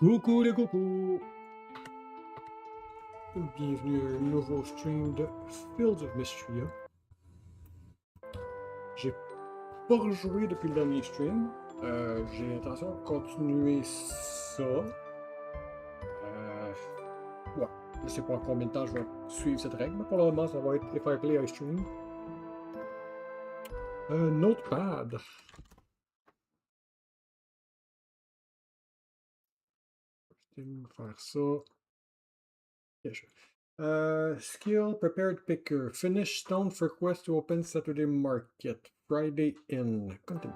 Coucou les cocos! Bienvenue à un nouveau stream de Fields of Mistria. J'ai pas rejoué depuis le dernier stream. J'ai l'intention de continuer ça. Ouais, je sais pas combien de temps je vais suivre cette règle, mais pour le moment ça va être If I Play I Stream. Notepad. Je vais faire ça. Skill prepared picker. Finish stone for quest to open Saturday market. Friday in. Continue.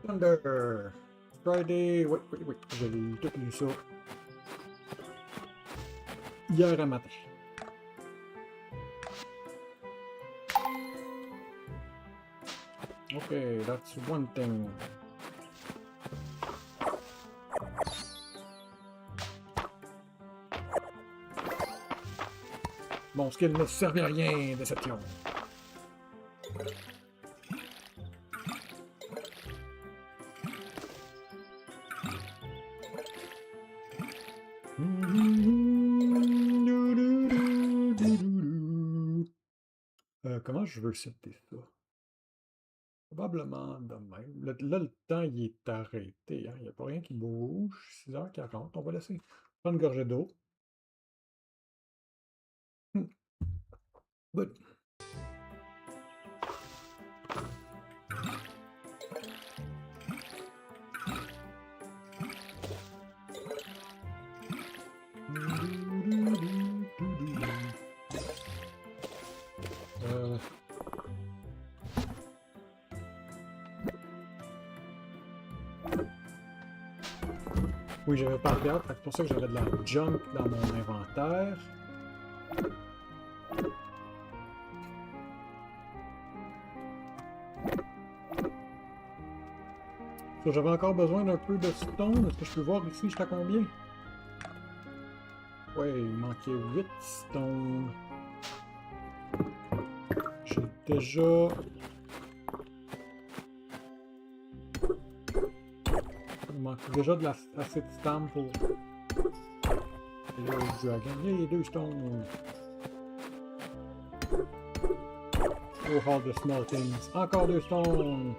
Thunder. Friday. Wait. J'avais tout lu ça hier à matin. Okay, that's one thing. Mon skill ne servait à rien, déception. Comment je veux setter ça? Probablement de même. Là, le temps, il est arrêté. Hein? Il n'y a pas rien qui bouge. 6h40. On va laisser prendre une gorgée d'eau. Good. Oui, j'avais pas de garde, c'est pour ça que j'avais de la junk dans mon inventaire. J'avais encore besoin d'un peu de stone. Est-ce que je peux voir ici, j'étais à combien? Ouais, il manquait 8 stones. J'ai déjà... Il manque déjà de assez de stamp pour... Le dragon. Il y a 2 stones. Oh, all the small things. Encore 2 stones.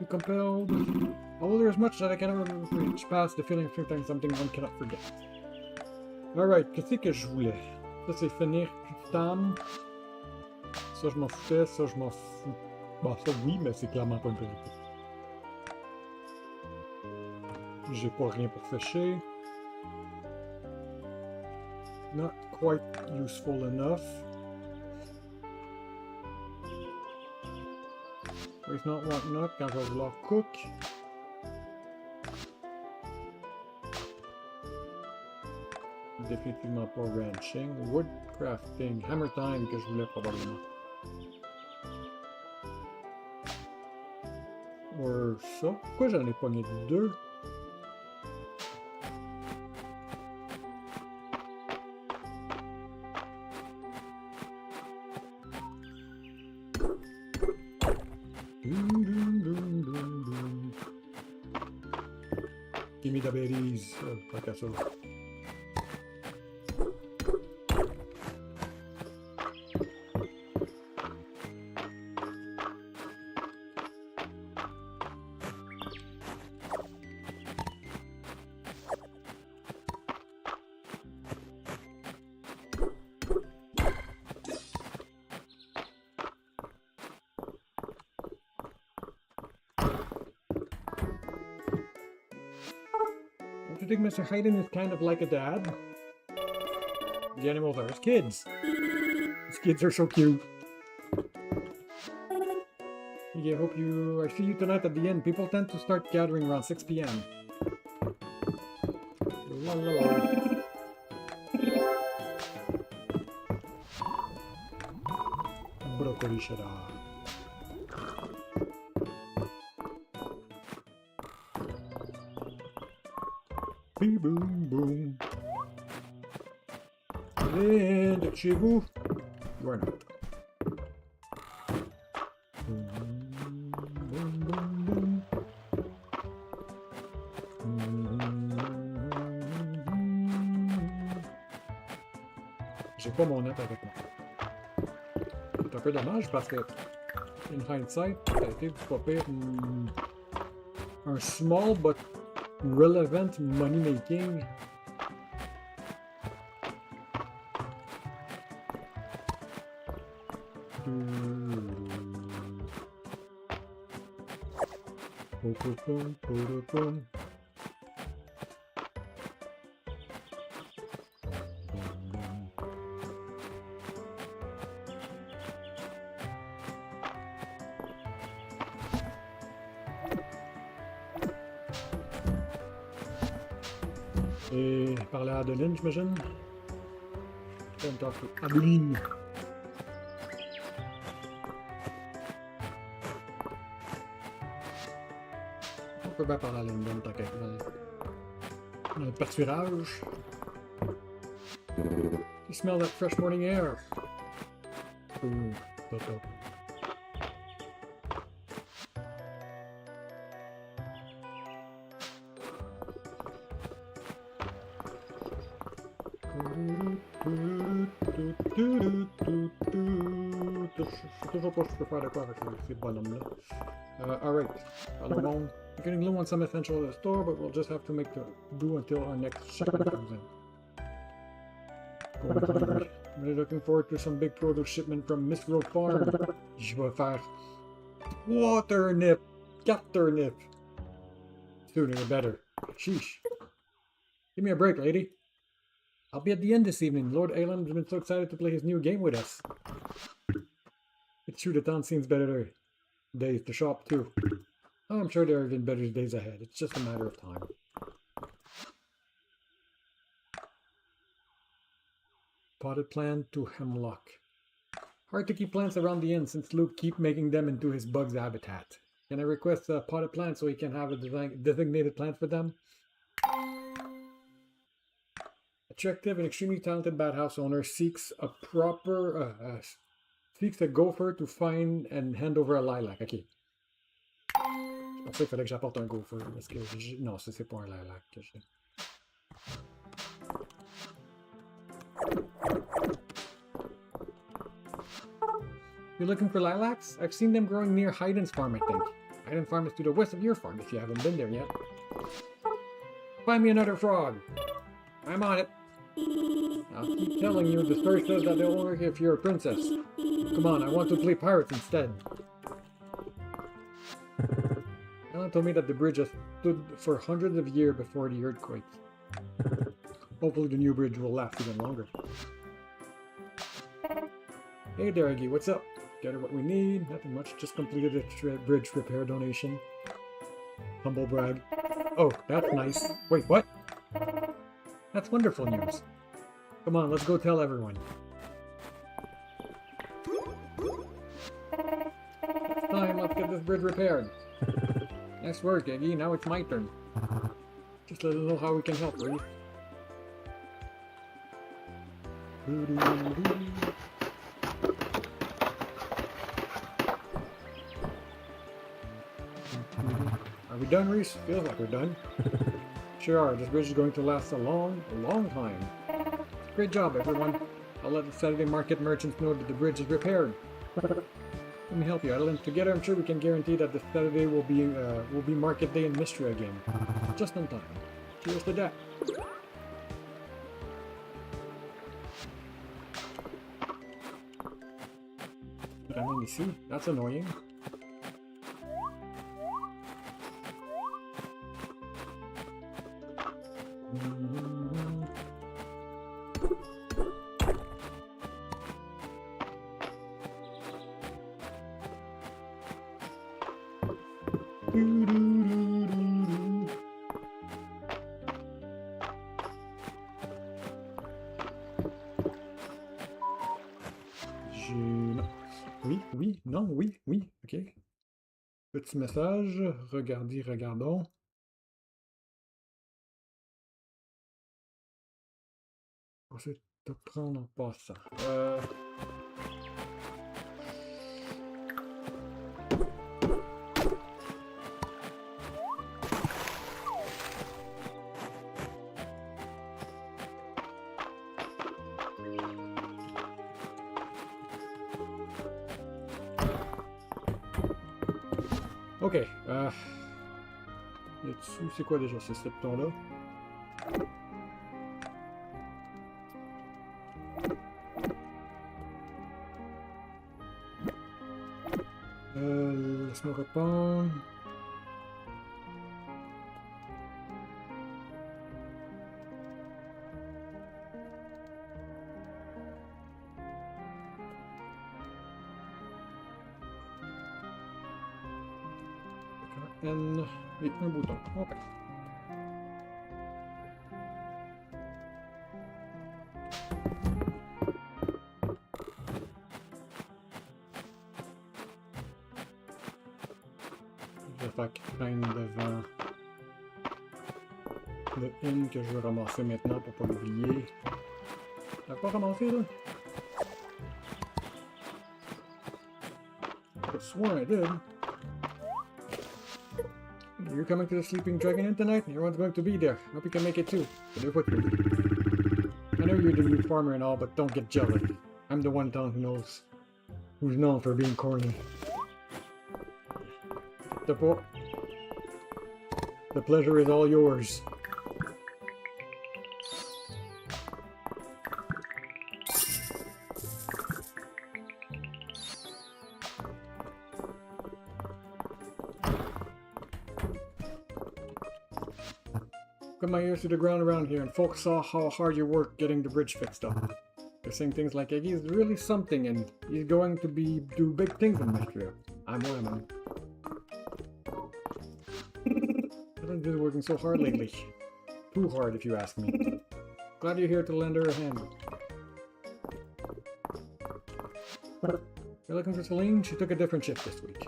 Compelled. Although there is much that I cannot reach past the feeling of thinking something one cannot forget. Alright, qu'est-ce que je voulais? Ça c'est finir Tam. Ça je m'en foutais, ça je m'en fous. Bon, ça oui, mais c'est clairement pas une priorité. J'ai pas rien pour sécher. Not quite useful enough. If not, what not, quand je vais vouloir cook. Définitivement pas ranching. Wood crafting. Hammer time que je voulais probablement. Ou ça. Pourquoi j'en ai pogné 2? Give me the berries. Like I said. I think Mr. Hayden is kind of like a dad. The animals are his kids. His kids are so cute. Yeah, I see you tonight at the inn. People tend to start gathering around 6 p.m. La, la, la. Holy shit. Bing boom boom. And chez vous. You are not. Boom, boom, boom, boom. J'ai pas mon net avec moi. C'est un peu dommage parce que, in hindsight, ça a été pas pire. Un small but relevant money making. Et parler à Adeline, j'imagine. Don't talk to Adeline. On peut bien parler à Lyndon, t'inquiète. Dans le pâturage. You smell that fresh morning air. Ooh, toto. Je sais toujours pas ce que je peux faire de quoi avec ces bonhommes-là. Alright. Allons. We're getting low on some essentials at the store, but we'll just have to make do until our next shipment comes in. I'm really looking forward to some big produce shipment from Mistria Farm. Je vais faire 3 turnips, 4 turnips. Sooner the better. Sheesh. Give me a break, lady. I'll be at the inn this evening. Lord Alan has been so excited to play his new game with us. It's true the town seems better days to shop too. Oh, I'm sure there are even better days ahead. It's just a matter of time. Potted plant to hemlock. Hard to keep plants around the inn since Luke keeps making them into his bug's habitat. Can I request a potted plant so he can have a designated plant for them? Attractive and extremely talented badhouse owner seeks a gopher to find and hand over a lilac. Ok. Je pensais qu'il fallait que j'apporte un gopher. Parce que non, ça c'est pas un lilac que j'ai. You're looking for lilacs? I've seen them growing near Hayden's farm, I think. Hayden farm is to the west of your farm, if you haven't been there yet. Find me another frog. I'm on it. I'll keep telling you, the story says that they'll work if you're a princess. Come on, I want to play pirates instead. Alan told me that the bridge has stood for hundreds of years before the earthquake. Hopefully the new bridge will last even longer. Hey there, Aggie, what's up? Gather what we need. Nothing much, just completed a bridge repair donation. Humble brag. Oh, that's nice. Wait, what? That's wonderful news. Come on, let's go tell everyone. It's time, let's get this bridge repaired. Nice work, Iggy. Now it's my turn. Just let us know how we can help, Reese. Are we done, Reese? Feels like we're done. Sure are. This bridge is going to last a long time. Great job, everyone. I'll let the Saturday market merchants know that the bridge is repaired. Let me help you, Adeline. Together, I'm sure we can guarantee that this Saturday will be market day in Mistria again. Just in time. Cheers to that. Did I only see? That's annoying. Oui, oui, non, oui, oui, ok. Petit message, regardez, regardons. On va essayer de prendre en passant. Ok. Là-dessus, c'est quoi déjà ce septon-là? Laisse-moi répondre. N et un bouton. Ok. Je vais faire qu'il traîne devant le in que je veux ramasser maintenant pour pas l'oublier. T'as pas ramassé là? I sworn I did. You're coming to the Sleeping Dragon Inn tonight? Everyone's going to be there. Hope you can make it too. I know you're the new farmer and all, but don't get jealous. I'm the one in town who's known for being corny. The pleasure is all yours. Put my ears to the ground around here, and folks saw how hard you worked getting the bridge fixed up. They're saying things like, he's really something, and he's going to do big things in Mistria. I'm one of them. I haven't been working so hard lately. Too hard, if you ask me. Glad you're here to lend her a hand. You're looking for Celine? She took a different shift this week.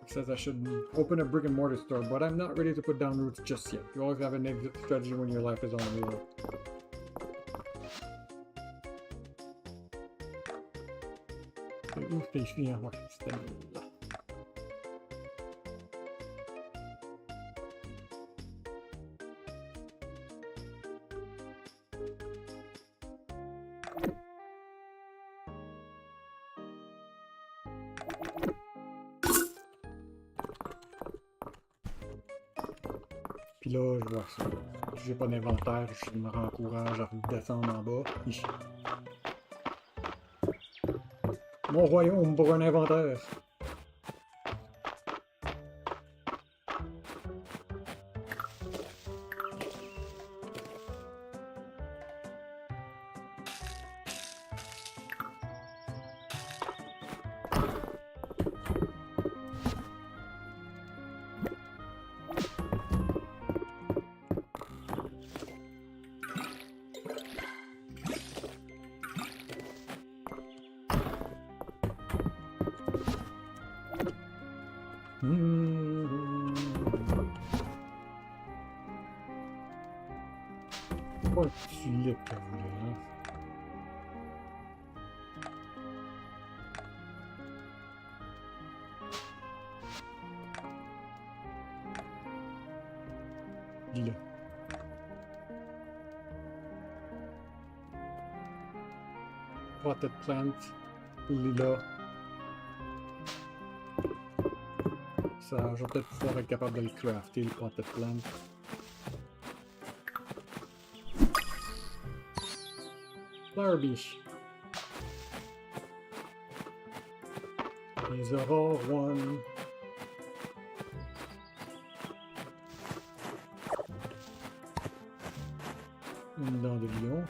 Says I should open a brick and mortar store, but I'm not ready to put down roots just yet. You always have an exit strategy when your life is on the road. Où tes filles, ouais, c'était là. Puis là, je vois ça. J'ai pas d'inventaire, je me rencourage à redescendre en bas. Mon royaume pour un inventaire. Pas un tulipe qu'elle voulait, hein. Dis-le. Potted plant, lila. Ça, je vais peut-être pouvoir être capable de le crafter, le potted plant. Flower Beach. These are all one. Une dent de lion.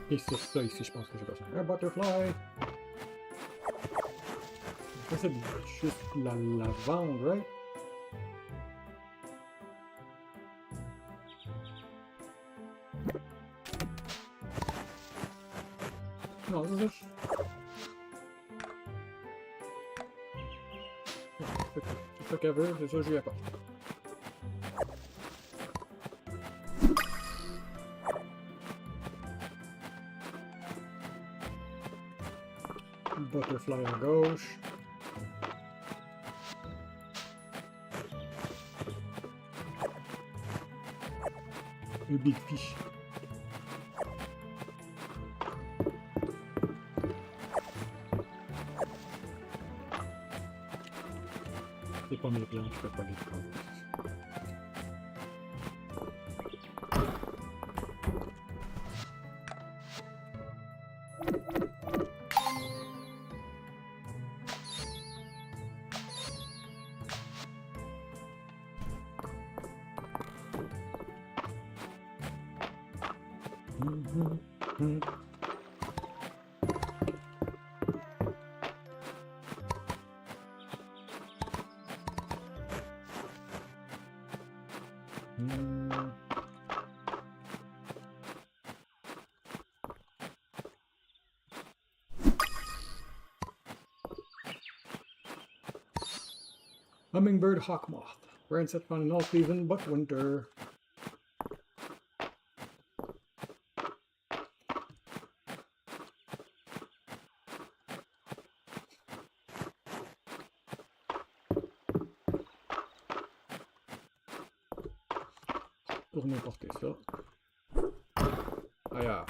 Et c'est ça ici, je pense que j'ai besoin. Un butterfly. Ça, c'est juste la lavande, right? Non, c'est ça. C'est ça qu'elle veut, c'est ça que je lui apporte. Butterfly à gauche. Le Big Fish. C'est pas mes plantes, je peux pas les prendre. Hummingbird hawk moth. Rare insect found in all season but winter. Pour n'importe ça. Ailleurs.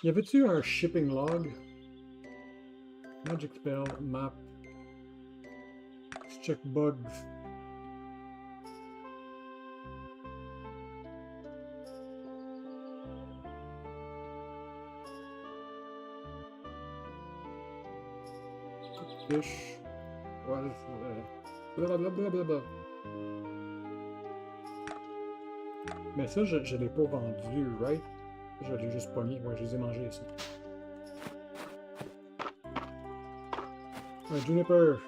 Y avait-tu un shipping log? Magic spell, map. Let's check bugs. Fish. What is blablabla. Mais ça, je l'ai pas vendu, right? Je l'ai juste pogné. Ouais, je les ai mangés, ça. Ouais, Juniper.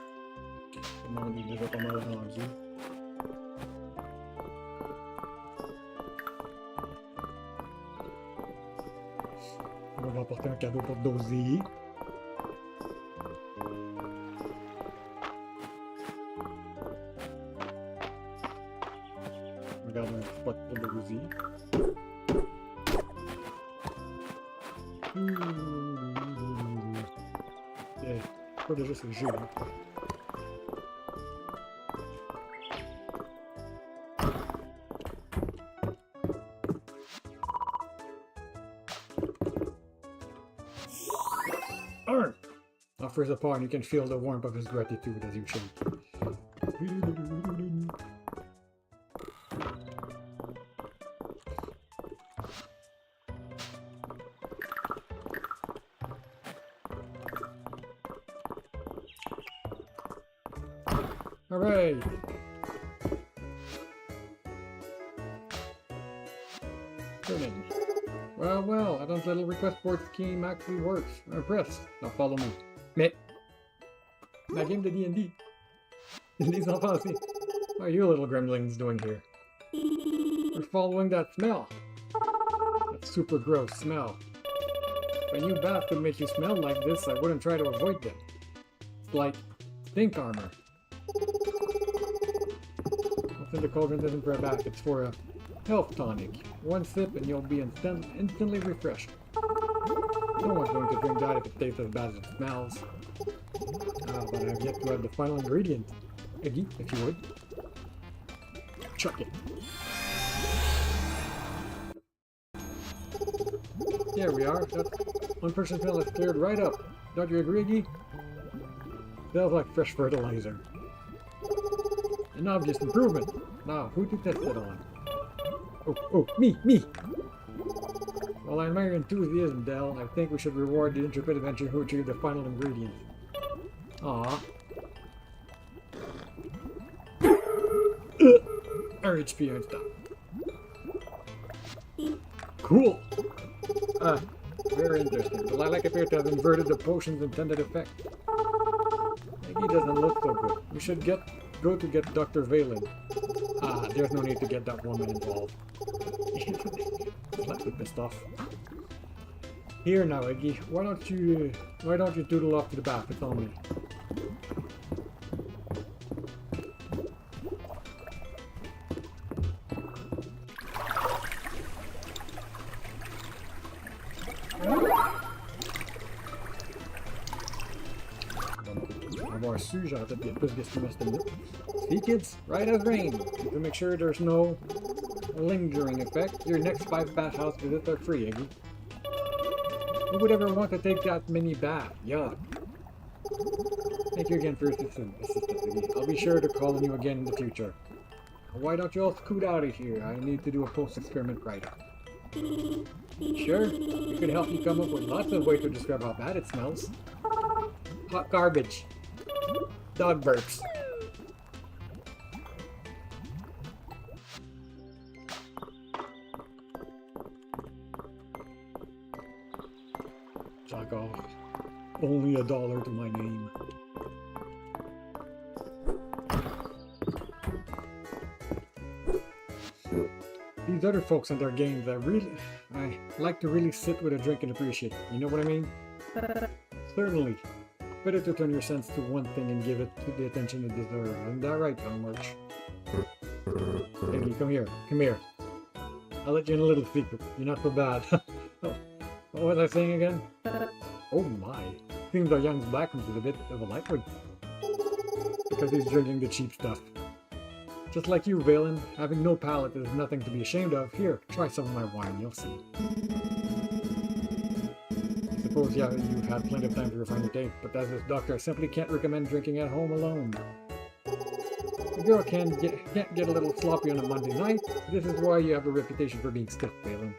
On est déjà pas mal rendu. On va apporter un cadeau pour Dozy. Regarde un spot pour Dozy. Yeah. Pas déjà c'est le jeu, hein. Arr! Offers a paw and you can feel the warmth of his gratitude as you shake. Hooray! Turning. Well, well, Adam's little request board scheme actually works. I'm impressed. Now follow me. Mais, ma game de D&D. Les enfants, see. What are you little gremlins doing here? We're following that smell. That super gross smell. If a new bath could make you smell like this, I wouldn't try to avoid them. It's like stink armor. What's in the cauldron isn't for a bath, it's for a health tonic. One sip and you'll be instantly refreshed. No one's going to drink that if it tastes as bad as it smells. But I've yet to have the final ingredient. Iggy, if you would. Chuck it. There we are. That one person smell is cleared right up. Don't you agree, Iggy? Smells like fresh fertilizer. An obvious improvement. Now, who to test it on? Oh, me! While I admire your enthusiasm, Del, I think we should reward the intrepid adventurer who achieved the final ingredient. Aww. Our HP and stop. Cool! Ah, very interesting. The lilac appear to have inverted the potion's intended effect. Maggie doesn't look so good. We should go to get Dr. Valen. Ah, there's no need to get that woman involved. Slightly pissed off. Here now, Eggy. Why don't you doodle off to the bath? It's on me. Avoir su, j'aurais peut-être get plus d'estimations de minutes. See kids, right as rain. To make sure there's no lingering effect, your next 5 bathhouse visits are free, Eggy. Who would ever want to take that mini bath? Yuck. Thank you again for your assistance, Eggy. I'll be sure to call on you again in the future. Why don't you all scoot out of here? I need to do a post-experiment write-up. Sure, you could help me come up with lots of ways to describe how bad it smells. Hot garbage. Dog burps. Jack off. Only $1 to my name. These other folks and their games, I like to really sit with a drink and appreciate it. You know what I mean? Certainly. Better to turn your sense to one thing and give it the attention it deserves. Isn't that right, Young March? Eggy, come here. Come here. I'll let you in a little secret. You're not so bad. Oh, what was I saying again? Oh my. Seems our young Blackman is a bit of a lightweight. Because he's drinking the cheap stuff. Just like you, Valen, having no palate is nothing to be ashamed of. Here, try some of my wine, you'll see. I suppose, yeah, you've had plenty of time to refine your taste, but as this doctor, I simply can't recommend drinking at home alone. The girl can't get a little sloppy on a Monday night. This is why you have a reputation for being stiff, Valen.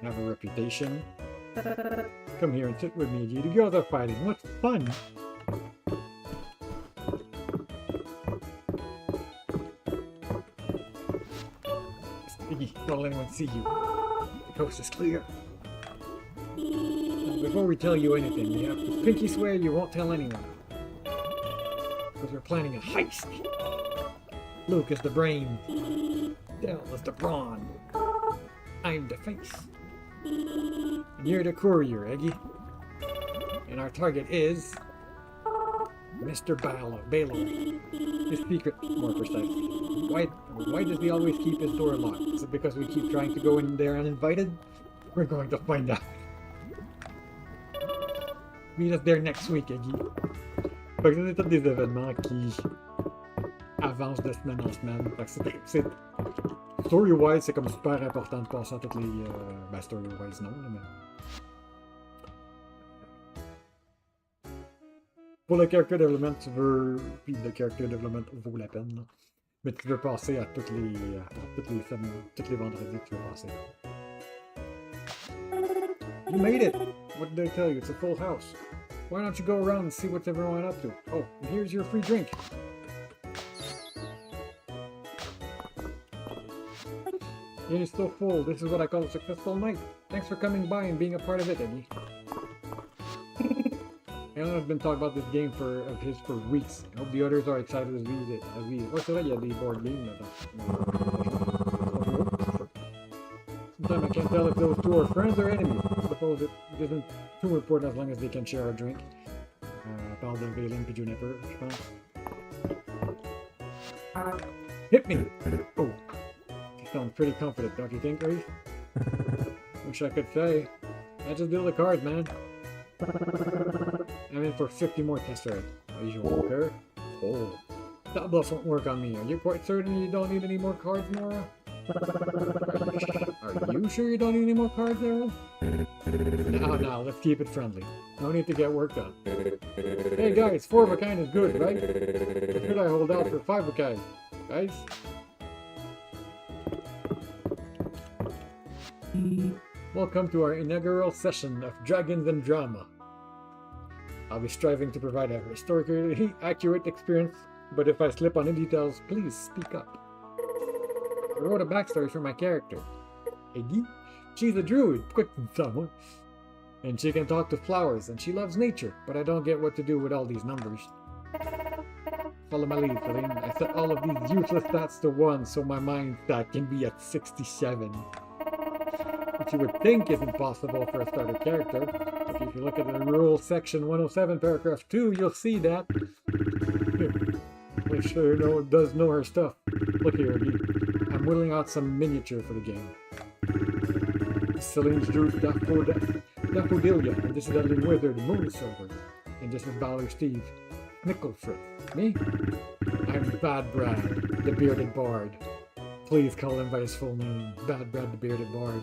Have a reputation? Come here and sit with me, G. The girls are fighting. What's fun? Don't let anyone see you. The coast is clear. Before we tell you anything, you have to pinky swear you won't tell anyone. Because we're planning a heist. Luke is the brain. Dell is the brawn. I'm the face. And you're the courier, Eggy. And our target is... Mr. Baylor. His secret, more precisely. Why does he always keep his door locked? Is it because we keep trying to go in there uninvited? We're going to find out. Meet us there next week, Eggy. Fait que c'est tous des événements qui avancent de semaine en semaine. Fait que c'est story-wise, c'est comme super important de passer à toutes les... ben, story-wise, non, mais... Pour le character development, tu veux... Puis le character development vaut la peine, là. Mais tu veux passer à toutes les semaines, tous les vendredis, tu veux passer. You made it! What did I tell you? It's a full house. Why don't you go around and see what's everyone up to? Oh, and here's your free drink. It is so full. This is what I call a successful night. Thanks for coming by and being a part of it, Eddie. Alan has been talking about this game of his for weeks. I hope the others are excited as we. What's that? Yeah, the board game. Sometimes I can't tell if those two are friends or enemies. I suppose it isn't too important as long as they can share a drink. Parle de Valen puis Juniper, je pense. Hit me! Oh. You sound pretty confident, don't you think, Reese? Wish I could say. I just deal the cards, man. I'm in for 50 more tests already. Are you okay? Oh. That bluff won't work on me. Are you quite certain you don't need any more cards, Nora? Are you sure you don't need any more cards, Aaron? Now, let's keep it friendly. No need to get work done. Hey guys, 4 of a kind is good, right? Should I hold out for 5 of a kind? Guys? Welcome to our inaugural session of Dragons and Drama. I'll be striving to provide a historically accurate experience, but if I slip on any details, please speak up. I wrote a backstory for my character, Eggy. She's a druid. Quick, someone. And she can talk to flowers, and she loves nature, but I don't get what to do with all these numbers. Follow my lead, Feline. I set all of these useless stats to 1, so my mind stat can be at 67. Which you would think isn't possible for a starter character. But if you look at the rules section 107, paragraph 2, you'll see that. Here. I sure does know her stuff. Look here, I'm whittling out some miniature for the game. Celine's drew Daffodilia, and this is Edlin Wizard, Moon Silver. And this is Balor Steve, Nickelfritz. Me? I'm Bad Brad, the Bearded Bard. Please call him by his full name, Bad Brad the Bearded Bard.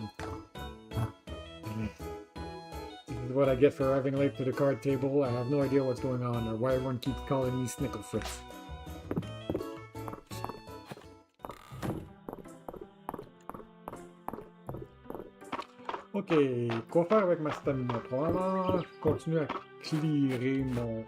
This is what I get for arriving late to the card table. I have no idea what's going on, or why everyone keeps calling me Snicklefritz. Ok, quoi faire avec ma stamina? Probablement continuer à clearer mon...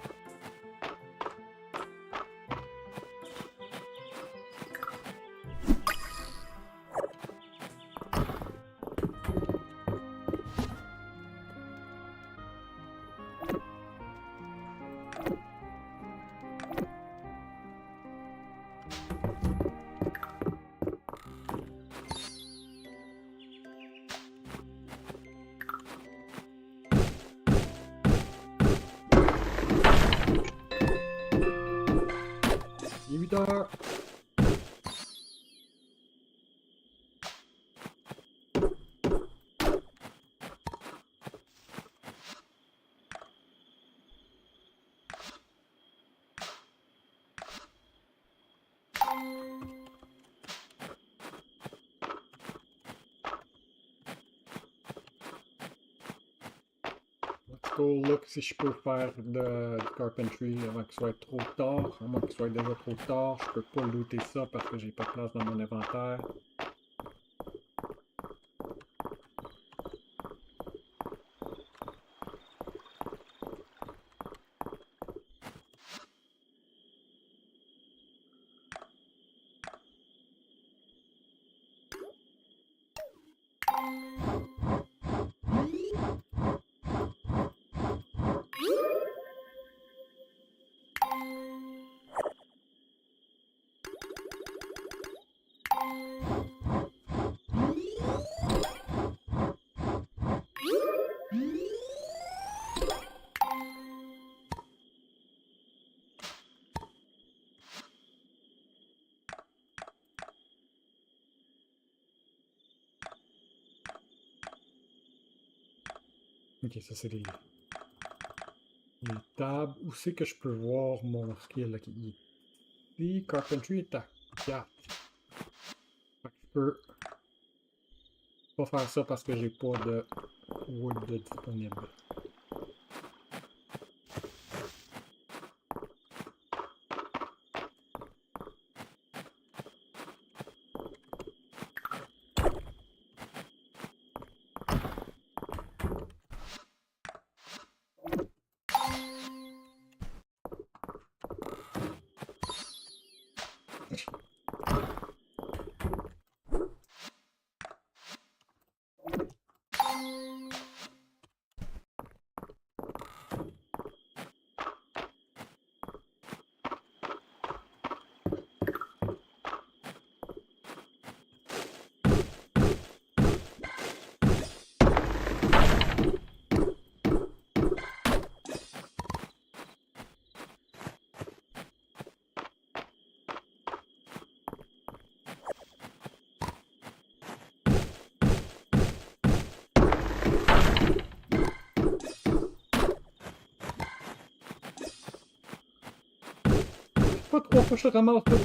Let's go look si je peux faire de carpentry avant qu'il soit trop tard. À moins qu'il soit déjà trop tard, je peux pas looter ça parce que j'ai pas de place dans mon inventaire. Ok, ça c'est les tables. Où c'est que je peux voir mon skill là, qui est ici? Carpentry est à 4. Fait que je peux pas faire ça parce que j'ai pas de wood disponible. Pas trop, faut que je ramasse tout.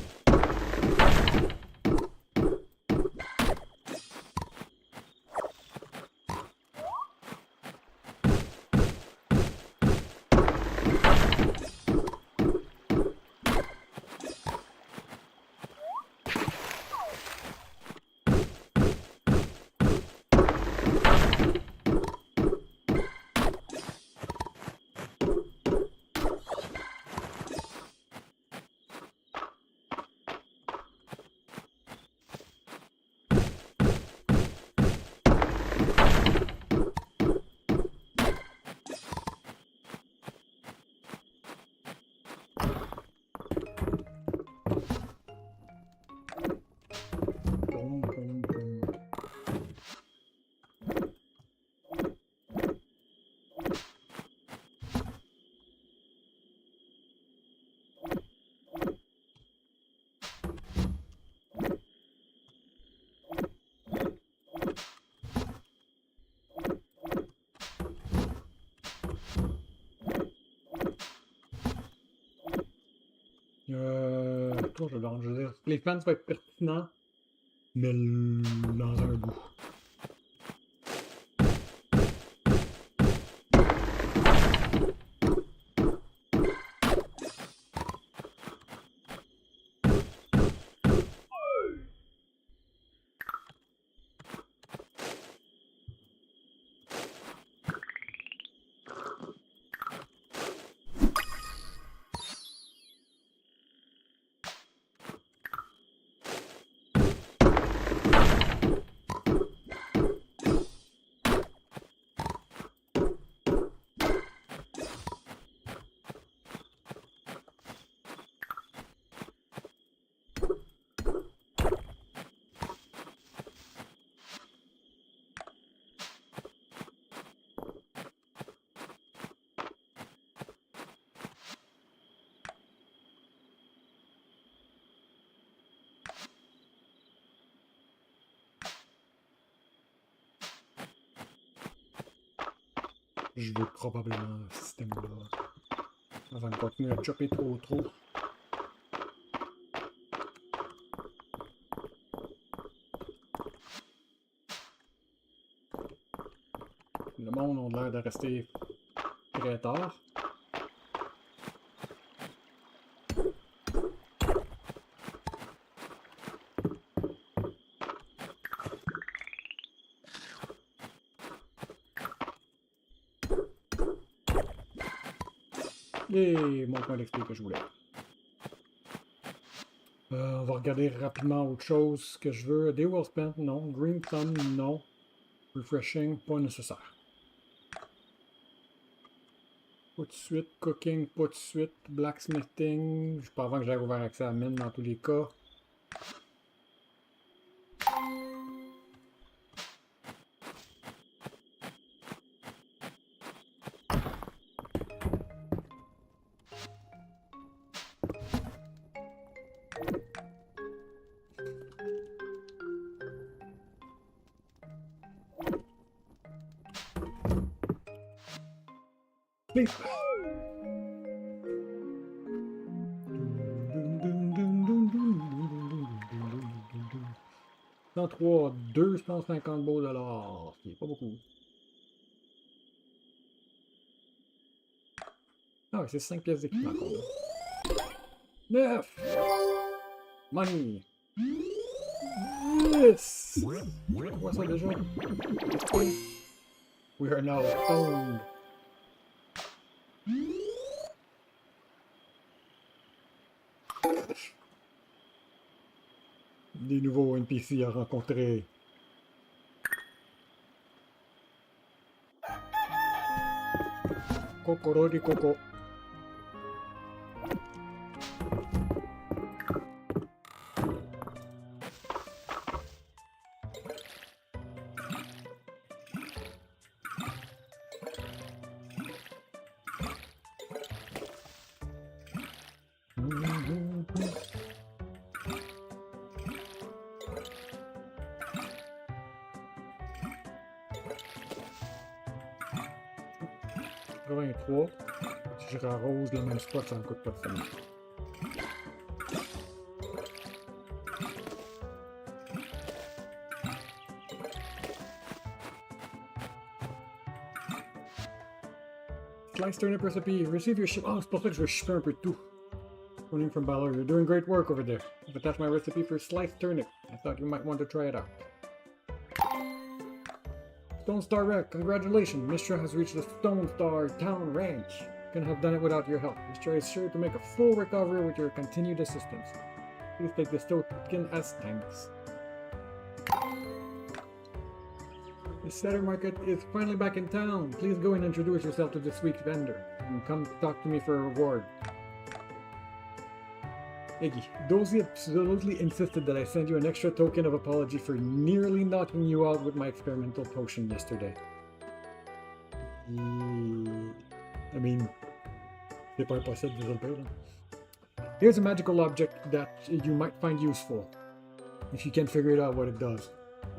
trop dedans. Je veux dire, les fans vont être pertinents, mais dans un bout. Je vais probablement ce système-là. Avant de continuer à chopper trop. Le monde a l'air de rester très tard. Et mon point d'XP que je voulais. On va regarder rapidement autre chose que je veux. Day well spent, non. Green thumb, non. Refreshing, pas nécessaire. Pas de suite. Cooking, pas de suite. Blacksmithing, je pas avant que j'aille ouvert accès à la mine dans tous les cas. Sleep. 103, 250 beaux dollars, ce qui est pas beaucoup. Ah ouais, c'est 5 pièces d'équipement qu'on a. 9! Money! Yes! Quoi ça déjà? We are now owned. Des nouveaux NPC à rencontrer. Coco. Si je rarrose le même spot, ça me coûte pas de famille. Slice turnip recipe. Receive your ship. Oh, c'est pour ça que je veux shipper un peu de tout. Running from Balor, you're doing great work over there. I've attached my recipe for sliced turnip. I thought you might want to try it out. Stone Star Wreck, congratulations! Mistria has reached the Stone Star Town Ranch. Couldn't have done it without your help. Mistria is sure to make a full recovery with your continued assistance. Please take this token as thanks. The Saturday market is finally back in town. Please go and introduce yourself to this week's vendor. And come talk to me for a reward. Iggy, Dozy absolutely insisted that I send you an extra token of apology for nearly knocking you out with my experimental potion yesterday. I mean, c'est pas impossible de le faire. Here's a magical object that you might find useful, if you can figure it out what it does.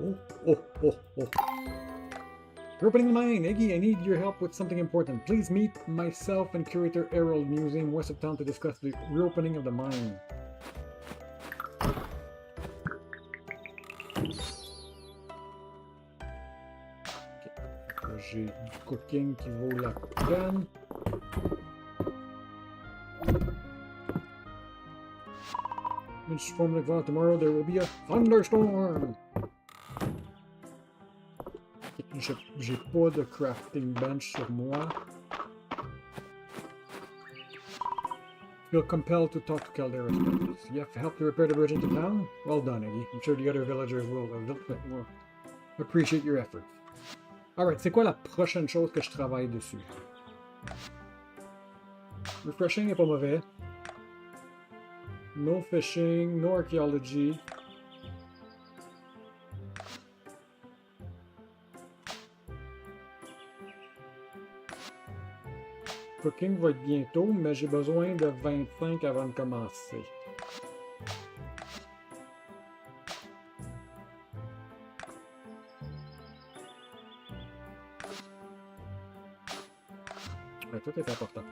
Oh. We're opening the mine. Iggy, I need your help with something important. Please meet myself and Curator Errol Museum west of town to discuss the reopening of the mine. j'ai du cooking qui vaut la peine. From the tomorrow there will be a thunderstorm. J'ai pas de crafting bench sur moi. Feel compelled to talk to Caldera's brothers. You have helped to repair the bridge into town? Well done, Iggy. I'm sure the other villagers will appreciate your efforts. Alright, c'est quoi la prochaine chose que je travaille dessus? Refreshing n'est pas mauvais. No fishing, no archaeology. Cooking va être bientôt, mais j'ai besoin de 25 avant de commencer. Ouais, tout est important.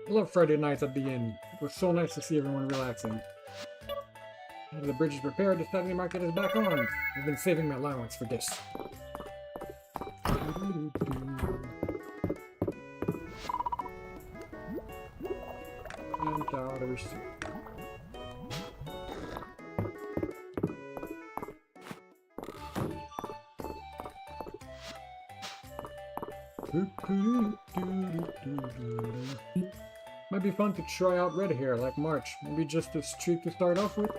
I love Friday nights at the inn. It was so nice to see everyone relaxing. Now the bridge is repaired, the Saturday market is back on. I've been saving my allowance for this. And dollars. Might be fun to try out red hair like March. Maybe just a streak to start off with.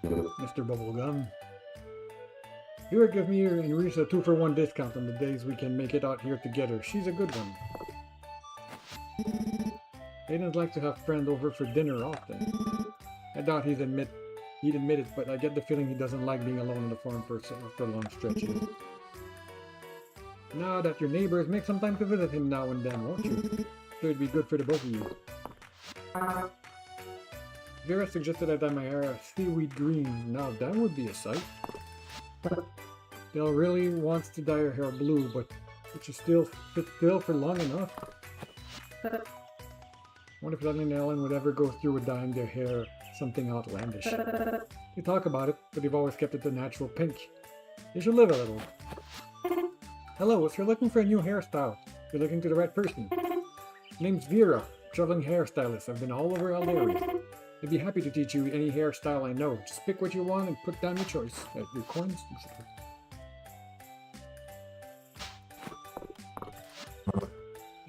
Mr. Bubblegum. You would give me and Reese a 2-for-1 discount on the days we can make it out here together. She's a good one. Aiden's like to have friends over for dinner often. I doubt he'd admit it, but I get the feeling he doesn't like being alone on the farm for long stretches. Now that your neighbors, make some time to visit him now and then, won't you? Sure, it'd be good for the both of you. Vera suggested I dye my hair a seaweed green. Now that would be a sight. Dell really wants to dye her hair blue, but it should still fit still for long enough. I wonder if Lenny and Ellen would ever go through with dyeing their hair something outlandish. They talk about it, but they've always kept it the natural pink. They should live a little. Hello, if you're looking for a new hairstyle, you're looking to the right person. Name's Vera, traveling hairstylist. I've been all over Aldaria. I'd be happy to teach you any hairstyle I know. Just pick what you want and put down your choice. Your coins.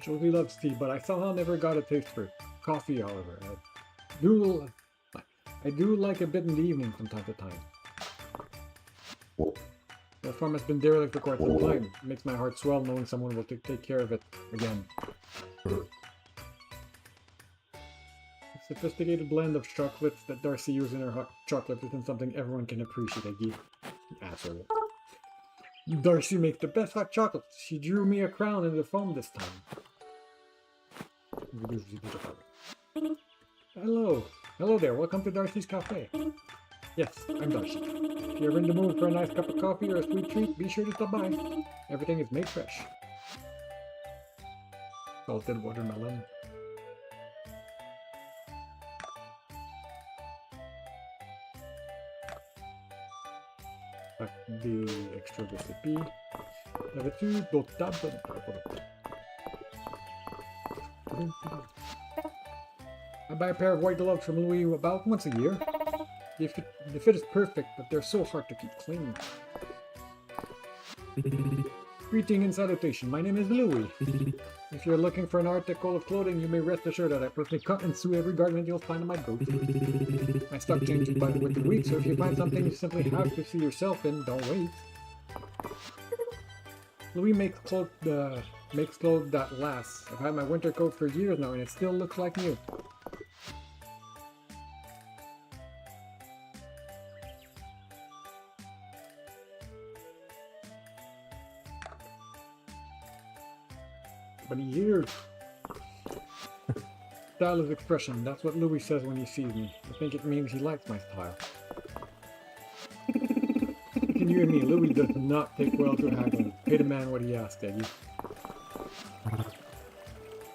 Josie loves tea, but I somehow never got a taste for it. Coffee, however. I do like a bit in the evening from time to time. The farm has been derelict for quite some time. It makes my heart swell knowing someone will take care of it again. A sophisticated blend of chocolates that Darcy used in her hot chocolate isn't something everyone can appreciate, I give. Asshole. Darcy makes the best hot chocolate. She drew me a crown in the foam this time. Hello. Hello there. Welcome to Darcy's Cafe. Yes, I'm Darcy. If you're in the mood for a nice cup of coffee or a sweet treat, be sure to stop by. Everything is made fresh. Salted watermelon. Des extra recipes. T'avais-tu d'autres tables? I buy a pair of white gloves from Louis about once a year. The fit is perfect, but they're so hard to keep clean. Greeting and salutation, my name is Louis. If you're looking for an article of clothing, you may rest assured that I personally cut and sew every garment you'll find on my boat. My stock changes by the week, so if you find something you simply have to see yourself in, don't wait. Louis makes clothes that last. I've had my winter coat for years now, and it still looks like new. But years. Style is expression. That's what Louis says when he sees me. I think it means he likes my style. between you and me, Louis does not take well to haggling. Pay the man what he asks, Eddie.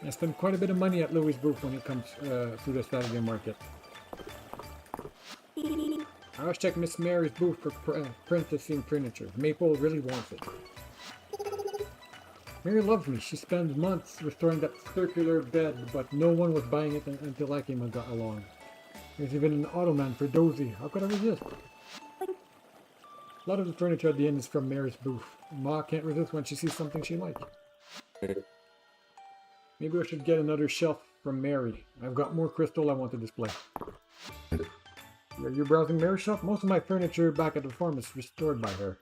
I spend quite a bit of money at Louis' booth when he comes through the Saturday market. I always check Miss Mary's booth for apprenticing furniture. Maple really wants it. Mary loves me. She spends months restoring that circular bed, but no one was buying it until I came and got along. There's even an ottoman for Dozy. How could I resist? A lot of the furniture at the end is from Mary's booth. Ma can't resist when she sees something she likes. Maybe I should get another shelf from Mary. I've got more crystal I want to display. Are you browsing Mary's shop? Most of my furniture back at the farm is restored by her.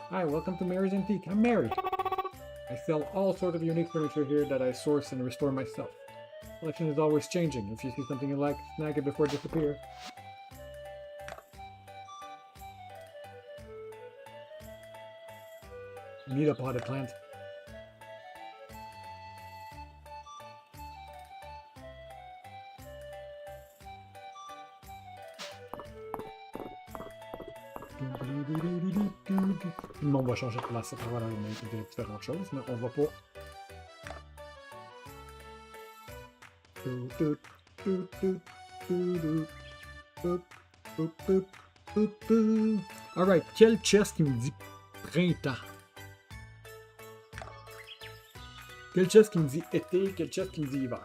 Hi, welcome to Mary's Antique. I'm Mary. I sell all sorts of unique furniture here that I source and restore myself. Collection is always changing. If you see something you like, snag it before it disappears. I need a potted plant. On va changer de place à travers des différentes choses, mais on va pas. Alright, quel chest qui me dit printemps? Quel chest qui me dit été? Quel chest qui me dit hiver?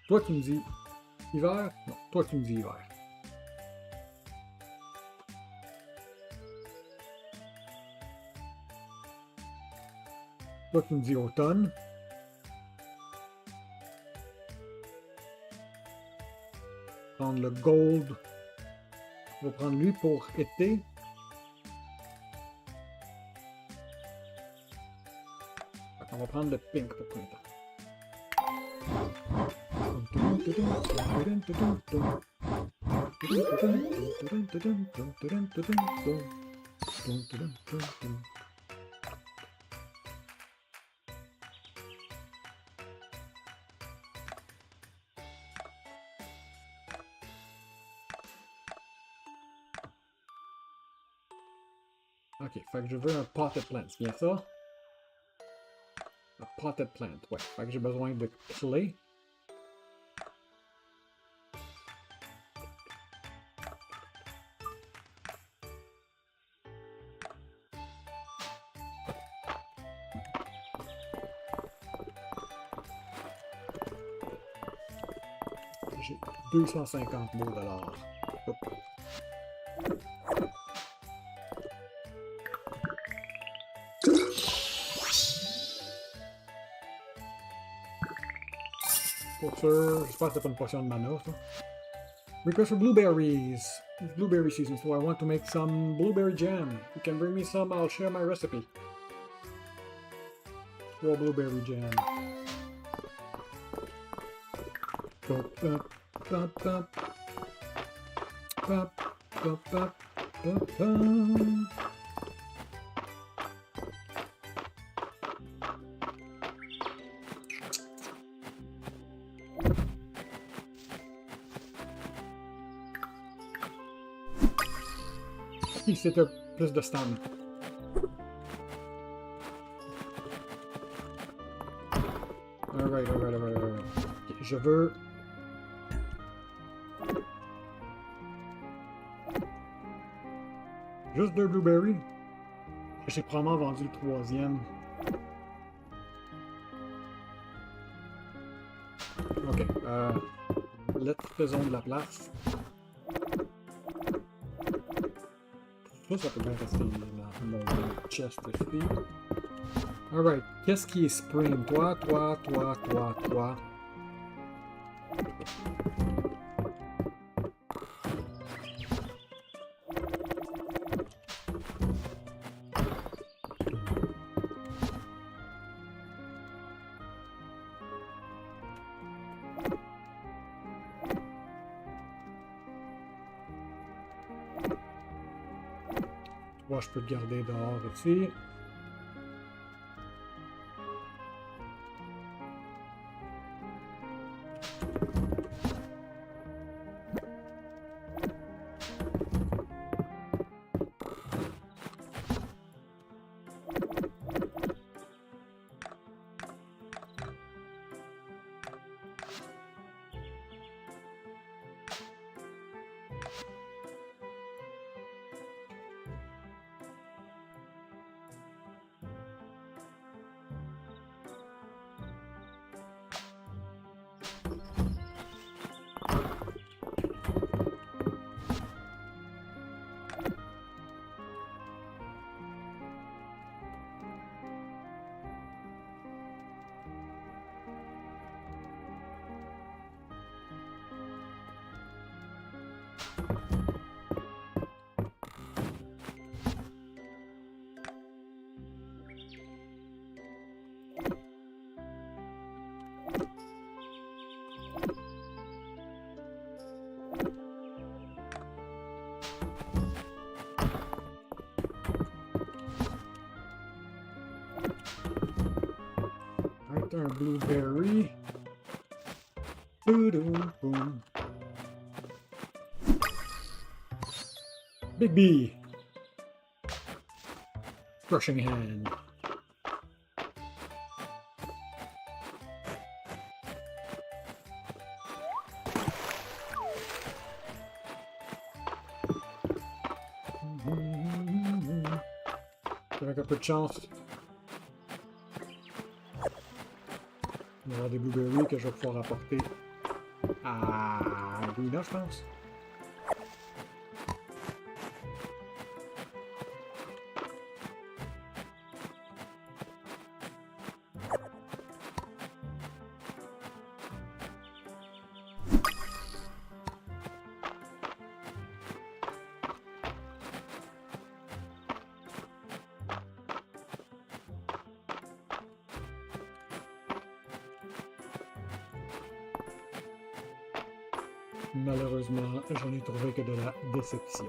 Toi qui me dis hiver? Non, toi qui me dis hiver. Toi qui me dis automne. Prendre le gold. On va prendre lui pour été. On va prendre le pink pour printemps. Ok, fait que je veux un potted plant, c'est bien ça? Un potted plant, ouais. Fait que j'ai besoin de clay. J'ai 250 000 $. Hop. Pour sûr, j'espère que c'est pas une potion de mana, ça. Request for blueberries. It's blueberry season, so I want to make some blueberry jam. You can bring me some, I'll share my recipe. For blueberry jam. C'est un plus de stand. Alright. Okay, je veux... Juste 2 blueberries. J'ai probablement vendu le 3e. Ok, faisons de la place. Ça peut bien rester dans mon chest ici. Alright, qu'est-ce qui est spring? Toi. Moi, je peux le garder dehors ici. Right there, a blueberry. Boom, boom. Big B. Brushing hand. Avec un peu de chance. Il y aura des blueberries que je vais pouvoir apporter à Guina, je pense. Malheureusement, j'en ai trouvé que de la déception.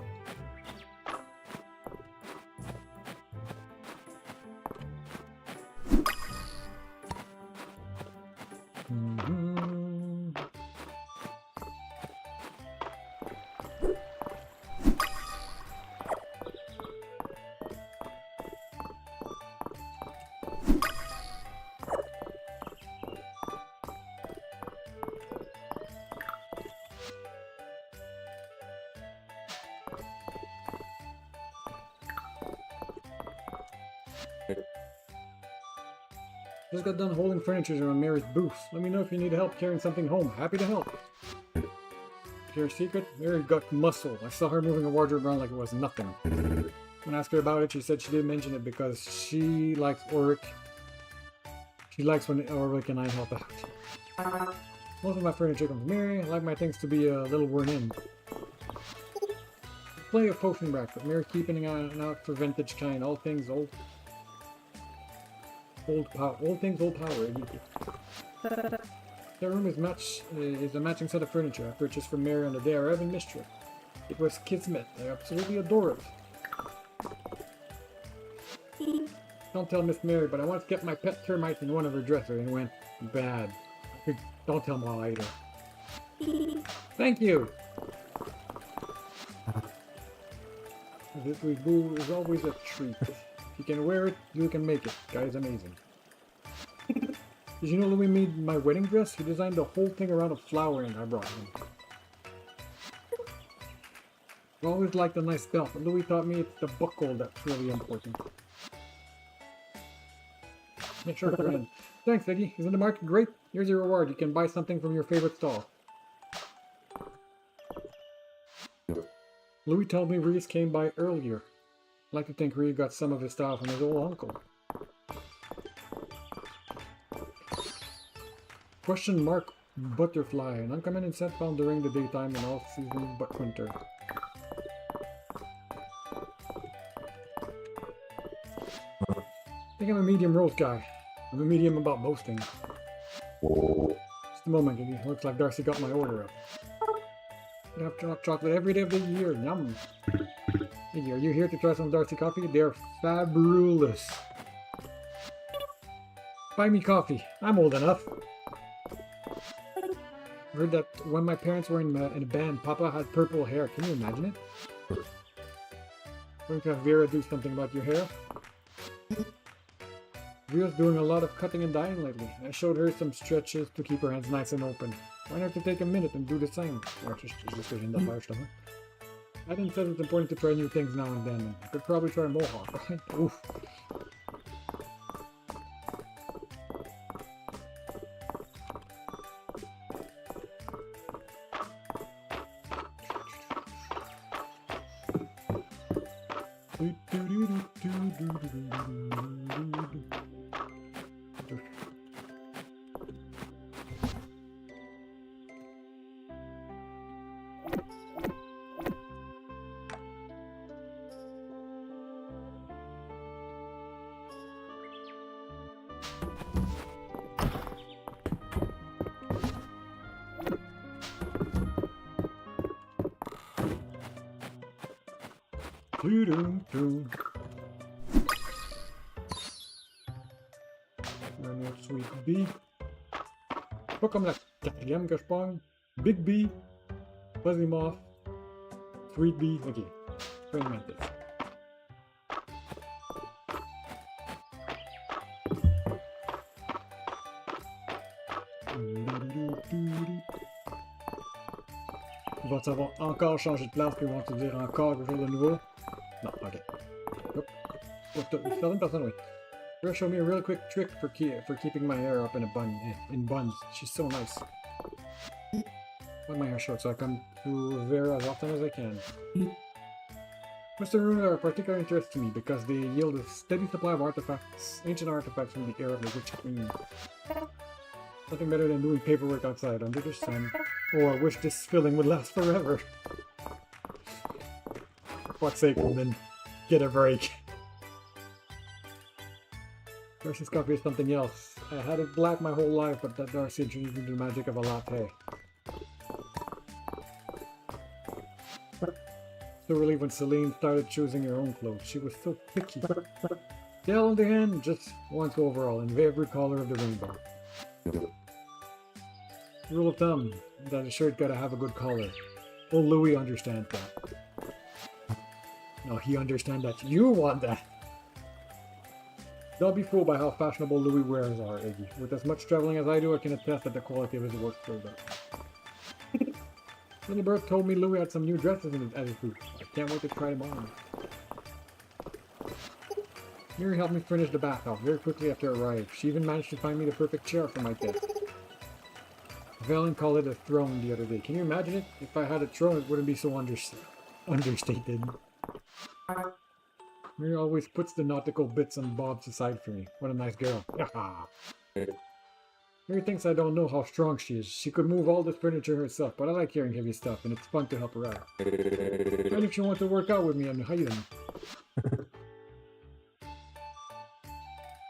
Just got done holding furniture around Mary's booth. Let me know if you need help carrying something home. Happy to help. Your secret? Mary got muscle. I saw her moving a wardrobe around like it was nothing. When I asked her about it, she said she didn't mention it because she likes Ulrich. She likes when Ulrich and I help out. Most of my furniture comes from Mary. I like my things to be a little worn in. Play a potion rack, but Mary keeping an eye out for vintage kind. All things old. Old things, old power. That room is a matching set of furniture I purchased from Mary on the day I arrived in Mistria. It was kismet. I absolutely adore it. Don't tell Miss Mary, but I once kept my pet termite in one of her dressers and it went bad. Don't tell Mom either. Thank you! This boo is always a treat. If you can wear it, you can make it. Guy's amazing. Did you know Louis made my wedding dress? He designed the whole thing around a flower and I brought him. I always liked a nice belt, but Louis taught me it's the buckle that's really important. Make sure you're in. Thanks, Iggy. Isn't the market great? Here's your reward. You can buy something from your favorite stall. Louis told me Reese came by earlier. I'd like to think Reese got some of his style from his old uncle. Question mark butterfly. An uncommon insect found during the daytime in all seasons but winter. I think I'm a medium roast guy. I'm a medium about most things. Just a moment, Iggy. Looks like Darcy got my order up. I have chocolate every day of the year. Yum. Iggy, are you here to try some Darcy coffee? They're fabulous. Buy me coffee. I'm old enough. I heard that when my parents were in a band, Papa had purple hair. Can you imagine it? Going to have Vera do something about your hair? Vera's doing a lot of cutting and dyeing lately. I showed her some stretches to keep her hands nice and open. Why not to take a minute and do the same? Adam said it's important to try new things now and then, and I could probably try Mohawk, right? Oof. Doo-doo-doo. Un autre Sweet Bee. Pas comme la quatrième que je pogne. Big Bee, Fuzzy Moth, Sweet Bee. Ok, prends Mantis. Ils vont savoir encore changer de place, puis ils vont te dire encore quelque chose de nouveau. Non, ok. Certaines personnes, oui. Girl showed me a real quick trick for keeping my hair up in a buns. She's so nice. I want my hair short, so I come to Vera as often as I can. Western ruins are of particular interest to me because they yield a steady supply of artifacts, ancient artifacts from the era of the Witch Queen. Nothing better than doing paperwork outside under the sun. Oh, I wish this filling would last forever. For fuck's sake, woman, get a break. Darcy's coffee is something else. I had it black my whole life, but that Darcy introduced me to the magic of a latte. So relieved when Celine started choosing her own clothes. She was so picky. Dale, on the hand, just wants overall in every color of the rainbow. Rule of thumb, that a shirt gotta have a good color. Well, Louis understands that. No, he understands that you want that. Don't be fooled by how fashionable Louis wares are, Iggy. With as much traveling as I do, I can attest that the quality of his work goes up. Lily Bird told me Louis had some new dresses at his booth. I can't wait to try them on. Mary helped me finish the bath off very quickly after I arrived. She even managed to find me the perfect chair for my desk. Valen called it a throne the other day. Can you imagine it? If I had a throne, it wouldn't be so understated. Mary always puts the nautical bits and bobs aside for me. What a nice girl. Mary thinks I don't know how strong she is. She could move all this furniture herself, but I like carrying heavy stuff, and it's fun to help her out. I think she wants to work out with me and hide them.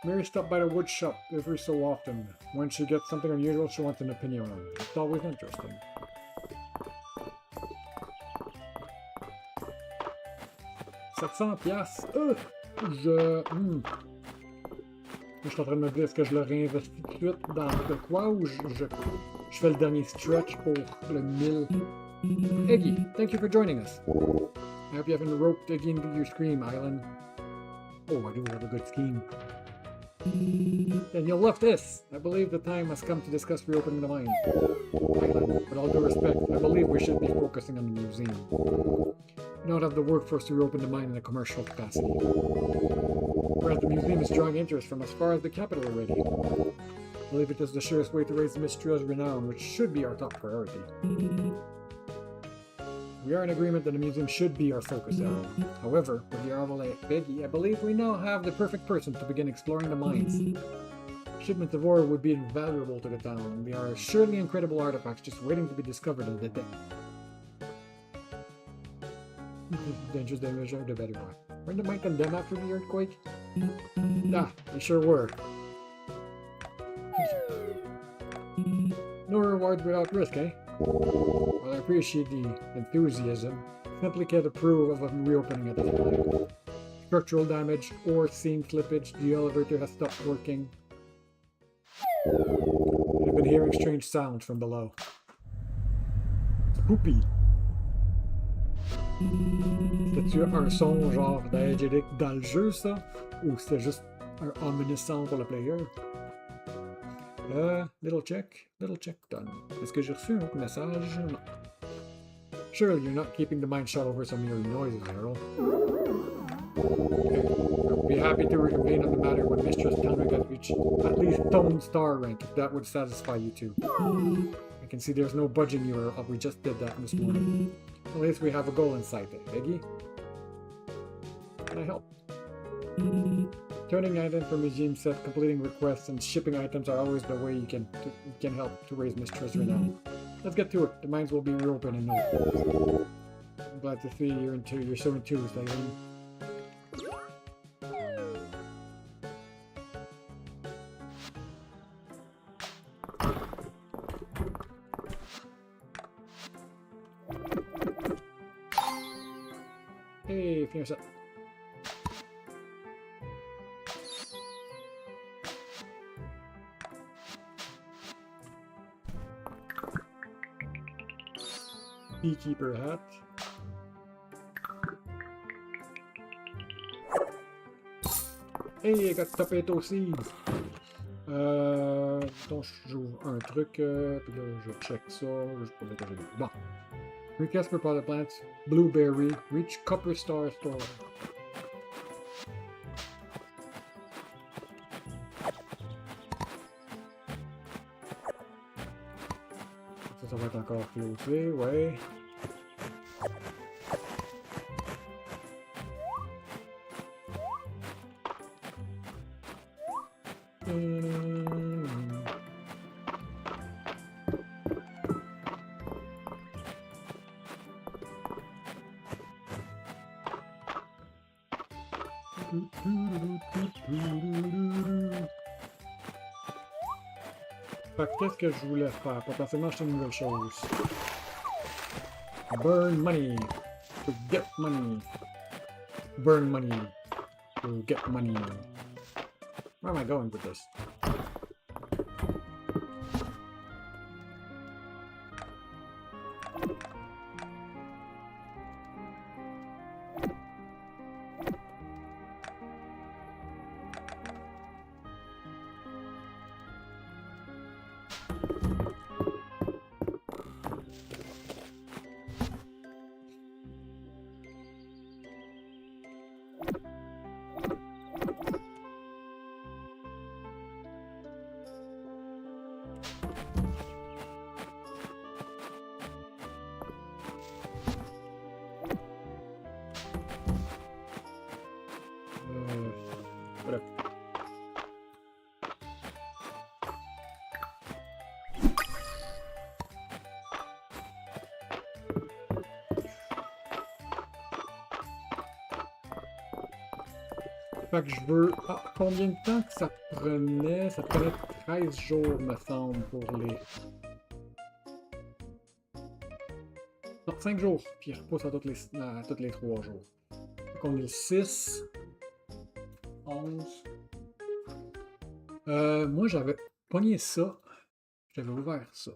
Mary stopped by the wood shop every so often. When she gets something unusual, she wants an opinion on it. It's always interesting. 700 piastres. Je suis en train de me dire, est-ce que je le réinvestis tout de suite dans de quoi ou je fais le dernier stretch pour le 1000? Iggy, thank you for joining us. I hope you haven't roped Iggy into your Scream Island. Oh, I do have a good scheme. Then you'll love this. I believe the time has come to discuss reopening the mine. Island. With all due respect, I believe we should be focusing on the museum. We don't have the workforce to reopen the mine in a commercial capacity. Whereas the museum is drawing interest from as far as the capital already. I believe it is the surest way to raise Mistria's renown, which should be our top priority. We are in agreement that the museum should be our focus area. However, with the arrival of Beggy, I believe we now have the perfect person to begin exploring the mines. Shipments of ore would be invaluable to the town, and there are surely incredible artifacts just waiting to be discovered in the depth. Dangerous damage are the better one. Weren't the mine condemned after the earthquake? Ah, they sure were. No rewards without risk, eh? Well, I appreciate the enthusiasm. Simply can't approve of a reopening at this time. Structural damage, ore seam slippage, the elevator has stopped working. I've been hearing strange sounds from below. Spoopy. C'est-tu un son genre d'angélique dans le jeu, ça? Ou c'était juste un ominous sound pour le player? Little check done. Est-ce que j'ai reçu un autre message? Non. Surely you're not keeping the mine shut over some eerie noises, Errol. Okay. I'll be happy to reconvene on the matter when Mistress Tanric has reached at least Stone Star rank, if that would satisfy you two. I can see there's no budging you, Errol. We just did that this morning. At least we have a goal in sight, Iggy. Can I help? Turning items from museum set, completing requests, and shipping items are always the way you can help to raise Mistress renown. Let's get to it. The mines will be reopened in no time. I'm glad to see you're so enthused, Eileen. Tiens ça. Beekeeper hat. Hey, I got tomato seeds! Donc, j'ouvre un truc, puis là, je check ça, juste pour mettre bon. Request for potted plants, blueberry, reach copper star store. Ça va être encore closé, ouais. Fait que qu'est-ce que je voulais faire? Potentiellement acheter une nouvelle chose. Burn money to get money. Burn money to get money. Where am I going with this? Voilà. Fait que je veux... Ah, combien de temps que ça prenait? Ça prenait 13 jours, me semble, pour les... Non, 5 jours, puis il repousse à tous les 3 jours. Donc on est le 6... 11... moi, j'avais pogné ça. J'avais ouvert ça.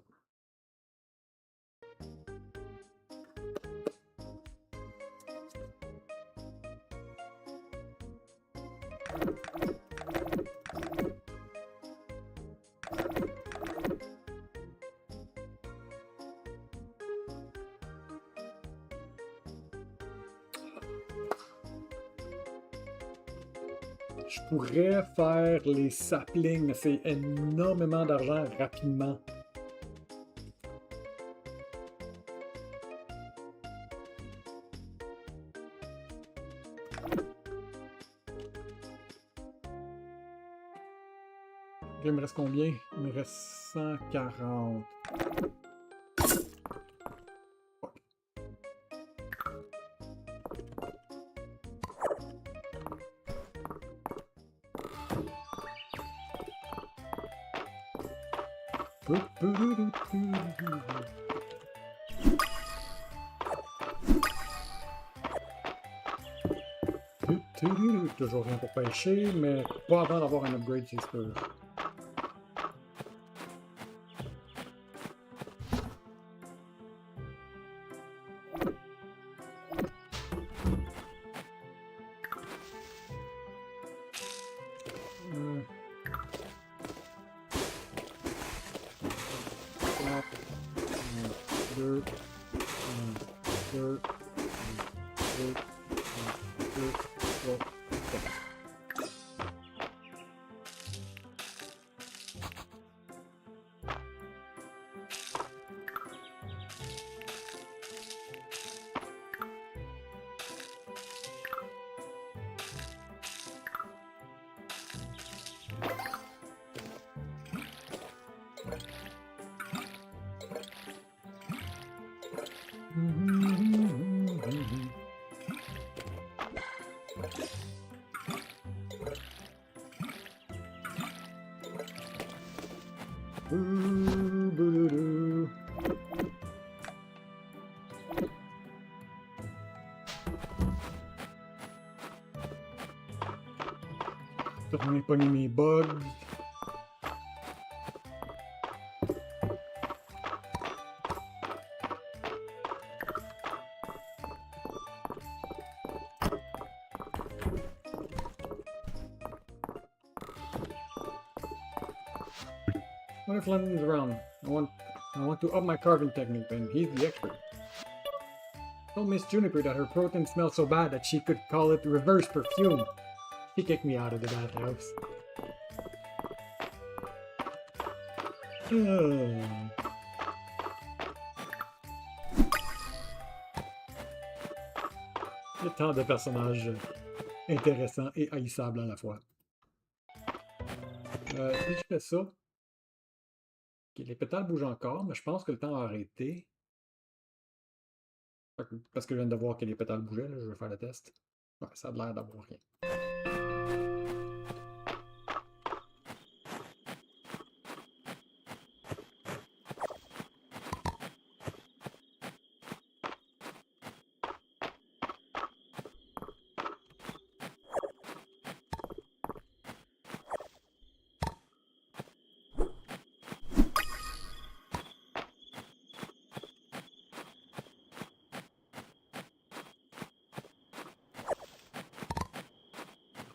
Je pourrais faire les saplings, mais c'est énormément d'argent rapidement. Il me reste combien? Il me reste 140. Toujours rien pour pêcher, mais pas avant d'avoir un upgrade, c'est sûr. Retourner pogner mes bugs. What if London's around? I want to up my carving technique, and he's the expert. Told Miss Juniper that her protein smelled so bad that she could call it reverse perfume. She kicked me out of the bathhouse. Il y a tant de personnages intéressants et haïssables à la fois. Si je fais ça, okay, les pétales bougent encore, mais je pense que le temps a arrêté. Parce que je viens de voir que les pétales bougeaient, là, je vais faire le test. Ouais, ça a l'air d'avoir rien.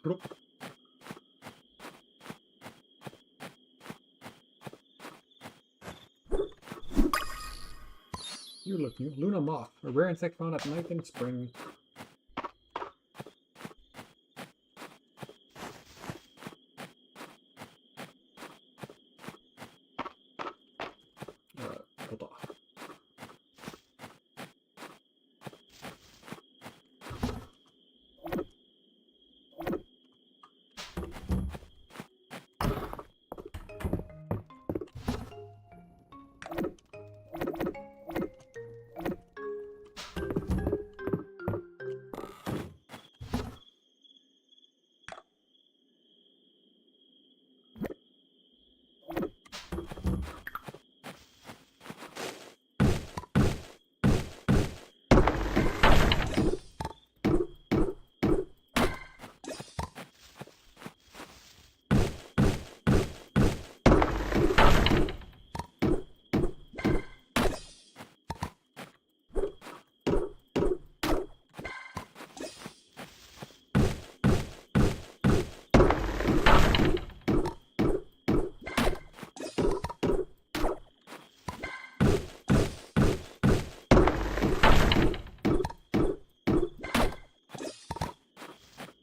Plop. You look new. Luna moth, a rare insect found at night in spring. Trop tard.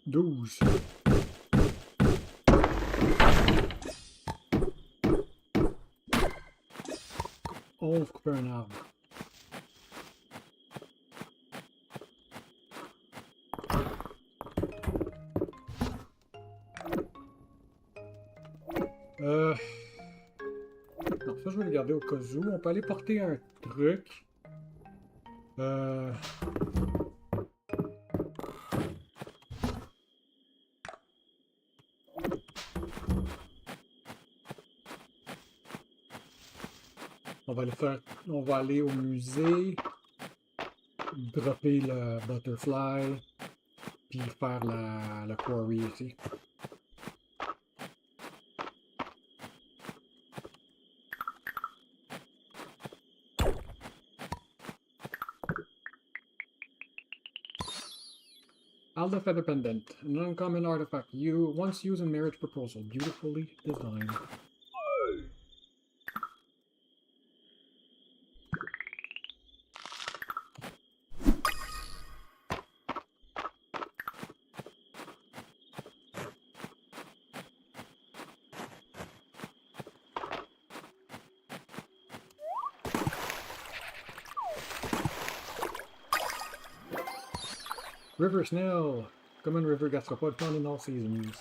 Douze. 11 couper un arbre. Non, ça je vais le garder au cas où. On peut aller porter un truc. On va aller au musée, dropper le butterfly, puis faire la quarry ici. Alda Feather Pendant, an uncommon artifact you once used in marriage proposal, beautifully designed. River Snail! Common river gastropode found in all seasons.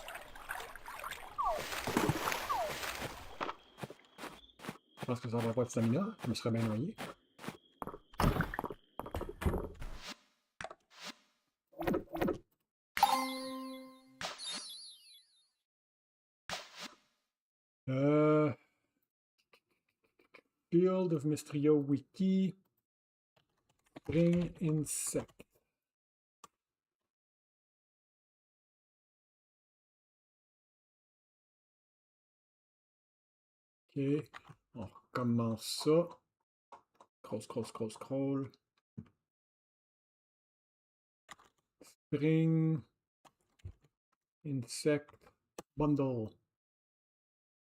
Je pense que ça n'aura pas de stamina, je me serais bien noyé. Field of Mistria Wiki. Bring insect. Ok. On recommence ça. Scroll. Spring. Insect. Bundle.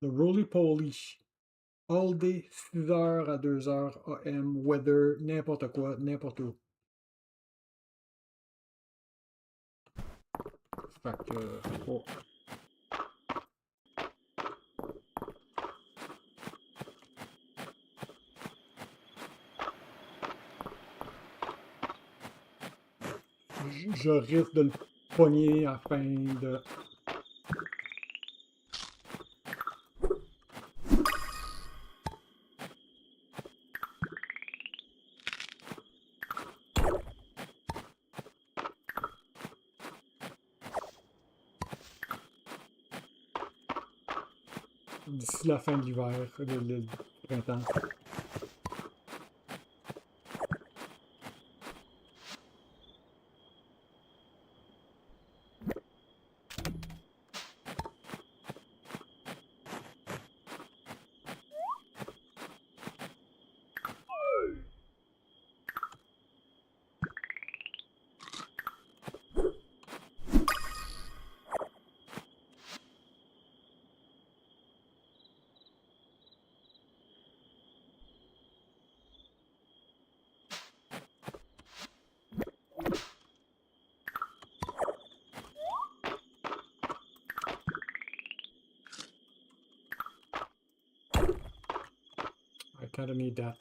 The roly-poly. All day, 6h à 2h AM. Weather. N'importe quoi. N'importe où. Fait que... oh. Je risque de le pogner afin de... d'ici la fin de l'hiver, le printemps. I kinda need that.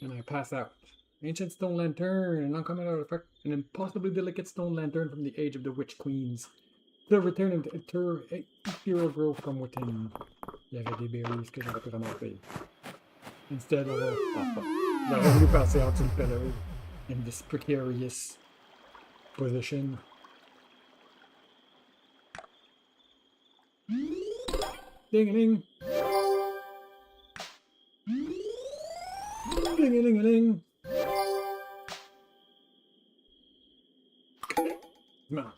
And I pass out. Ancient stone lantern, an uncommon artifact, an impossibly delicate stone lantern from the age of the witch queens. The return and ethereal grow from within. Il y avait des berries que j'aurais pu ramasser. Instead of j'aurais voulu passer out to the pillar in this precarious position. Ding-a-ding! Ding-a-ding-a-ding! Dimanche.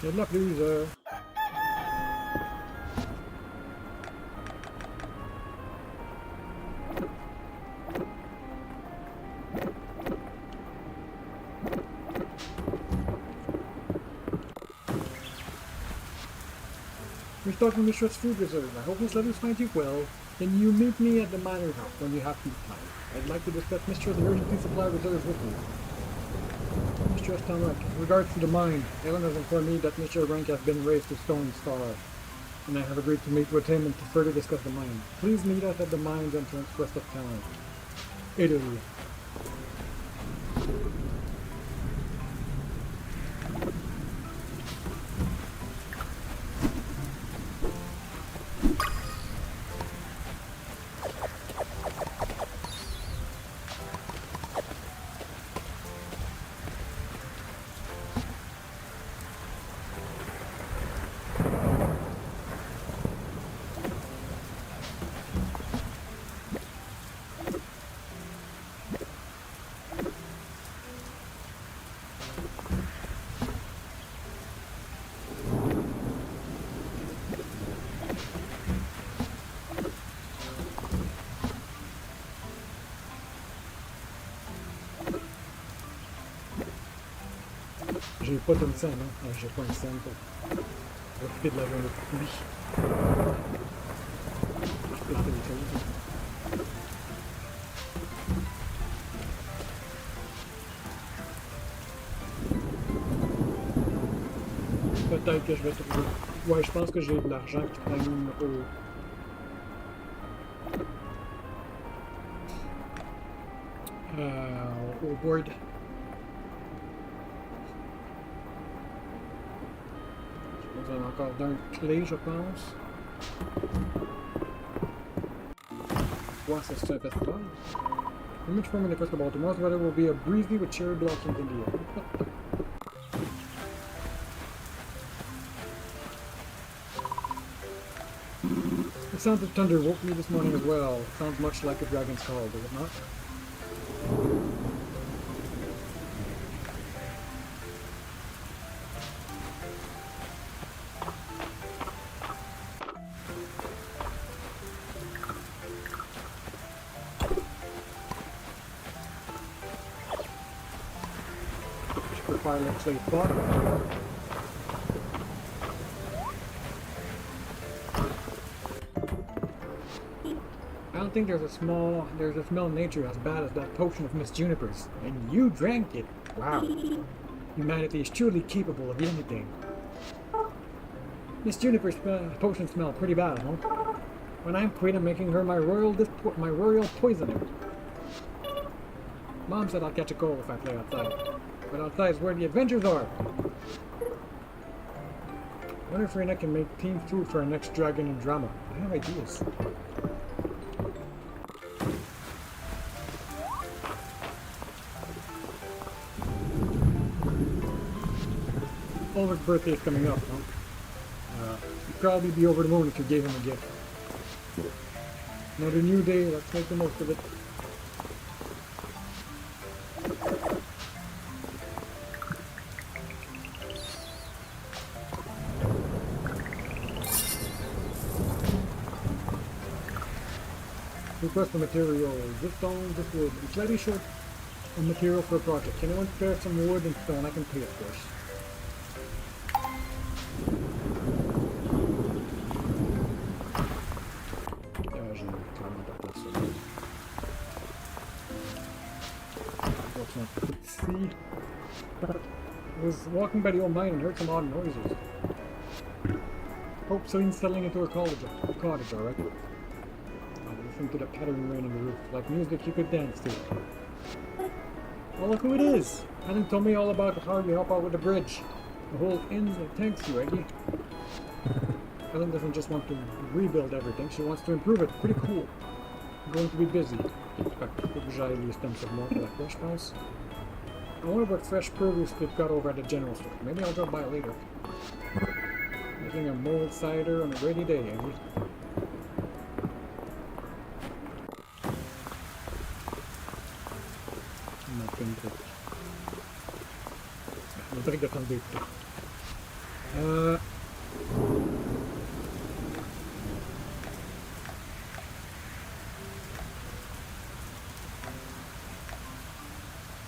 Il y a de la pluie, We're talking Mistria's food reserve. I hope this letter finds you well. Can you meet me at the minor house when you have free time? I'd like to discuss Mistria's emergency supply reserve with you. Mistria's town rank. In regards to the mine, Ellen has informed me that Mistria's rank has been raised to Stone Star, and I have agreed to meet with him and to further discuss the mine. Please meet us at the mine's entrance west of town. Italy. J'ai pas comme ça, non? J'ai pas une scène pour profiter de la journée de pluie. Je peux faire des choses. Peut-être que je vais trouver. Ouais, je pense que j'ai de l'argent qui traîne au. Au board. On a encore d'un clé, je pense. Ouais, c'est un festival. Image from in the crystal ball. Tomorrow's weather will be a breezy with cherry blossoms in the air. The sound of thunder woke me this morning as well. Sounds much like a dragon's call, does it not? Fire looks like a pot. I don't think there's a smell in nature as bad as that potion of Miss Juniper's. And you drank it. Wow. Humanity is truly capable of anything. Miss Juniper's potion smells pretty bad, huh? When I'm queen, I'm making her my royal poisoner. Mom said I'll catch a cold if I play outside. But outside is where the adventures are. I wonder if Rena can make team food for our next dragon and drama. I have ideas. Oliver's birthday is coming up, huh? He'd probably be over the moon if you gave him a gift. Another new day, let's make the most of it. Request for material. This stone, this wood. It's slightly short of material for a project. Can anyone spare some wood and stone? I can pay, of course. Let's see. I was walking by the old mine and heard some odd noises. Hope Celine's settling into her cottage, alright? To the pattering rain on the roof, like music you could dance to. Oh, look who it is! Helen told me all about how you help out with the bridge. The whole inn thanks you, Eggy. Helen doesn't just want to rebuild everything, she wants to improve it. Pretty cool. I'm going to be busy. Like fresh house. I wonder what fresh produce they've got over at the general store. Maybe I'll drop by later. Making a mulled cider on a rainy day, Eggy. Non so che hanno detto.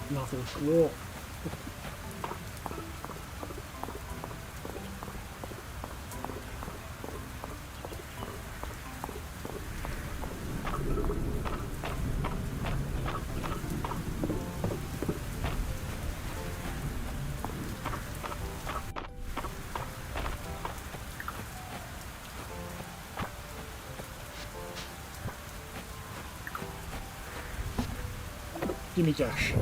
Nothing cool. Give me cash.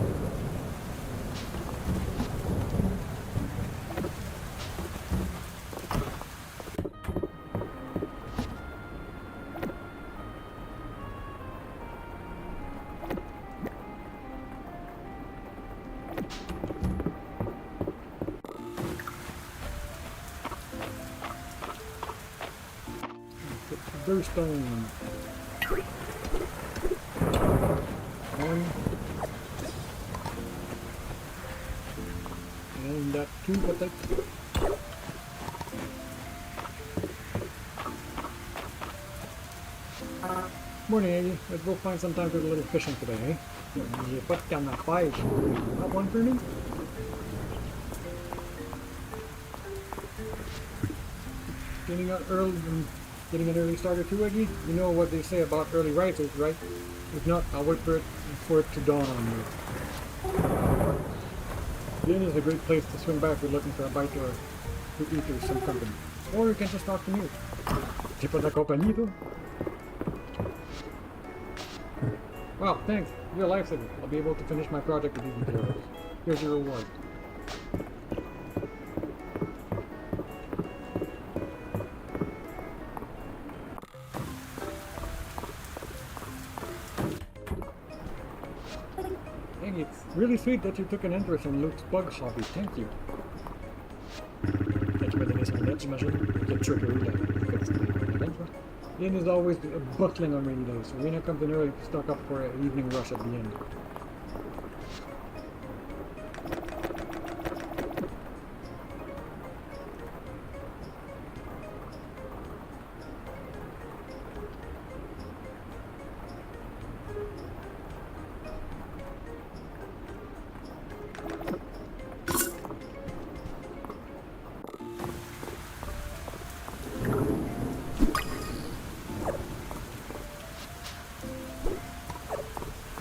Stone. One. And that two, but that. Morning, Aggie. Let's go find some time for a little fishing today, eh? What can I find? Have one for me? Getting an early starter too, Eggy? You know what they say about early risers, right? If not, I'll wait for it to dawn on you. The inn is a great place to swing by if you're looking for a bite or to eat or some company. Or you can just talk to me. Tipo da compañía. Wow, thanks. You're a lifesaver. I'll be able to finish my project with these materials. Here's your reward. Hey, it's really sweet that you took an interest in Luke's bug hobby. Thank you. As-tu m'as donné son aide, j'imagine? Quel trickery, là. Lynn is always bustling on rainy days, so Rena comes in early to stock up for an evening rush at the end.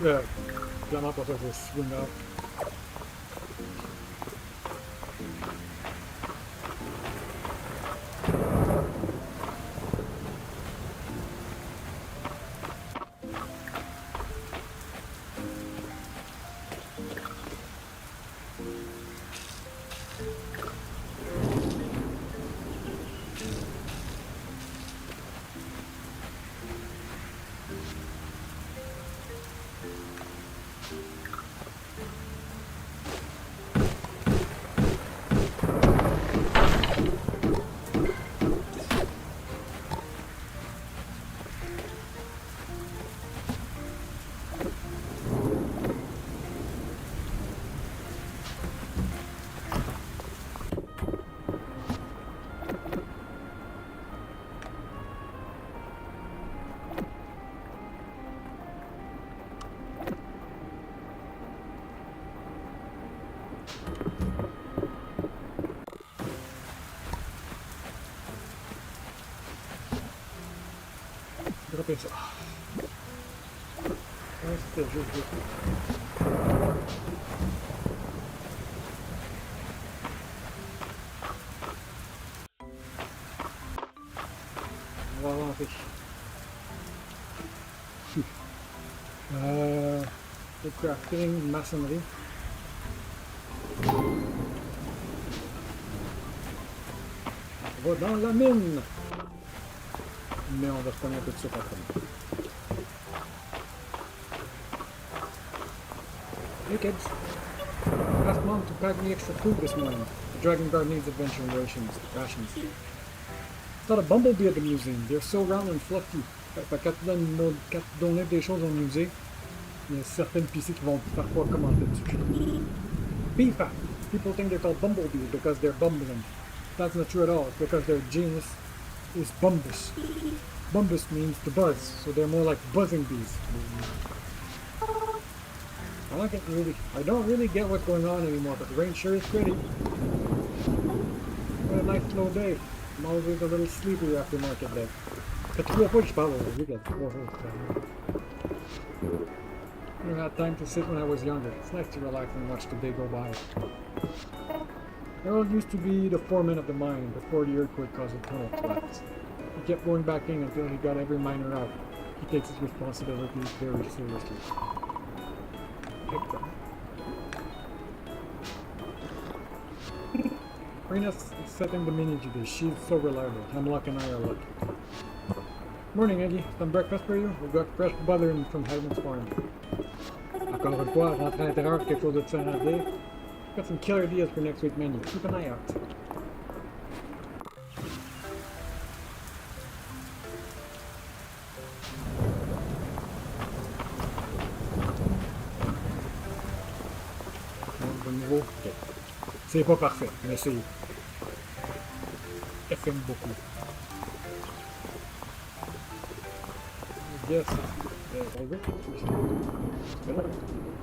Yeah, clairement pour ça, je swing up. Dropper ça. Ouais, c'était juste. On va avancer. Le crafting, maçonnerie. On va dans la mine! Mais on va se prendre un peu de sucre après. Hey kids! Asked Mom to pack me extra food this morning. The Dragon Guard needs adventure rations. Saw a bumblebee at the museum. They're so round and fluffy. Quand tu donnes des choses au musée, il y a certaines PC qui vont parfois commenter dessus. Beefat! People think they're called bumblebees because they're bumbling. That's not true at all. It's because their genus is Bumbus. Bumbus means to buzz, so they're more like buzzing bees. I don't really get what's going on anymore, but the rain sure is pretty. What a nice slow day. I'm always a little sleepy after market day. Fait 3 fois que je parle aujourd'hui, il y a 3 fois. I never had time to sit when I was younger. It's nice to relax and watch the day go by. Harold used to be the foreman of the mine before the earthquake caused the tunnel to collapse. He kept going back in until he got every miner out. He takes his responsibilities very seriously. Rena's setting the mini today. She's so reliable. Hemlock and I are lucky. Morning, Eggy. Some breakfast for you? We've got fresh butter from Heaven's Farm. Encore une fois, rentrée à l'intérieur, quelque chose de différent à dire. Got some killer ideas for next week's menu. Keep an eye out. Bon niveau? Okay. C'est pas parfait, mais c'est FM beaucoup. Yes.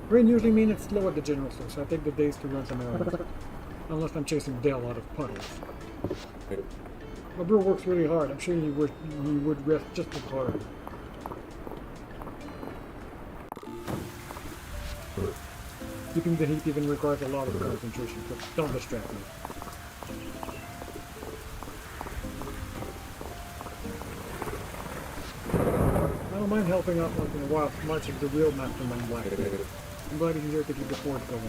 Rain usually means it's slow at the general store, so I take the days to run some errands. Unless I'm chasing Dale out of puddles. My brewer works really hard. I'm sure he would rest just as hard. Keeping the heat even requires a lot of concentration, but don't distract me. I don't mind helping out once in a while. Much of the real mastermind Black. I'm glad he's here to keep the fort going.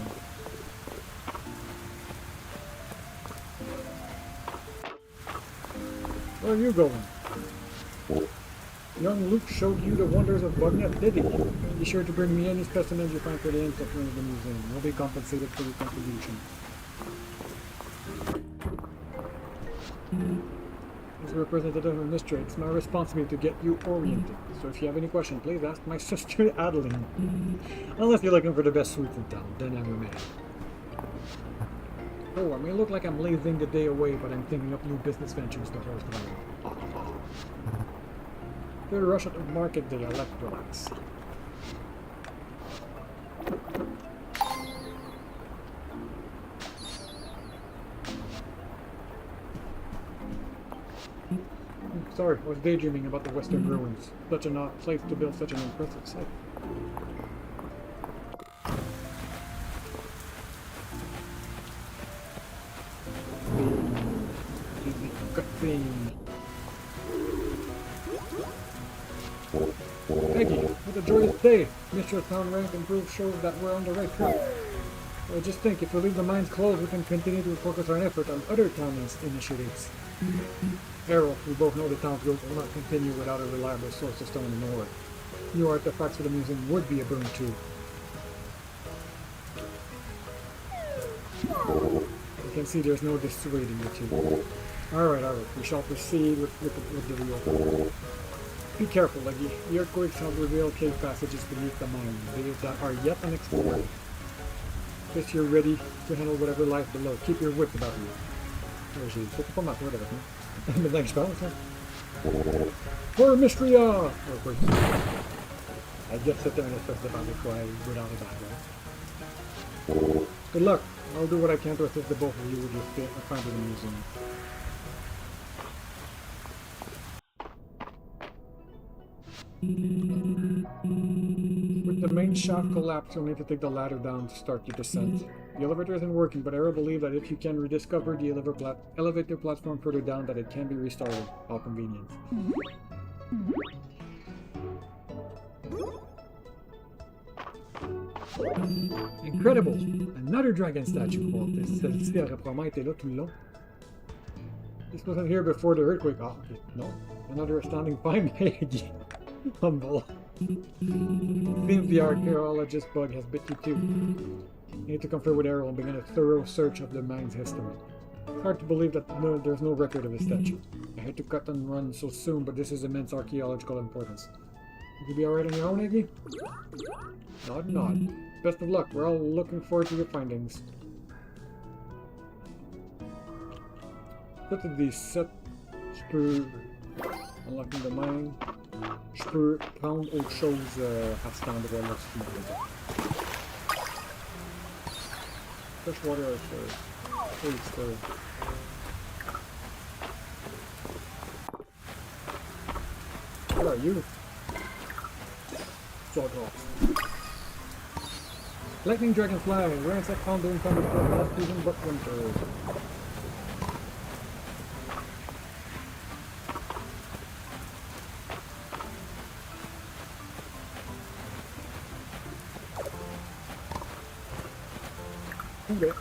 Where are you going? Young Luke showed you the wonders of Bugnet, did he? Be sure to bring me any specimens you find for the ancestors of the museum. You'll be compensated for your contribution. As a representative of Mistria, it's my responsibility to get you oriented. So if you have any questions, please ask my sister Adeline. Unless you're looking for the best sweets in town, then I'm your man. Oh, I may look like I'm lazing the day away, but I'm thinking of new business ventures to horse around. Good rush at the market day, I like to relax. Sorry, I was daydreaming about the western ruins. Such an odd place to build such an impressive site. Peggy, what a joyous day! Mr. Town rank improved shows that we're on the right track. I just think if we leave the mines closed, we can continue to focus our effort on other town initiatives. Errol, we both know the town's growth will not continue without a reliable source of stone and ore. New artifacts for the museum would be a boon too. You can see there's no dissuading the two. Alright, we shall proceed with the reopening. Be careful, Leggy. The earthquakes have revealed cave passages beneath the mine, that are yet unexplored. Guess you're ready to handle whatever lies below. Keep your wits about you. C'est pas ma faute avec moi. Maintenant que je pense, hein. For Mistria! I guess c'était un espèce de butterfly without a background. Good luck. I'll do what I can to assist the both of you with your find in the museum. With the main shaft collapsed, you'll need to take the ladder down to start your descent. The elevator isn't working, but Arrow believes that if you can rediscover the elevator platform further down, that it can be restarted. How convenient. Incredible! Another dragon statue. Well, celle-ci aurait probablement été là tout le long. This wasn't here before the earthquake. Oh, okay. No. Another astounding find. Humble. Seems the archaeologist bug has bit you too. You need to confer with Errol and begin a thorough search of the mine's history. It's hard to believe that there's no record of a statue. I hate to cut and run so soon, but this is immense archaeological importance. Will you be alright on your own, Iggy? Nod, nod. Best of luck. We're all looking forward to your findings. Look at these set screw. Unlocking the mine. Je peux prendre autre chose à cet endroit-là si vous voulez. Fresh water or please stir. What are you? Jog off. Lightning Dragonfly, rare insect found during thunderstorm last season but winter. Okay.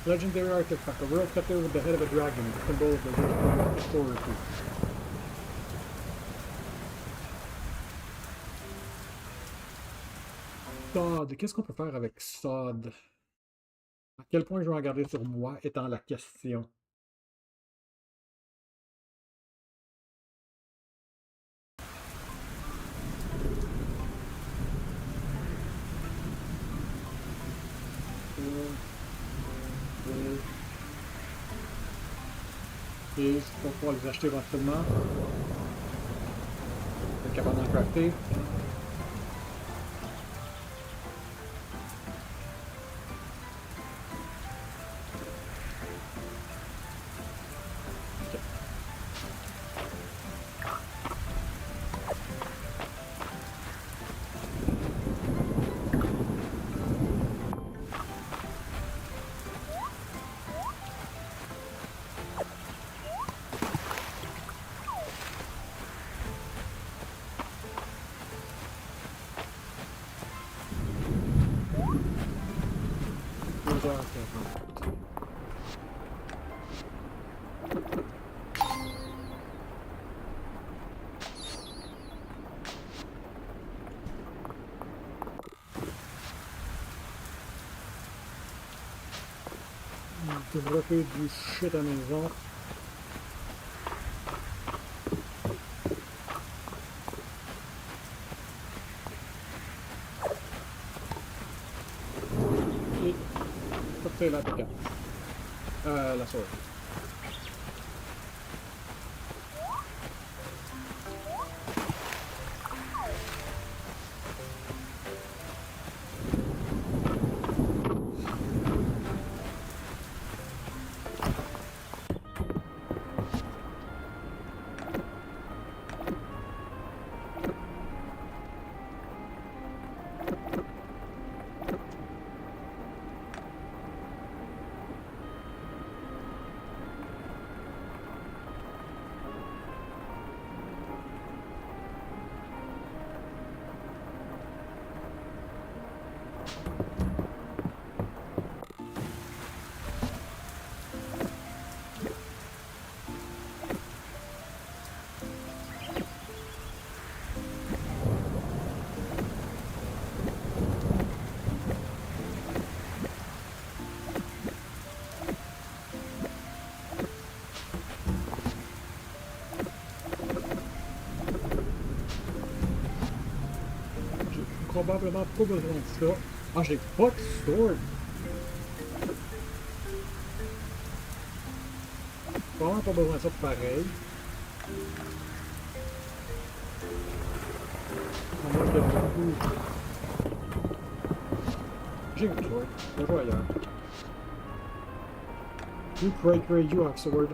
Legendary artifact, a world scepter with the head of a dragon, the symbol of the wisdom of authority. Sod, qu'est-ce qu'on peut faire avec Sod? À quel point je vais en garder sur moi étant la question. Et pour pouvoir les acheter éventuellement. Je vais être capable d'en crafter. 2h40. Développer du shit à la maison. Et sortir la piquante. La sauce. Probablement pas besoin de ça. Ah, j'ai pas de sword. Probablement pas besoin de ça pareil. À moins que du coup... J'ai une sword. Je vais ailleurs. You Cray, you have sword.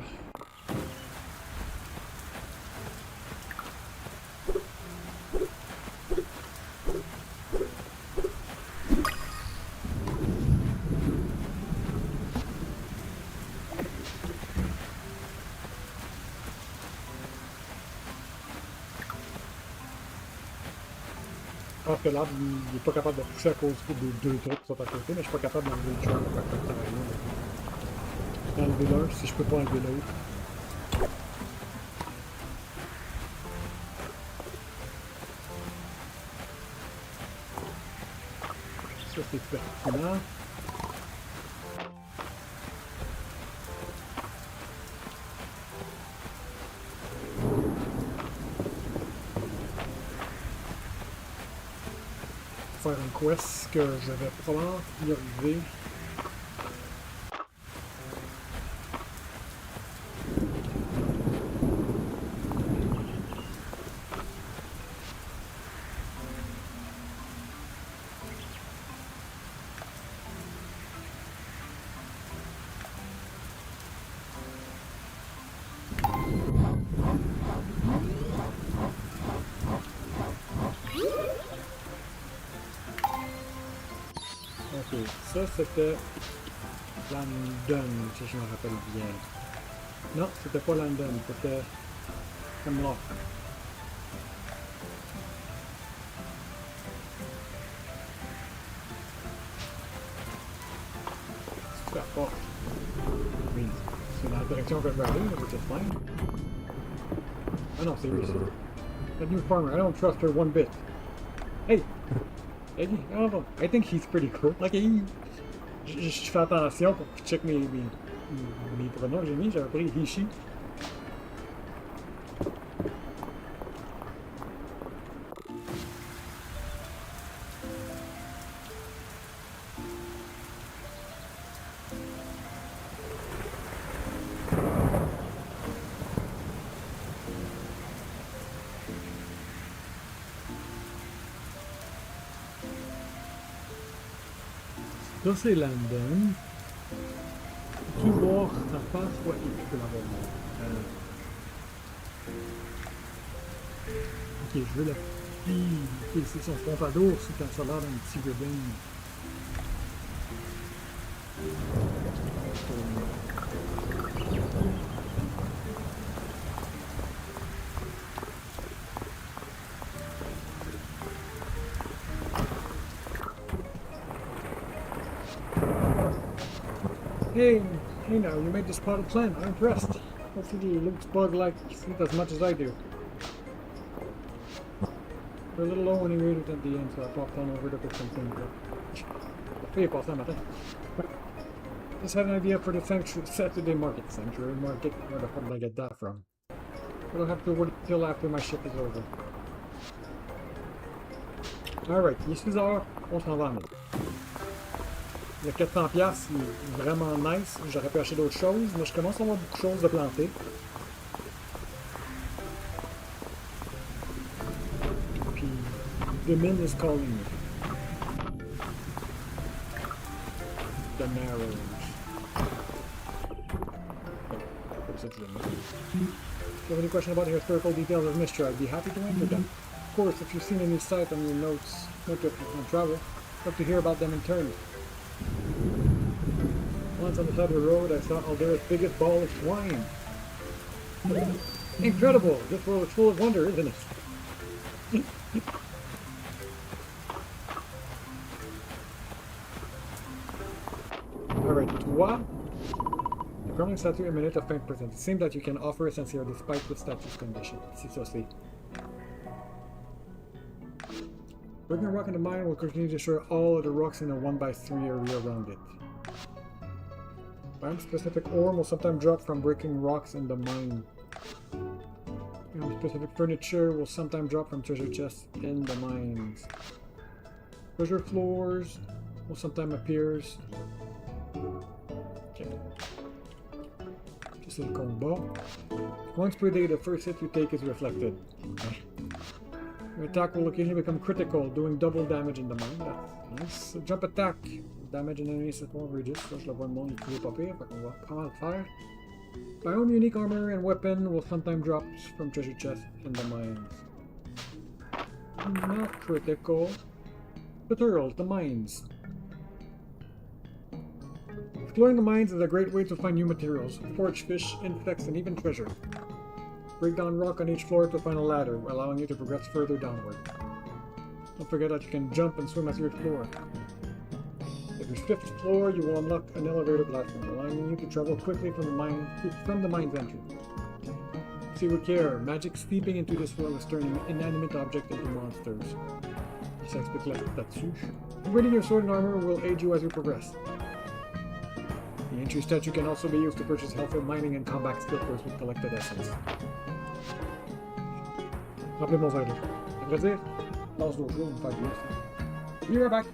Je pense que l'arbre, il n'est pas capable de pousser à cause de deux trucs qui sont à côté, mais je suis pas capable d'enlever le jump. D'enlever l'un si je peux pas enlever l'autre. Ça c'est pertinent. Faire un quest que je vais probablement y arriver. Ok, ça c'était London, si je me rappelle bien. Non, c'était pas London, c'était Hemlock. C'est la porte. Oui, c'est dans la direction que je vais aller, which is fine. Ah non, c'est lui, ça. That new farmer, I don't trust her one bit. Hey! I don't know. I think he's pretty cool. Like, je fais attention pour qu'il check mes pronoms que j'ai mis. J'avais pris Hishi. Ça c'est London. Tu voir sa face, ouais, tu peux l'avoir. Ok, je veux la fille. Ok, c'est son pompadour, c'est quand ça a l'air d'un petit bébé. Hey, hey now, you made this plotted plan. I'm impressed. Hopefully it looks bug-like sleep as much as I do. We're a little low when he read it at the end, so I popped on over to pick something. Hey, boss, I'm at it. Just had an idea for the Saturday market. Sanctuary market? Where the fuck did I get that from? But I'll have to wait till after my ship is over. Alright, ici on s'en va. Le 400$, il est vraiment nice. J'aurais pu acheter d'autres choses, mais je commence à avoir beaucoup de choses de planter. Puis, the mine is calling me. The Narrows. If you have any question about the historical details of Mistria, I'd be happy to answer them. Of course, if you've seen any site on your notes, on travel, I'd love to hear about them in turn. Once on the side of the road, I saw Aldera's biggest ball of swine. Incredible! This world is full of wonder, isn't it? Alright, toi. The permanent statue emanate of 20%. It seems that you can offer essentially despite the statue's condition. Si ça c'est. Breaking a rock in the mine will continue to destroy all of the rocks in a 1x3 area around it. Specific ore will sometimes drop from breaking rocks in the mine. Specific furniture will sometimes drop from treasure chests in the mines. Treasure floors will sometimes appear. Okay. Just a combo. Once per day, the first hit you take is reflected. Okay. Your attack will occasionally become critical, doing double damage in the mine. That's nice. Jump attack. Damage an enemy is more outrageous. Ça, je le vois de monde, il ne pas pire, fait qu'on va pas mal faire. My own unique armor and weapon will sometimes drop from treasure chests in the mines. Not critical. Tutorial, the mines. Exploring the mines is a great way to find new materials, forage fish, insects, and even treasure. Break down rock on each floor to find a ladder, allowing you to progress further downward. Don't forget that you can jump and swim as you explore. At your 5th floor, you will unlock an elevator platform, allowing you to travel quickly from the mine's entry. See with care, magic seeping into this world is turning inanimate objects into monsters. Upgrading your sword and armor will aid you as you progress. The entry statue can also be used to purchase helpful mining and combat skills with collected essence. Rappelez-moi ça, là. À vrai dire, lance d'autres jours, on va faire bien ça. Be right back!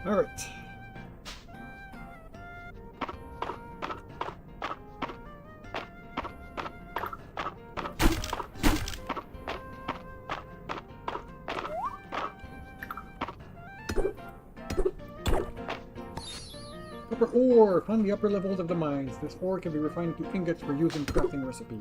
Alright. Copper ore! Find the upper levels of the mines. This ore can be refined into ingots for use in crafting recipes.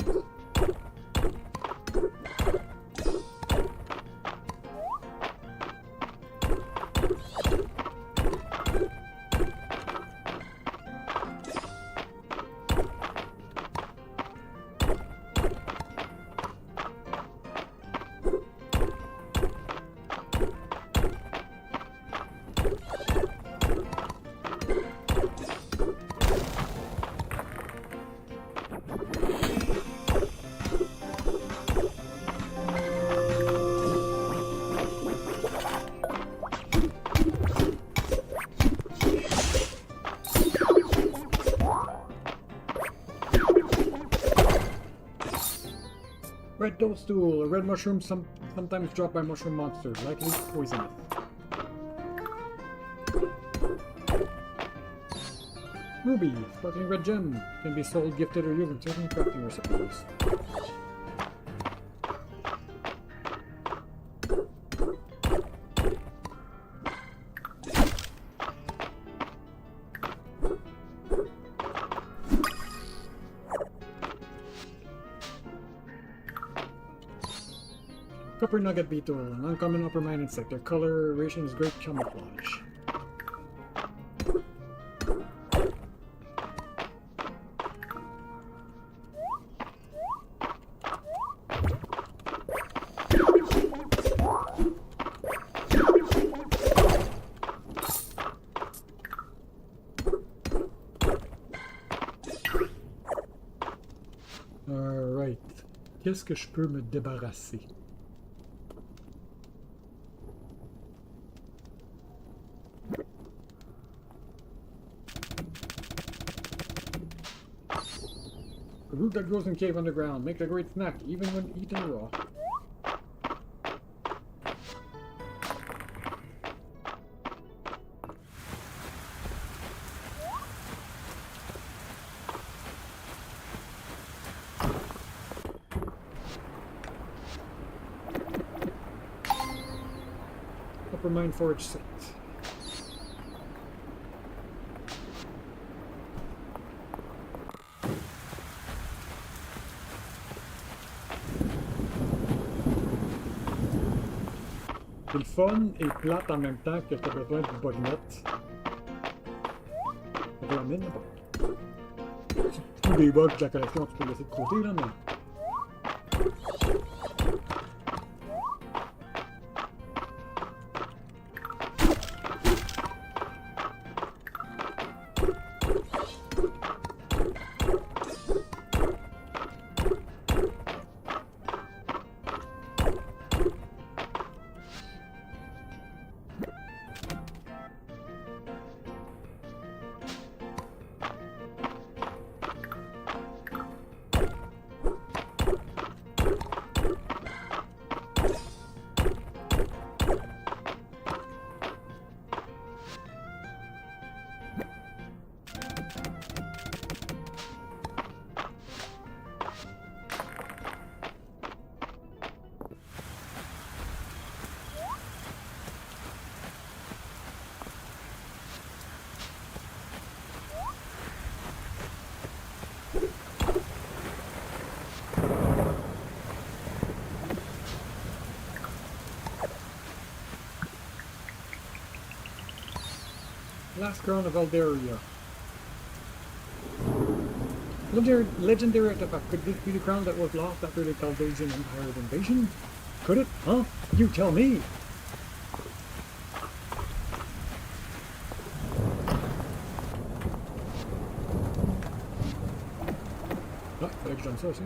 Red toadstool, a red mushroom sometimes dropped by mushroom monsters, likely poisonous. Ruby, sparkling red gem, can be sold, gifted, or used in certain crafting recipes. Copper nugget beetle, an uncommon upper mine insect. Their coloration is great camouflage. Alright. Qu'est-ce que je peux me débarrasser? A root that grows in cave underground. Makes a great snack, even when eaten raw. Upper mine forage site. C'est le fun et plate en même temps que tu as besoin de bugnettes. Pour la mine, tous les bugs de la collection, tu peux laisser de côté, là, mais... Last crown of Alderia. Legendary artifact. Could this be the crown that was lost after the Chaldean Empire's invasion? Could it? Huh? You tell me! Ah, collection, ça aussi.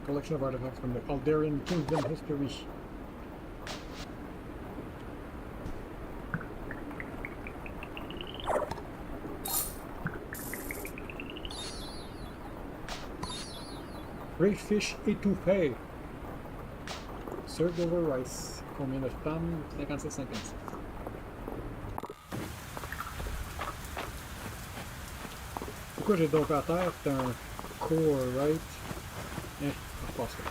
Collection of artifacts from the Alderian Kingdom history. Great fish étouffée. Served over rice. combien de femmes? 56-57. Pourquoi j'ai donc à terre? C'est un core, right? Je passe là.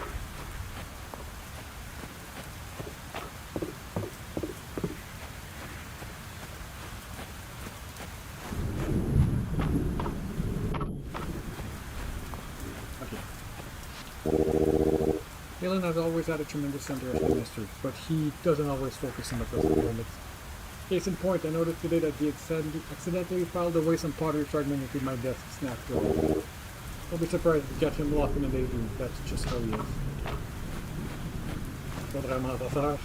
Galen has always had a tremendous interest in mystery, but he doesn't always focus on the present moments. Case in point, I noticed today that he accidentally filed away some pottery fragment into my desk snack drawer. Don't be surprised to catch him lost in a daydream. That's just how he is. Pas vraiment à faire.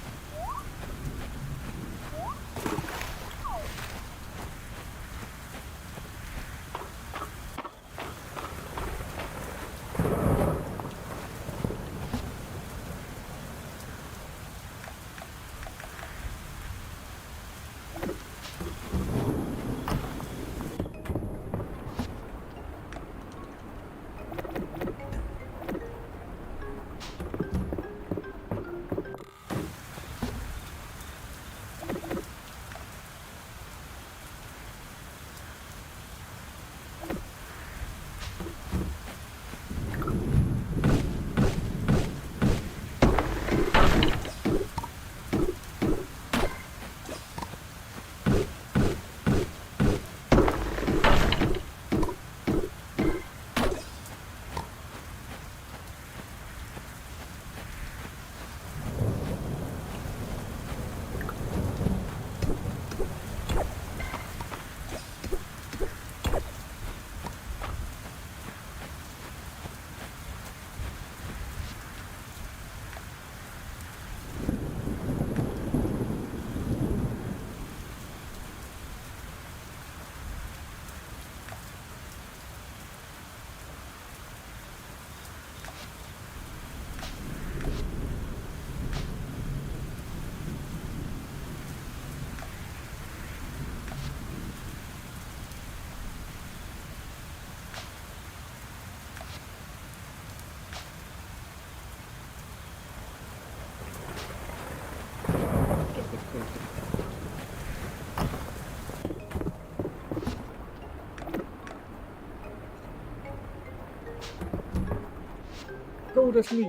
Go to sleep!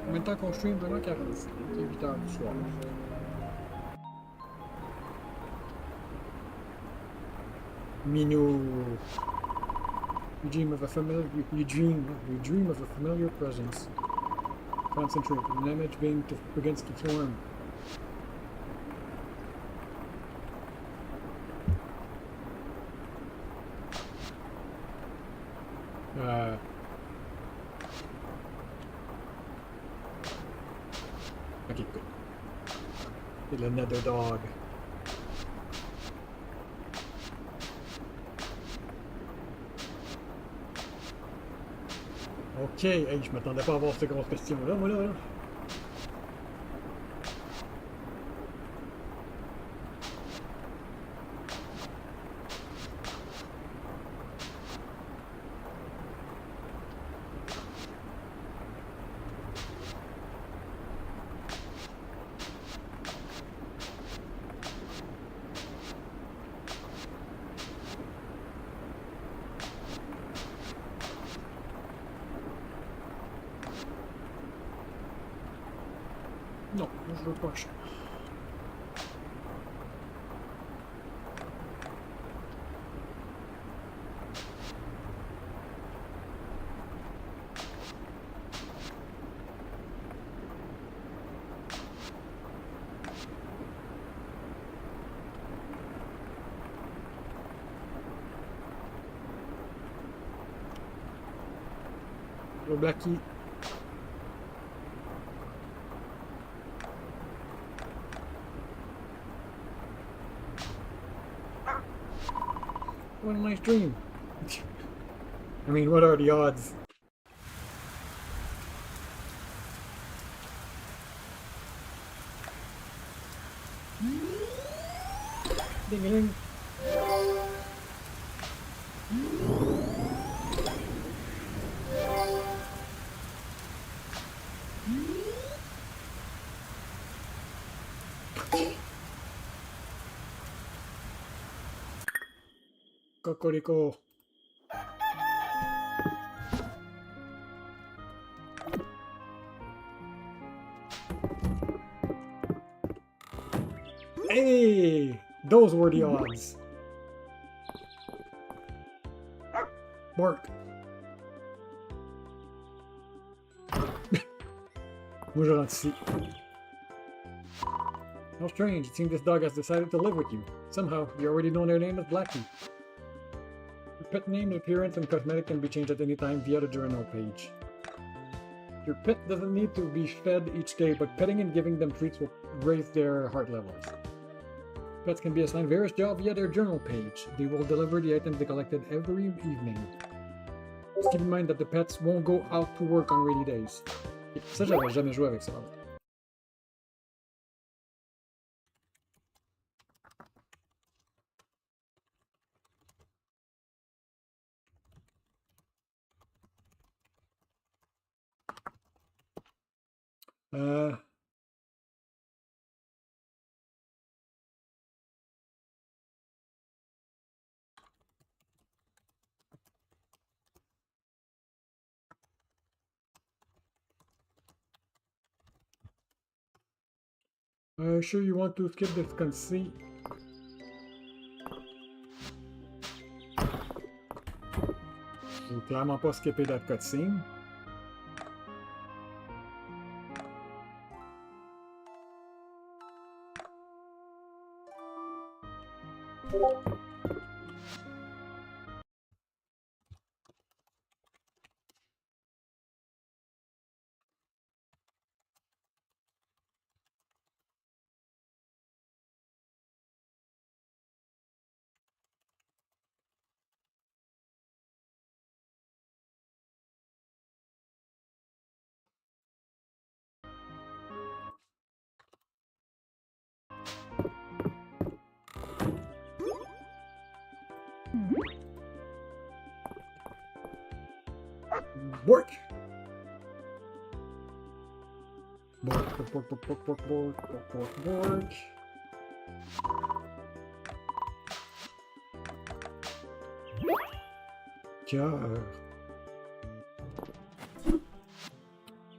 En même temps qu'on stream vraiment 46, c'est 8 heures du soir. Minou! You dream of a familiar presence. Concentrate. An image begins to form. Okay, good. Kill another dog. Ok, hey, je m'attendais pas à avoir cette grosse question-là, moi là. Non, je veux pas. Le Blackie. What a nice dream. I mean, what are the odds? Ding-a-ling. Cocorico. Hey! Those were the odds. Bark. Moi je rentre ici. How strange, it seems this dog has decided to live with you. Somehow, you already know their name as Blackie. Your pet name, appearance, and cosmetic can be changed at any time via the journal page. Your pet doesn't need to be fed each day, but petting and giving them treats will raise their heart levels. Pets can be assigned various jobs via their journal page. They will deliver the items they collected every evening. Just keep in mind that the pets won't go out to work on rainy days. Ça, j'avais jamais joué avec ça. Sure you want to skip this conceit? Je veux clairement pas skipper that cutscene. Work! Work. Cœur.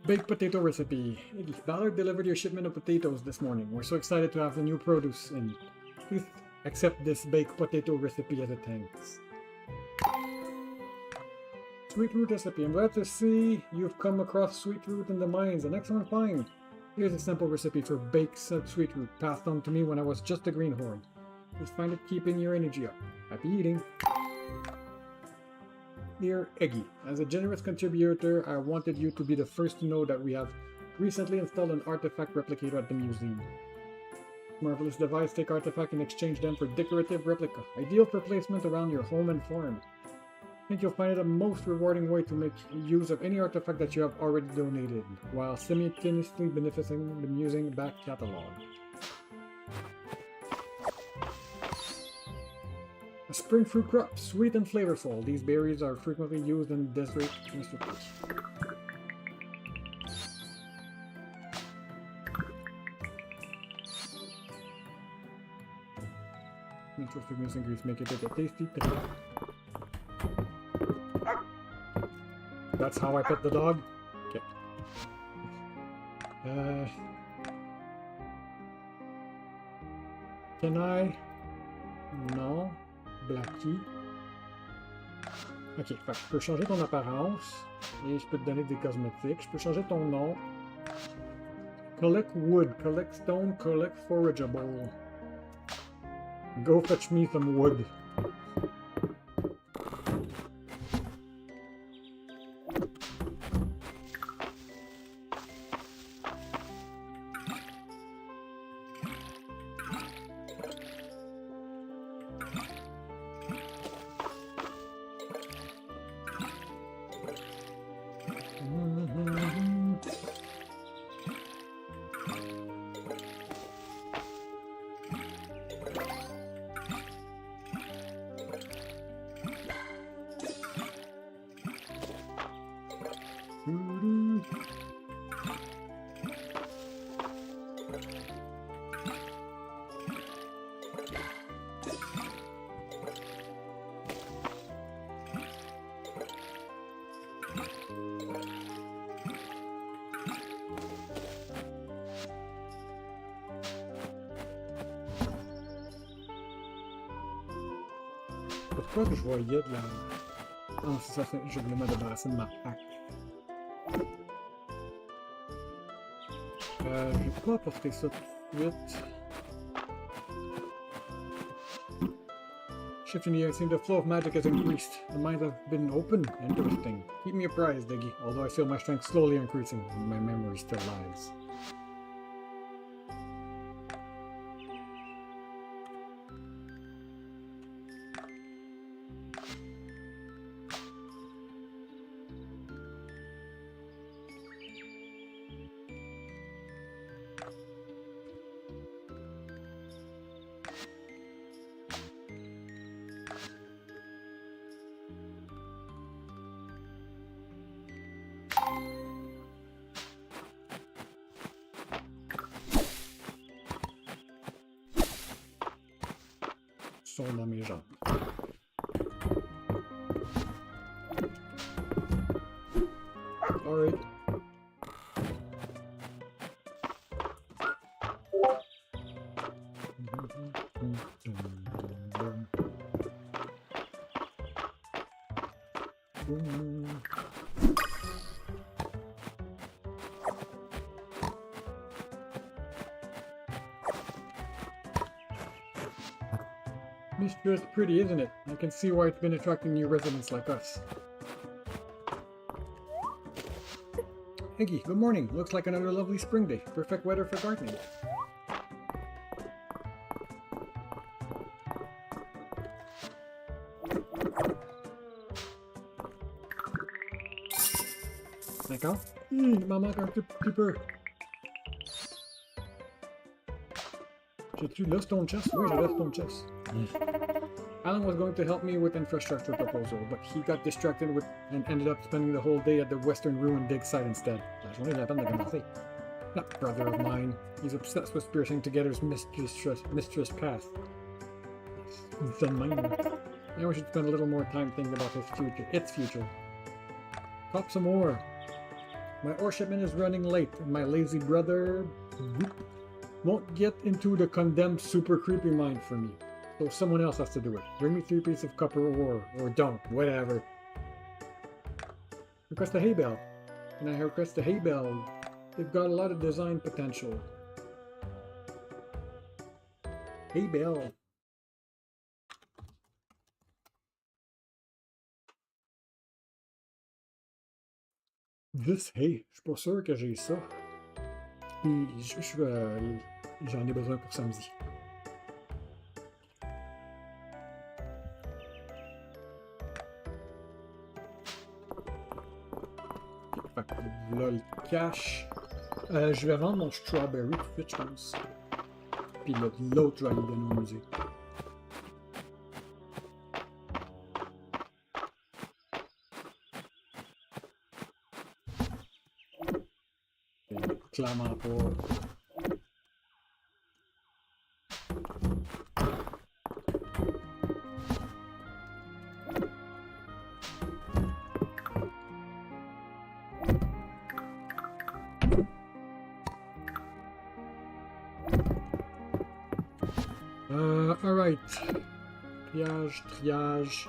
Baked potato recipe. Iggy, Ballard delivered your shipment of potatoes this morning. We're so excited to have the new produce in. Please accept this baked potato recipe as a thanks. Sweet root recipe. I'm glad to see you've come across sweet root in the mines. An excellent find. Here's a simple recipe for baked sweet root, passed on to me when I was just a greenhorn. Just find it keeping your energy up. Happy eating. Dear Eggy, as a generous contributor, I wanted you to be the first to know that we have recently installed an artifact replicator at the museum. Marvelous device, take artifact and exchange them for decorative replica, ideal for placement around your home and farm. I think you'll find it a most rewarding way to make use of any artifact that you have already donated, while simultaneously benefiting the museum back catalog. A spring fruit crop, sweet and flavorful. These berries are frequently used in dessert recipes. Interesting missing grease make it a tasty thing. That's how I pet the dog? Okay. Can I? Non. Blackie. Ok, fait, je peux changer ton apparence et je peux te donner des cosmétiques. Je peux changer ton nom. Collect wood, collect stone, collect forageable. Go fetch me some wood. Pourquoi que je voyais de la... Ah, c'est ça, je voulais me débarrasser de ma hack. Je vais pas apporter ça tout de suite. Shifting the air, it seems the flow of magic has increased. The mines have been open. Interesting. Keep me apprised, Diggy, although I feel my strength slowly increasing, and my memory still lies. Sont dans mes jambes. Alright. Mistria is pretty, isn't it? I can see why it's been attracting new residents like us. Iggy, good morning. Looks like another lovely spring day. Perfect weather for gardening. D'accord? Il m'en manque un tout petit peu. J'ai-tu le stone chest? Oui, j'ai le stone chest. Alan was going to help me with infrastructure proposal, but he got distracted with and ended up spending the whole day at the Western Ruin dig site instead. La journée de la peine de commencer. That brother of mine. He's obsessed with piercing together's mistress path. The mine. Now we should spend a little more time thinking about its future. Pop some more. My ore shipment is running late, and my lazy brother won't get into the condemned super creepy mine for me. So someone else has to do it. Bring me 3 pieces of copper ore, or don't, whatever. Request a hay bale. And I request a hay bale. They've got a lot of design potential. Hay bale. This hay, je suis pas sûr que j'ai ça. Puis j'en ai besoin pour samedi. Fait que là, le cash. Je vais vendre mon strawberry tout de suite, je pense. Puis l'autre, je vais aller donner au musée. Clairement pas. Alright. Triage.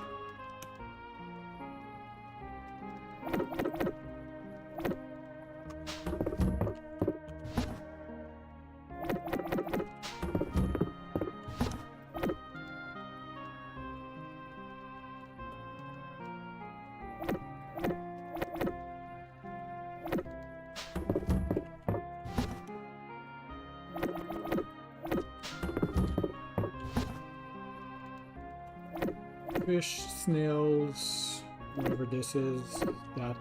Fish, snails, whatever this is, that.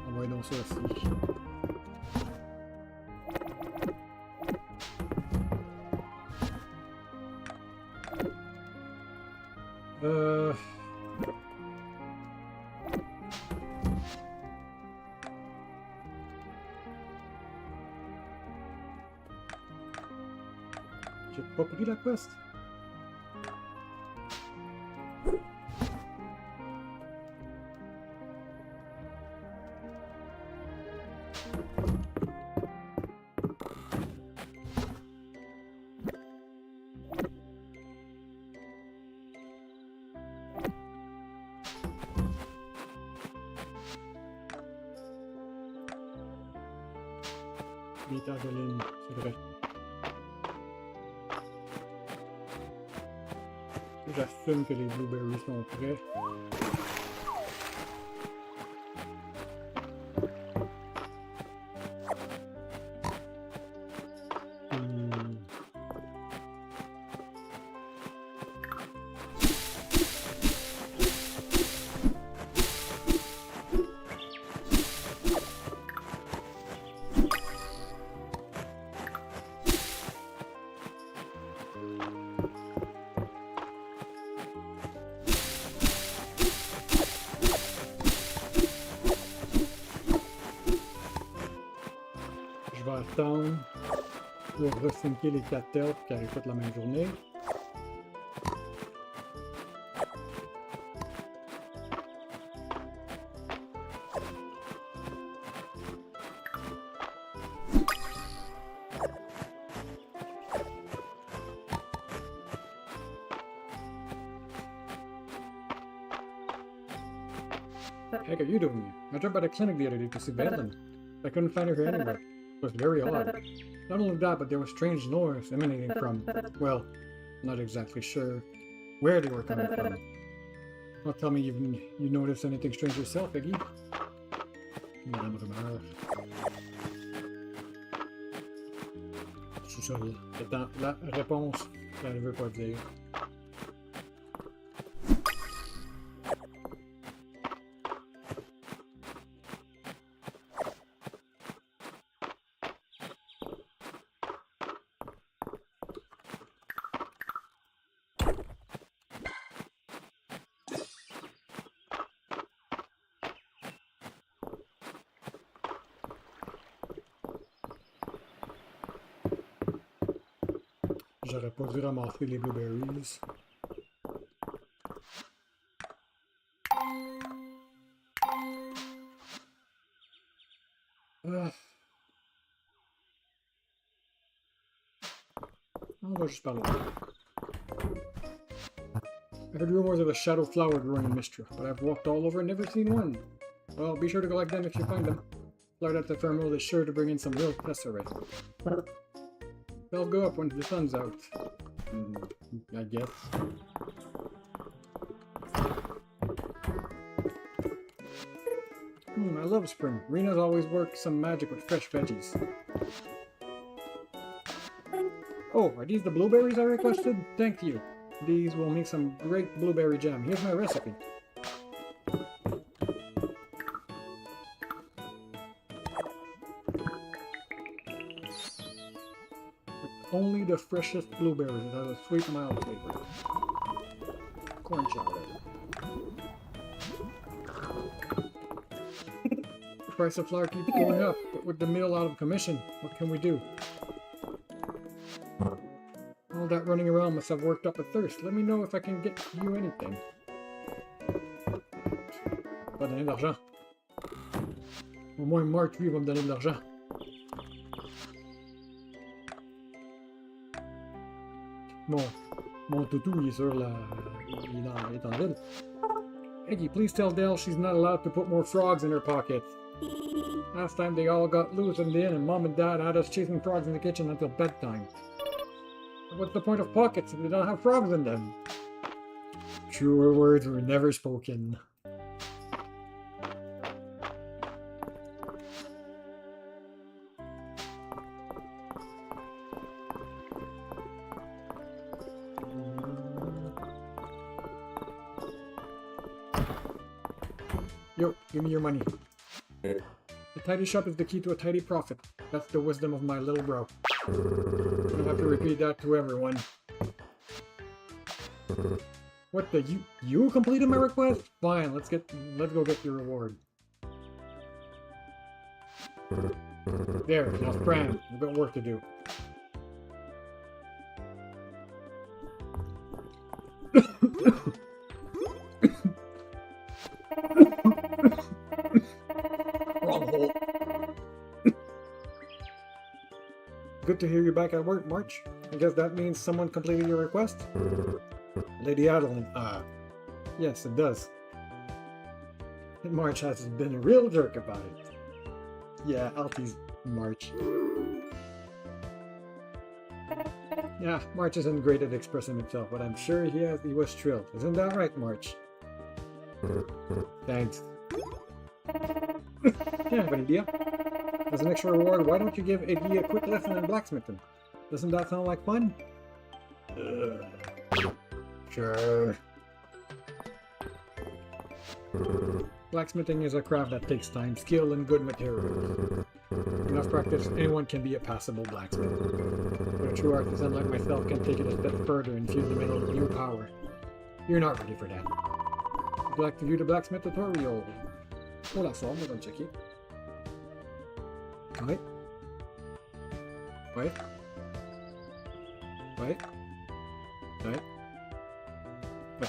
Envoie donc ça aussi. J'ai pas pris la quest. Adeline, c'est vrai. J'assume que les blueberries sont prêts. Je vais attendre pour resyncer les 4 terres qui arrivent toutes la même journée. What the heck are you doing here? I dropped by the clinic the other day to see Valen. I couldn't find her anywhere. It was very odd. Not only that, but there was strange noise emanating from, well, not exactly sure where they were coming from. Don't tell me you noticed anything strange yourself, Eggy. Madame Romero. C'est ça, la réponse qu'elle ne veut pas dire. J'aurais pas dû ramasser les blueberries. On va juste par là. I heard rumors of a shadow flower growing in Mistria, but I've walked all over and never seen one. Well, be sure to collect them if you find them. Flower at the thermal is sure to bring in some real tesserae. They'll go up when the sun's out. I guess. I love spring. Rena's always worked some magic with fresh veggies. Oh, are these the blueberries I requested? Thank you. These will make some great blueberry jam. Here's my recipe. Only the freshest blueberries. It has a sweet, mild flavor. Corn chowder. The price of flour keeps going up, but with the mill out of commission, what can we do? All that running around must have worked up a thirst. Let me know if I can get you anything. Pas donner d'argent. Au moins Mark, lui, va me donner de l'argent. Mon toutou, il est sur la... Il est en ville. Eggy, please tell Dell she's not allowed to put more frogs in her pockets. Last time they all got loose in the inn and Mom and Dad had us chasing frogs in the kitchen until bedtime. What's the point of pockets if they don't have frogs in them? Truer words were never spoken. Yo, give me your money. A tidy shop is the key to a tidy profit. That's the wisdom of my little bro. I don't have to repeat that to everyone. What the you completed my request? Fine, let's go get your reward. There, now Fran, we've got work to do. Good to hear you back at work, March. I guess that means someone completed your request? Lady Adeline, yes, it does. March has been a real jerk about it. Yeah, I'll tease March. Yeah, March isn't great at expressing himself, but I'm sure he was thrilled. Isn't that right, March? Thanks. Yeah, I have an idea. As an extra reward, why don't you give Iggy a quick lesson in blacksmithing? Doesn't that sound like fun? Sure. Blacksmithing is a craft that takes time, skill, and good materials. Enough practice, anyone can be a passable blacksmith. But a true artisan like myself can take it a step further and infuse the metal with new power. You're not ready for that. Would you like to view the blacksmith tutorial? Hold on, on va checker. Ouais. Ouais. Ouais. Ouais. Ouais.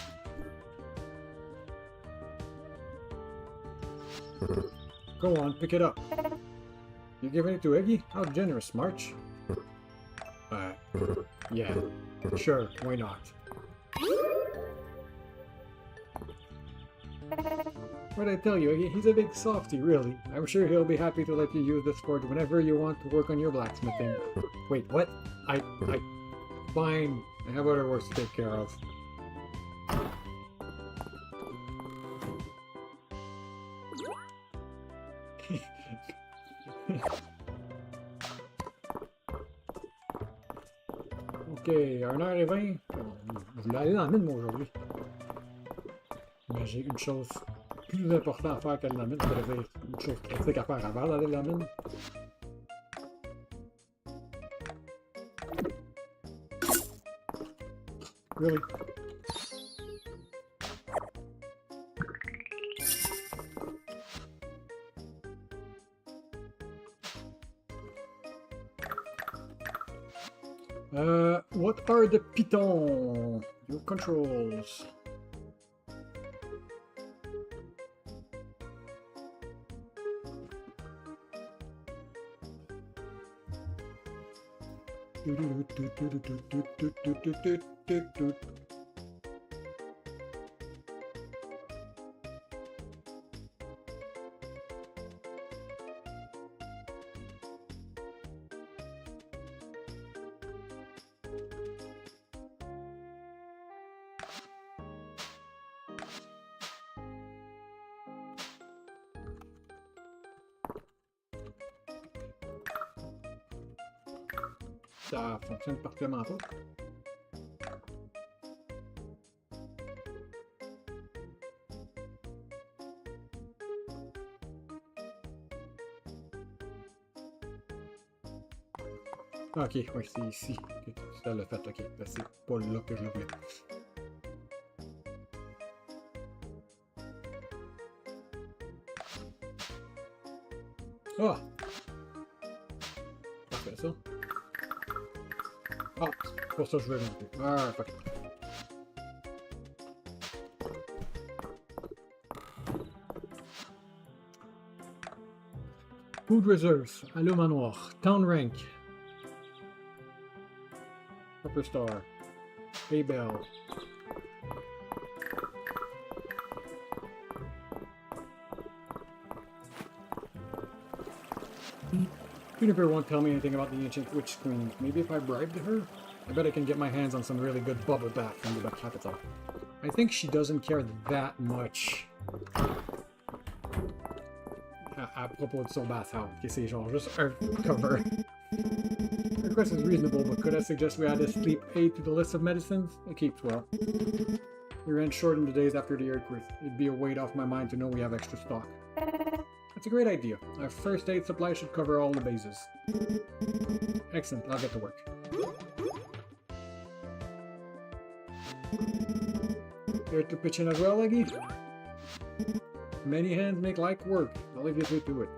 Go on, pick it up. You're giving it to Iggy? How generous, March. Yeah. Sure, why not? What'd I tell you, Iggy? He's a big softy, really. I'm sure he'll be happy to let you use this forge whenever you want to work on your blacksmithing. Wait, what? Fine. I have other work to take care of. Ok, 1h20. Je voulais aller dans la mine, moi, aujourd'hui. Mais j'ai une chose plus importante à faire qu'aller dans la mine. Ça veut dire une chose critique à faire avant d'aller dans la mine. Really? What are the pitons? Your controls. Ça fonctionne particulièrement pas. Ok, oui, c'est ici que ça l'a fait. Ok, c'est pas là que je le voulais. Ah! Parfait, ça. Ah, c'est pour ça que je veux monter. Ah, fuck it. Food Reserves, Allô Manoir, Town Rank, Upper Star, Hay Bell. Juniper won't tell me anything about the ancient witch queen. Maybe if I bribed her? I bet I can get my hands on some really good bubble bath from the capital. I think she doesn't care that much. À propos de son bathhouse, qui c'est genre juste un cover. The request is reasonable, but could I suggest we add a sleep aid to the list of medicines? It keeps well. We ran short in the days after the earthquake. It'd be a weight off my mind to know we have extra stock. That's a great idea. Our first aid supply should cover all the bases. Excellent, I'll get to work. Here to pitch in as well, Eggy? Many hands make light work. I'll leave you to do it.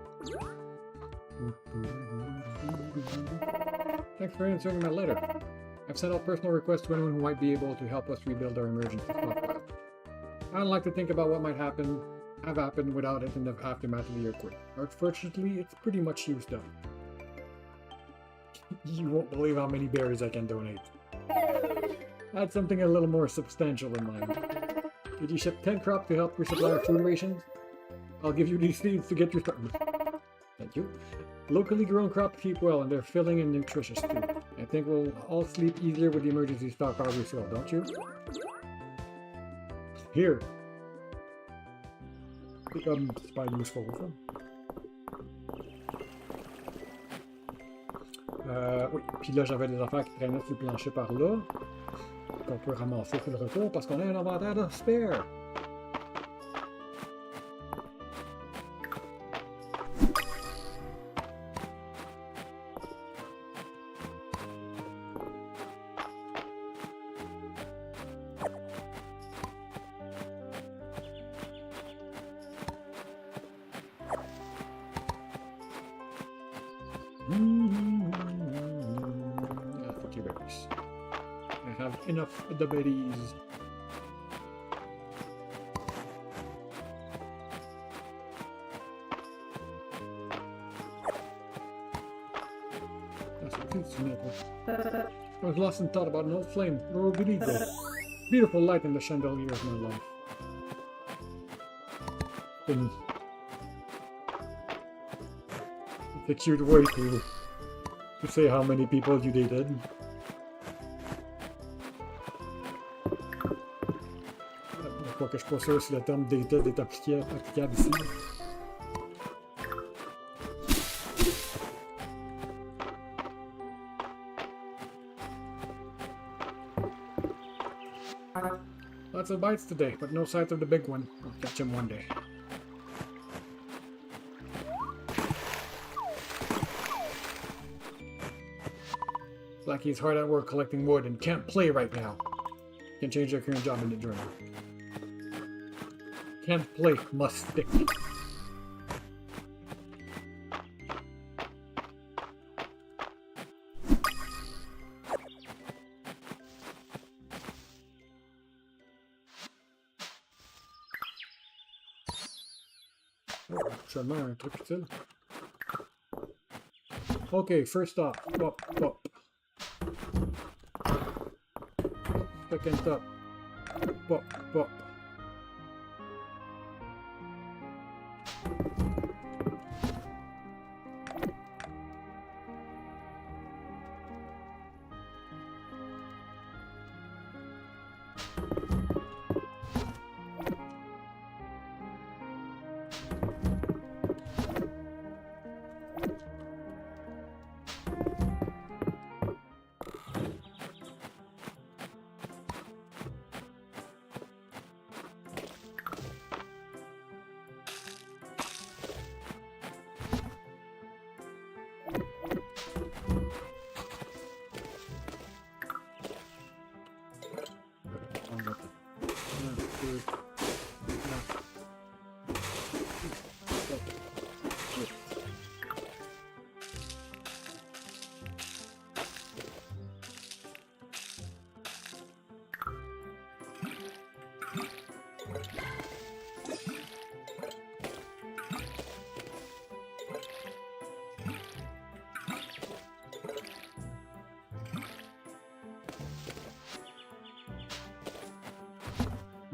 Thanks for answering my letter. I've sent out personal requests to anyone who might be able to help us rebuild our emergency stockpile. I don't like to think about what might have happened without it in the aftermath of the earthquake. Unfortunately, it's pretty much used up. You won't believe how many berries I can donate. I had something a little more substantial in mind. Did you ship 10 crops to help resupply our food rations? I'll give you these seeds to get you started. Thank you. Locally grown crops keep well and they're filling and nutritious too. I think we'll all sleep easier with the emergency stockpile we saw, don't you? Here. C'est pas useful. Oui, puis là j'avais des affaires qui traînaient sur le plancher par là, qu'on peut ramasser sur le retour parce qu'on a un inventaire de spare. I have enough of the berries. That's what it's maple. I was lost in thought about an old flame. Oh, Rodrigo. Beautiful light in the chandelier of my life. It's a cute way to say how many people you dated. Quoique je suis pas sûr si le terme dated est applicable ici. Lots of bites today, but no sight of the big one. I'll catch him one day. It's like he's hard at work collecting wood and can't play right now. Can change their current job in the journal. Can't play, must stick. Actuellement, un truc utile. Okay, first off, pop. Second up, pop.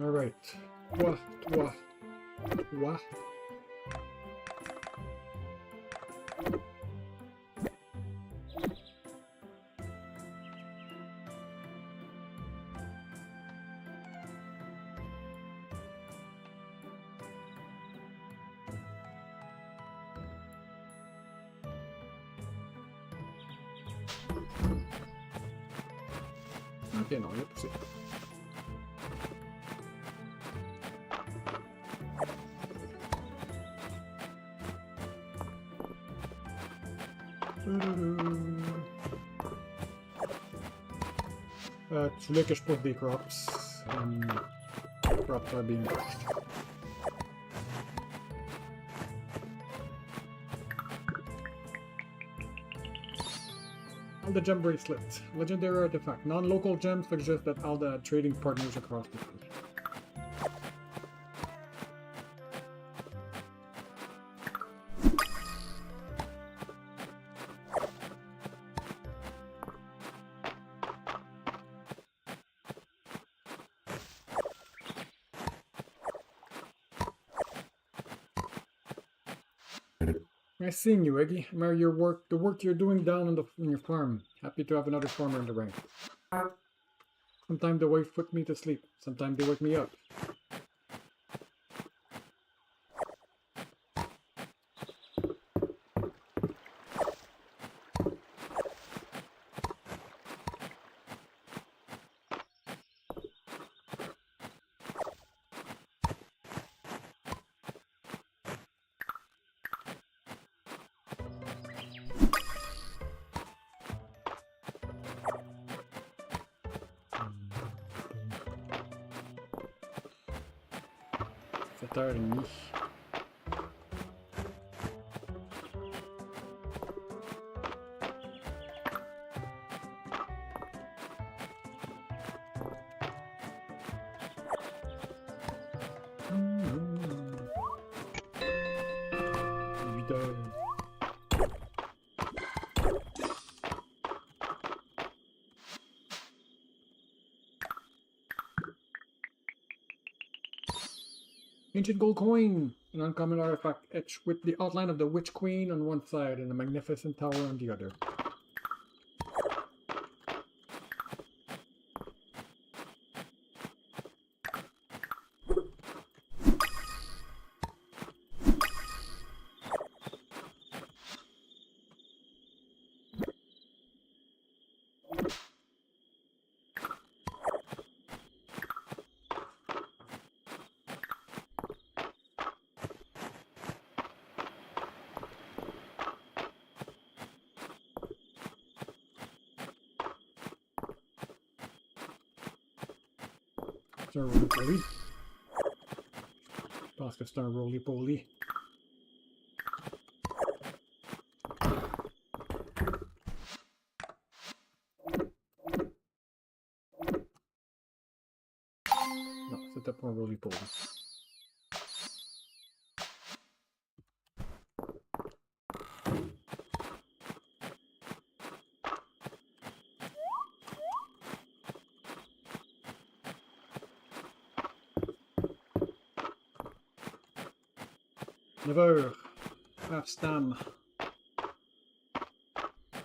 All right. Wah. Ok, non, il a poussé. Tu voulais que je pose des crops. Crops are being pushed. Alda Gem Bracelet. Legendary artifact. Non-local gems suggest that Alda had trading partners across the country. Nice seeing you, Eggy. Admire your work, the work you're doing down on your farm. Happy to have another farmer in the rank. Sometimes the wife puts me to sleep. Sometimes they wake me up. Heures et demie. Ancient gold coin! An uncommon artifact etched with the outline of the Witch Queen on one side and a magnificent tower on the other. C'est un roly-poly. Je pense que c'est un roly-poly. Non, c'était pas un roly-poly. Never. Half stam.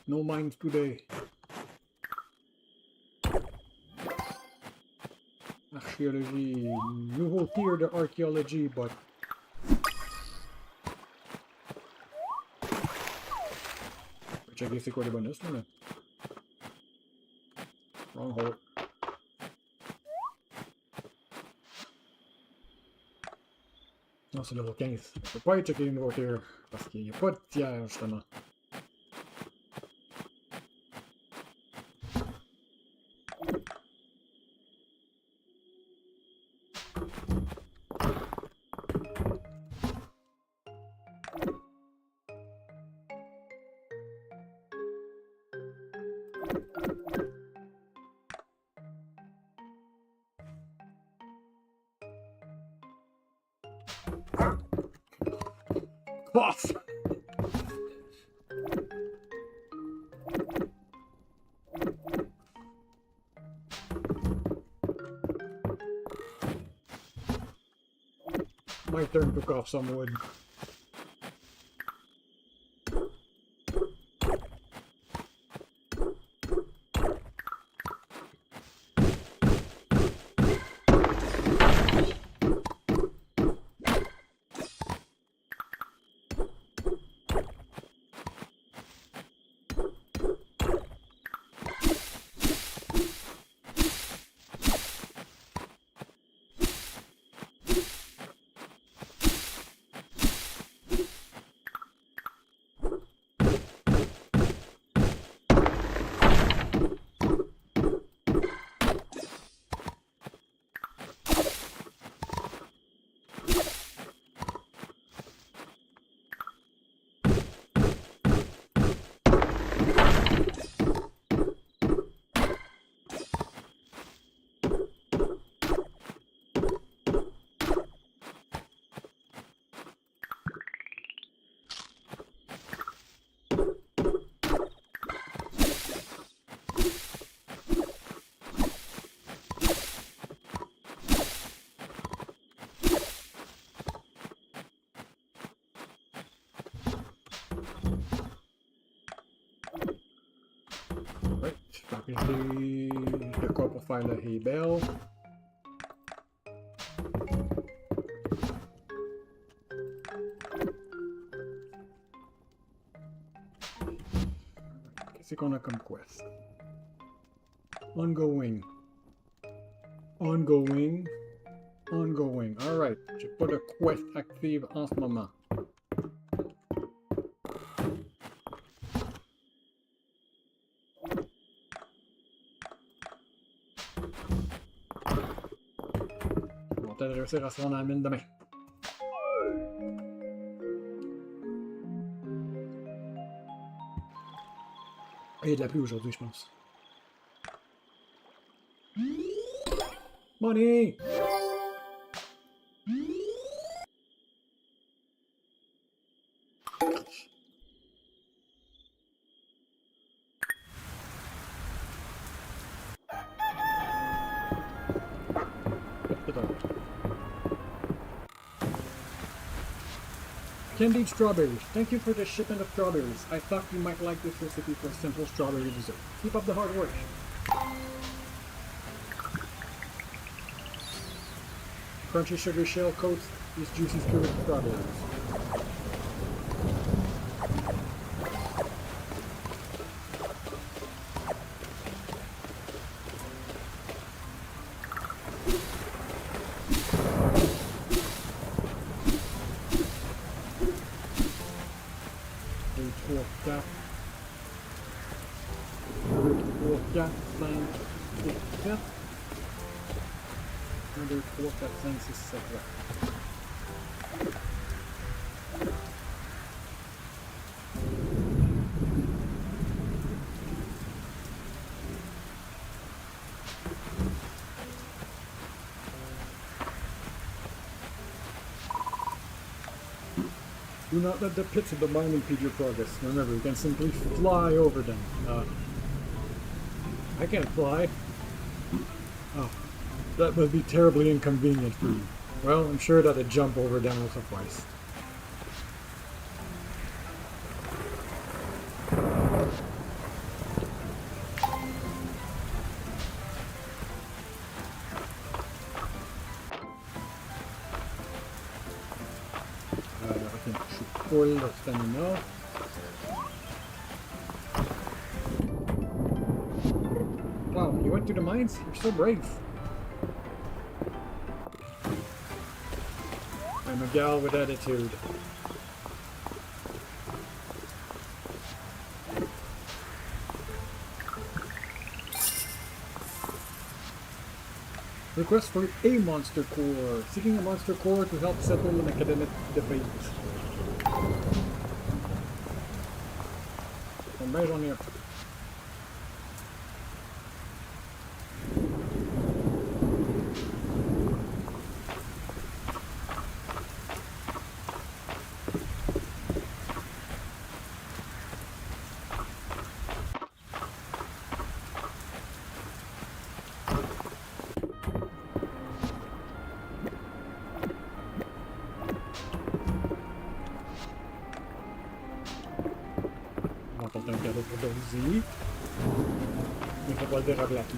No mines today. Archaeology. Nouveau tier de archaeology, but... Checker c'est quoi les bonus là? Wrong hole. Non, c'est level 15. Je peux pas y checker le nouveau tier parce qu'il n'y a pas de tiers justement. Boss! My turn to cough some wood. J'ai de quoi pour faire le hay bale. Qu'est-ce qu'on a comme quest? Ongoing. Ongoing. Ongoing. Alright. J'ai pas de quest active en ce moment. On va peut-être réussir à se rendre à la mine demain. Il y a de la pluie aujourd'hui, je pense. Money! Candied strawberries. Thank you for the shipment of strawberries. I thought you might like this recipe for simple strawberry dessert. Keep up the hard work. Crunchy sugar shell coats these juicy skewered strawberries. Do not let the pits of the mine impede your progress. Remember, you can simply fly over them. I can't fly. Oh, that must be terribly inconvenient for you. Well, I'm sure that a jump over them will suffice. I think I should pull the stamina. Wow, you went to the mines? You're so brave. I'm a gal with attitude. Request for a monster core. Seeking a monster core to help settle an academic debate. Combien j'en ai un? On va apporter un cadeau pour Dozy. Mais il faut pas le dérober à qui.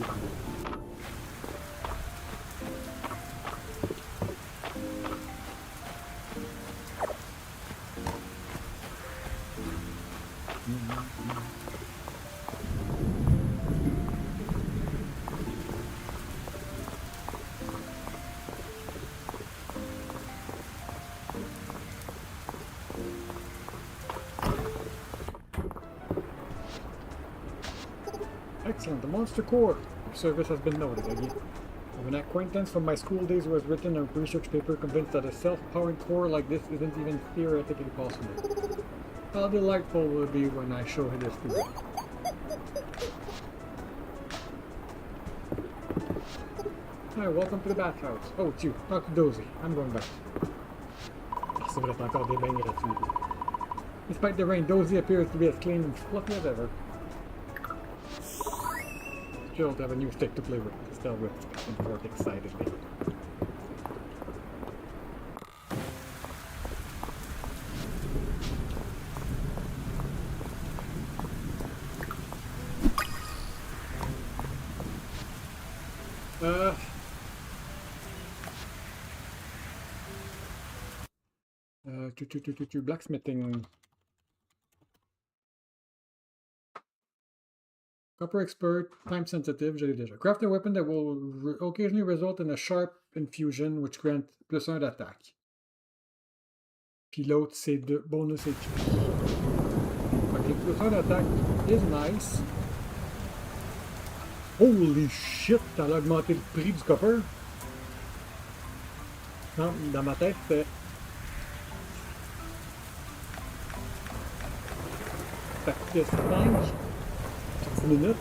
Excellent, the monster core. Your service has been noted, Eggy. I have an acquaintance from my school days who has written a research paper convinced that a self-powering core like this isn't even theoretically possible. How delightful will it be when I show this to you. Hi, welcome to the bathhouse. Oh, it's you. Dr. Dozy. I'm going back. C'est vrai, t'as encore des bains gratuits. Despite the rain, Dozy appears to be as clean and fluffy as ever. Thrilled to have a new stick to play with. Still whips back and forth excitedly. Uh, blacksmithing. Copper expert, time sensitive, je l'ai déjà. Craft a weapon that will occasionally result in a sharp infusion, which grant +1 d'attaque. Puis l'autre, c'est de bonus HP. Ok, +1 d'attaque is nice. Holy shit, t'as augmenté le prix du copper? Non, dans ma tête, c'était... Ça coûtait 5 sur 10 minutes.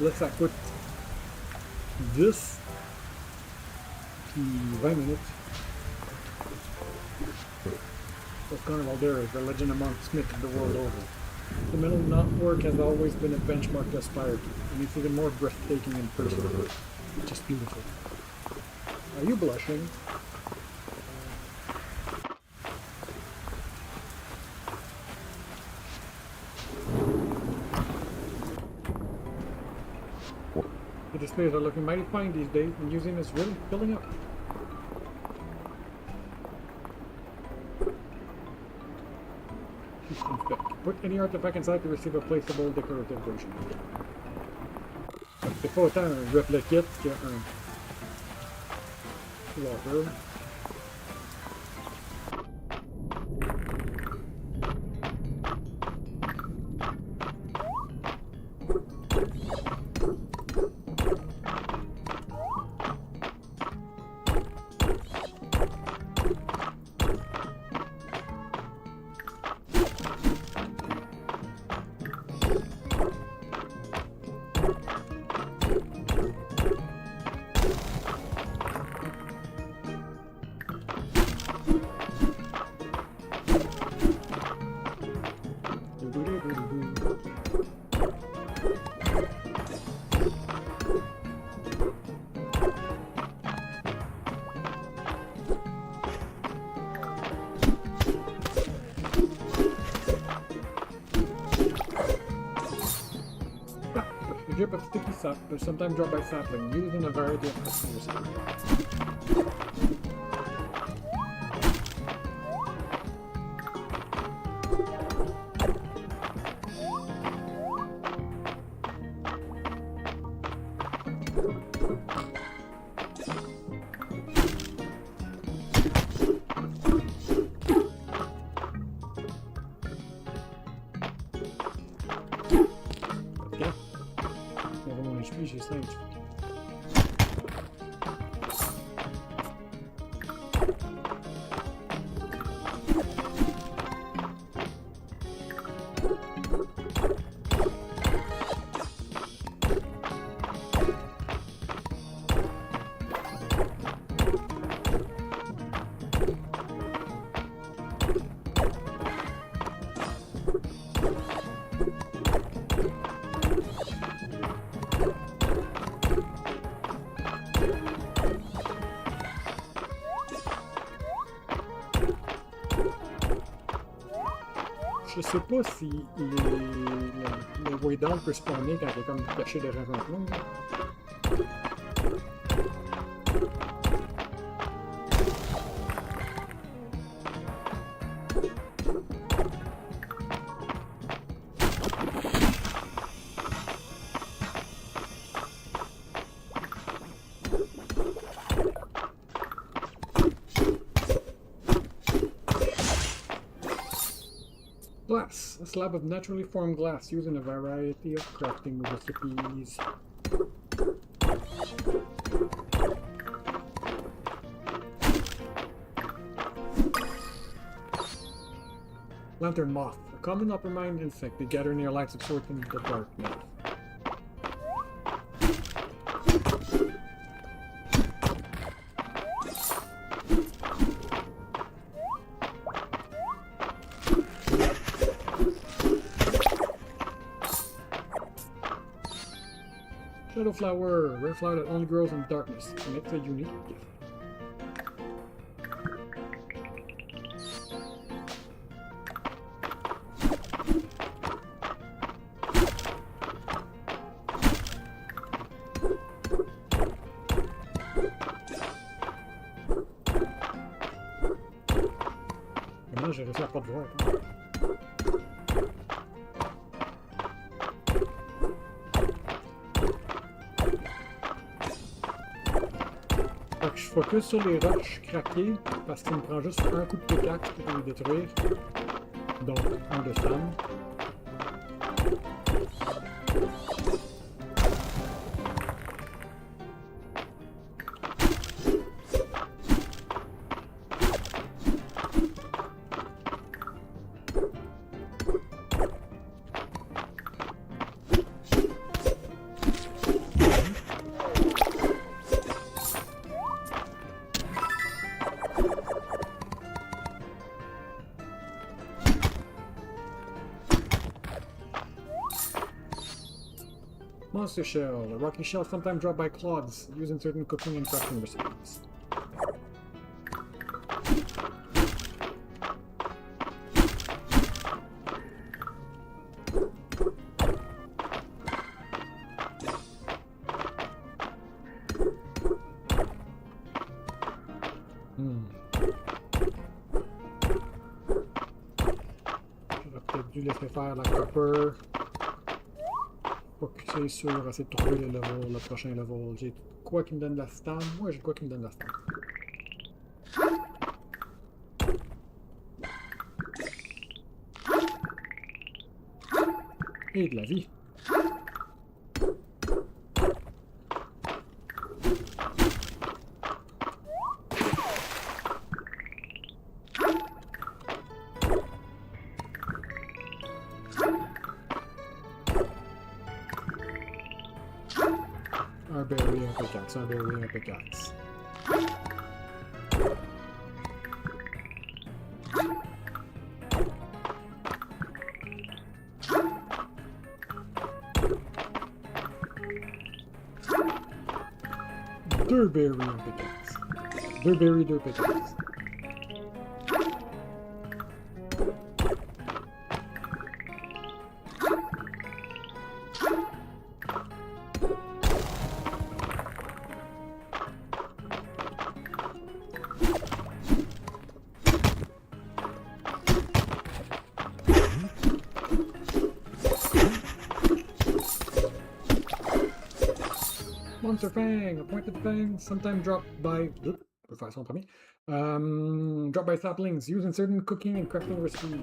Là, ça coûte 10 puis 20 minutes. What's going on there is the legend among smiths the world over. The metal knotwork has always been a benchmark to aspire to, and it's even more breathtaking in person. Just beautiful. Are you blushing? The displays are looking mighty fine these days. The museum is really filling up. Put any artifact inside to receive a placeable decorative version. C'est pas autant un replicate qu'un wardrobe. The drip of sticky sap, but sometimes dropped by sapling, used in a variety of customers. J'ai 5. Je sais pas si le way down peut spawner quand il est comme caché derrière un plomb. Glass, a slab of naturally formed glass used in a variety of crafting recipes. Lantern moth, a common upper-mind insect. They gather near lights of sort in the darkness. Shadow flower, rare flower that only grows in darkness. Makes a unique gift. final, j'ai réussi à pas te voir. Fait que je focus sur les roches craquées parce qu'il me prend juste un coup de pickaxe pour les détruire. Donc, un de flamme. Monster shell. A rocky shell sometimes dropped by clods, used in certain cooking and crafting recipes. J'aurais peut-être dû laisser faire la copper. Focuser sur essayer de trouver le prochain level. J'ai quoi qui me donne la stam? Ouais, j'ai quoi qui me donne la stam. Et de la vie. Un berry, un pickaxe, un berry, un pickaxe. Deux berry, un pickaxe. Deux berry, deux pickaxe. Monster Fang! A pointed fang, sometimes dropped by... Oop, refaire ça en premier. Dropped by saplings, used in certain cooking and crafting recipes.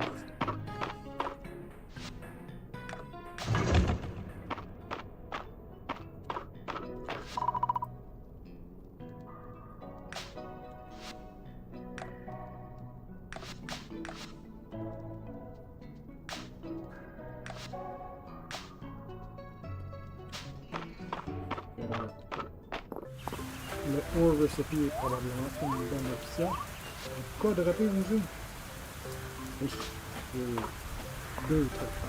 Le haut recipe est probablement une bonne option. Quoi de rater, on dit? Oui, deux trucs.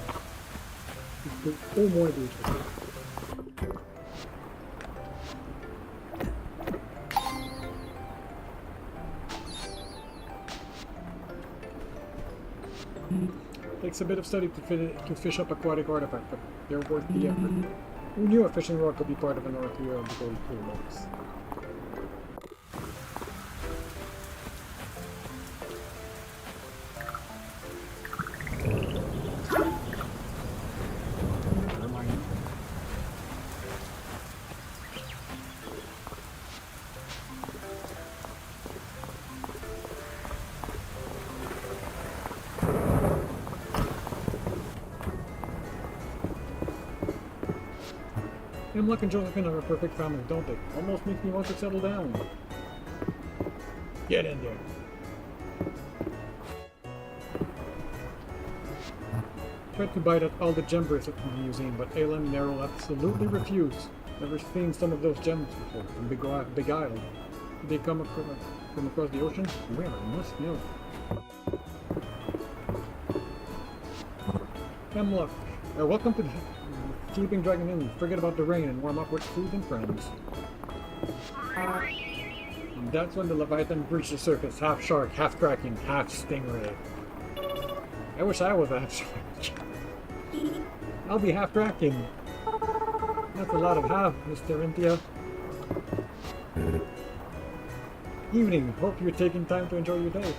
Il faut au moins deux trucs. Takes a bit of study to fish up aquatic artifact, but they're worth the effort. Who knew a fishing rod could be part of an archaea of the gold toolbox? Hemlock and Josephine are a perfect family, don't they? Almost makes me want to settle down. Get in there. Tried to bite at all the gem bracelets from the museum, but Ayla and Neril absolutely refused. Never seen some of those gems before, from Big Isle. Did they come from across the ocean? Where? I must know. Hemlock, welcome to the Sleeping Dragon Inn. Forget about the rain and warm up with food and friends. And that's when the Leviathan breached the surface, half shark, half kraken, half stingray. I wish I was a half shark. I'll be half kraken. That's a lot of half, Mr. Intia. Evening. Hope you're taking time to enjoy your day.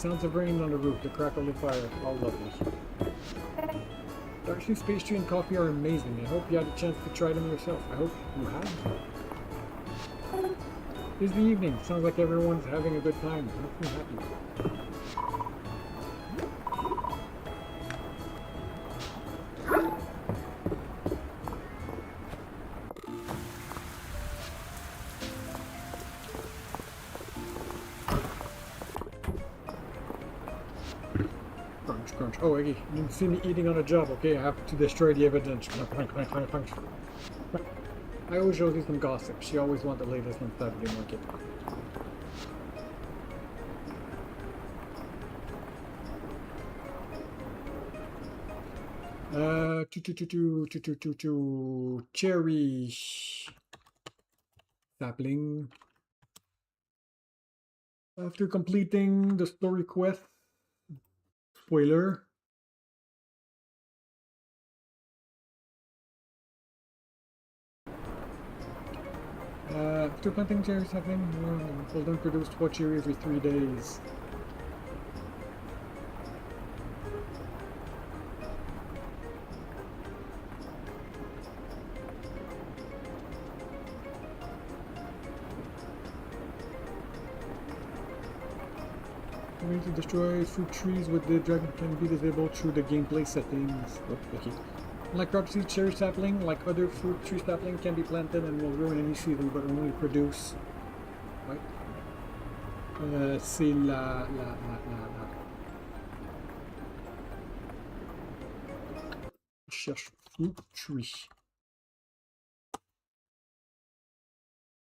Sounds of rain on the roof, the crackle of fire, all lovely. Darcy, space tree and coffee are amazing. I hope you had a chance to try them yourself. I hope you have. It's the evening. Sounds like everyone's having a good time. Makes me happy. Crunch, crunch. Oh, Iggy, you didn't see me eating on a job, okay? I have to destroy the evidence. I owe Josie some gossip. She always wanted the latest on Saturday market. Cherry sapling. After completing the story quest, spoiler. After planting cherry sapling, will then produce 4 cherry every 3 days. The way to destroy fruit trees with the dragon can be disabled through the gameplay settings. Oh, okay. Like crop-seed cherry sapling, like other fruit tree sapling, can be planted and will grow in any season, but only produce. Ouais. C'est la. Je cherche fruit tree.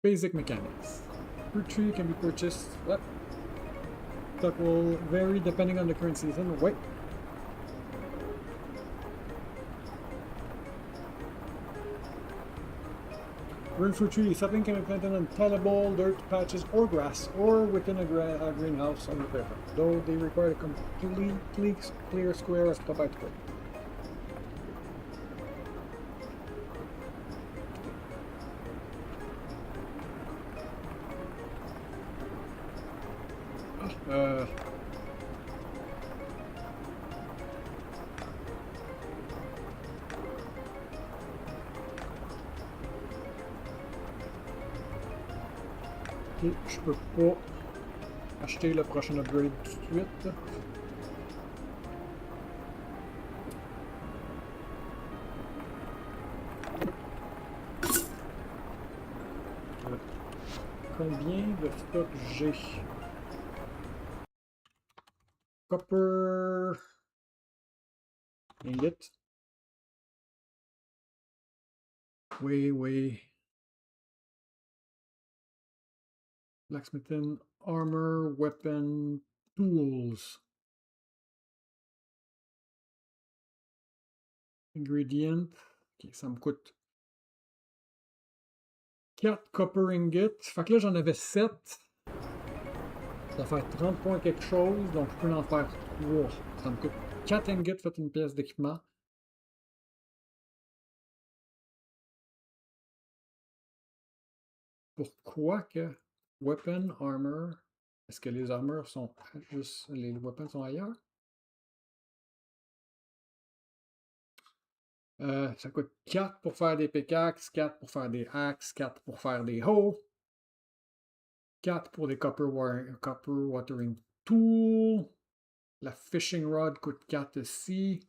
Basic mechanics. Fruit tree can be purchased. What? That will vary depending on the current season. Wait. Green fruit tree sapling can be planted on tillable dirt patches or grass, or within a greenhouse on the paper, though they require a completely clear square as top by square. Ok, je peux pas acheter le prochain upgrade tout de suite. Combien de stock j'ai? Copper ingot. Oui. Blacksmithing, armor, weapon, tools. Ingredient. Ok, ça me coûte 4 copper ingots. Fait que là, j'en avais 7. Ça va faire 30 points quelque chose, donc je peux en faire 3. Ça me coûte 4 ingots, faites une pièce d'équipement. Pourquoi que weapon, armor, est-ce que les armors sont juste, les weapons sont ailleurs? Ça coûte 4 pour faire des pickaxes, 4 pour faire des axes, 4 pour faire des hoes, 4 pour des copper watering tool. La fishing rod coûte 4 ici.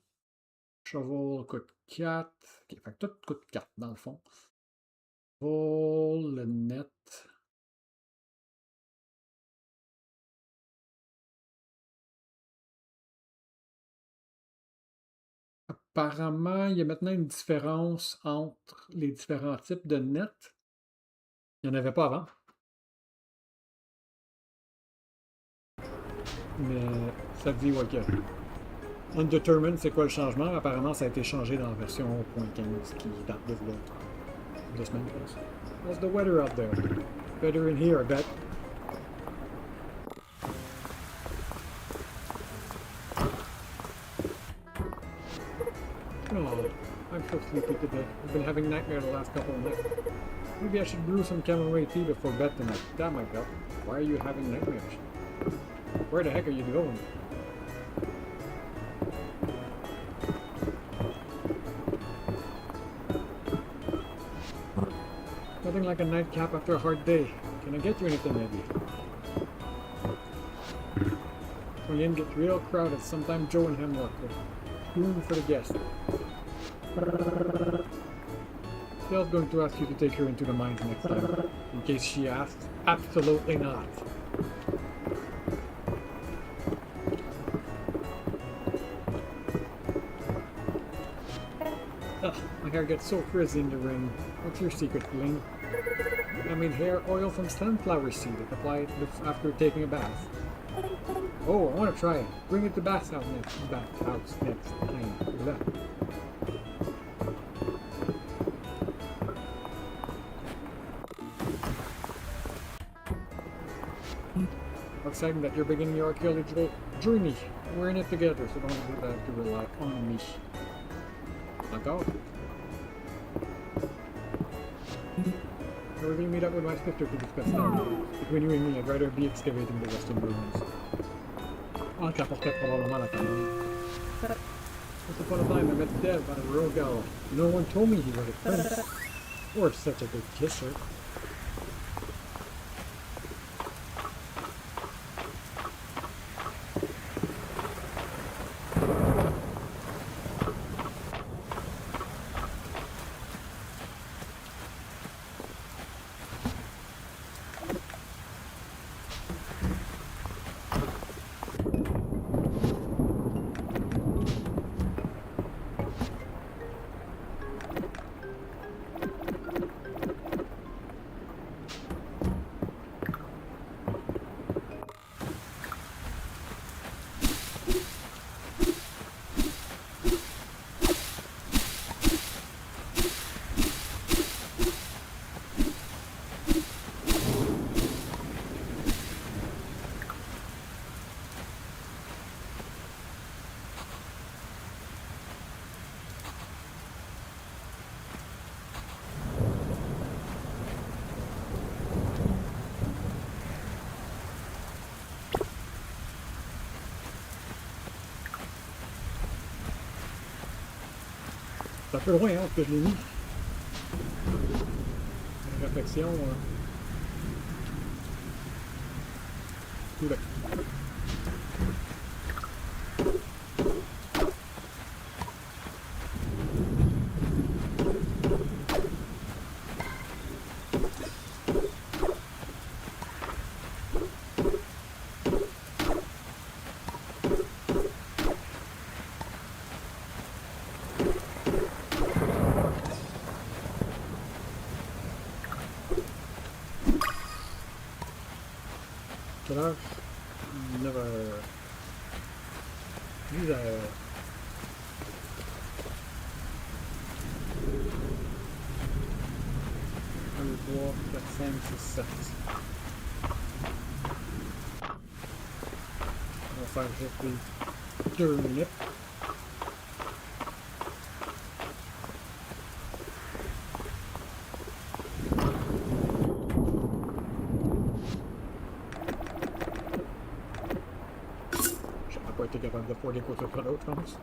Shovel coûte 4. Ok, fait que tout coûte 4 dans le fond. Le net. Apparemment, il y a maintenant une différence entre les différents types de net. Il n'y en avait pas avant. Mais ça dit, ouais, que Undetermined, c'est quoi le changement? Apparemment, ça a été changé dans la version 1.15 qui date de l'autre. 2 semaines, je pense. How's the weather out there? Better in here, I bet. Oh, I'm so sleepy today. I've been having nightmares the last couple of nights. Maybe I should brew some chamomile tea before bed tonight. Damn my god. Why are you having nightmares? Where the heck are you going? Nothing like a nightcap after a hard day. Can I get you anything, maybe? When the inn gets real crowded, sometimes Joe and him work with room for the guests. Dale's going to ask you to take her into the mines next time. In case she asks, absolutely not. Ugh, my hair gets so frizzy in the rain. What's your secret, Bling? I made hair oil from sunflower seed. Apply it after taking a bath. Oh, I want to try it. Bring it to bath house next time. Look at that. Exciting that you're beginning your archaeological journey. We're in it together, so don't have to rely on me. Look out. We're going to meet up with my sister to discuss that. Between you and me, I'd rather be excavating the western ruins. I'll capture probablement la canon. Once upon a time, I met Dev on a rogal. No one told me he was a prince. Or such a good kisser. C'est un peu loin, hein, que je l'ai mis. Une réflexion. Oula. I've never used a reward that seems to set. If I hit the during it. To get on the 40 quarter cut out comes.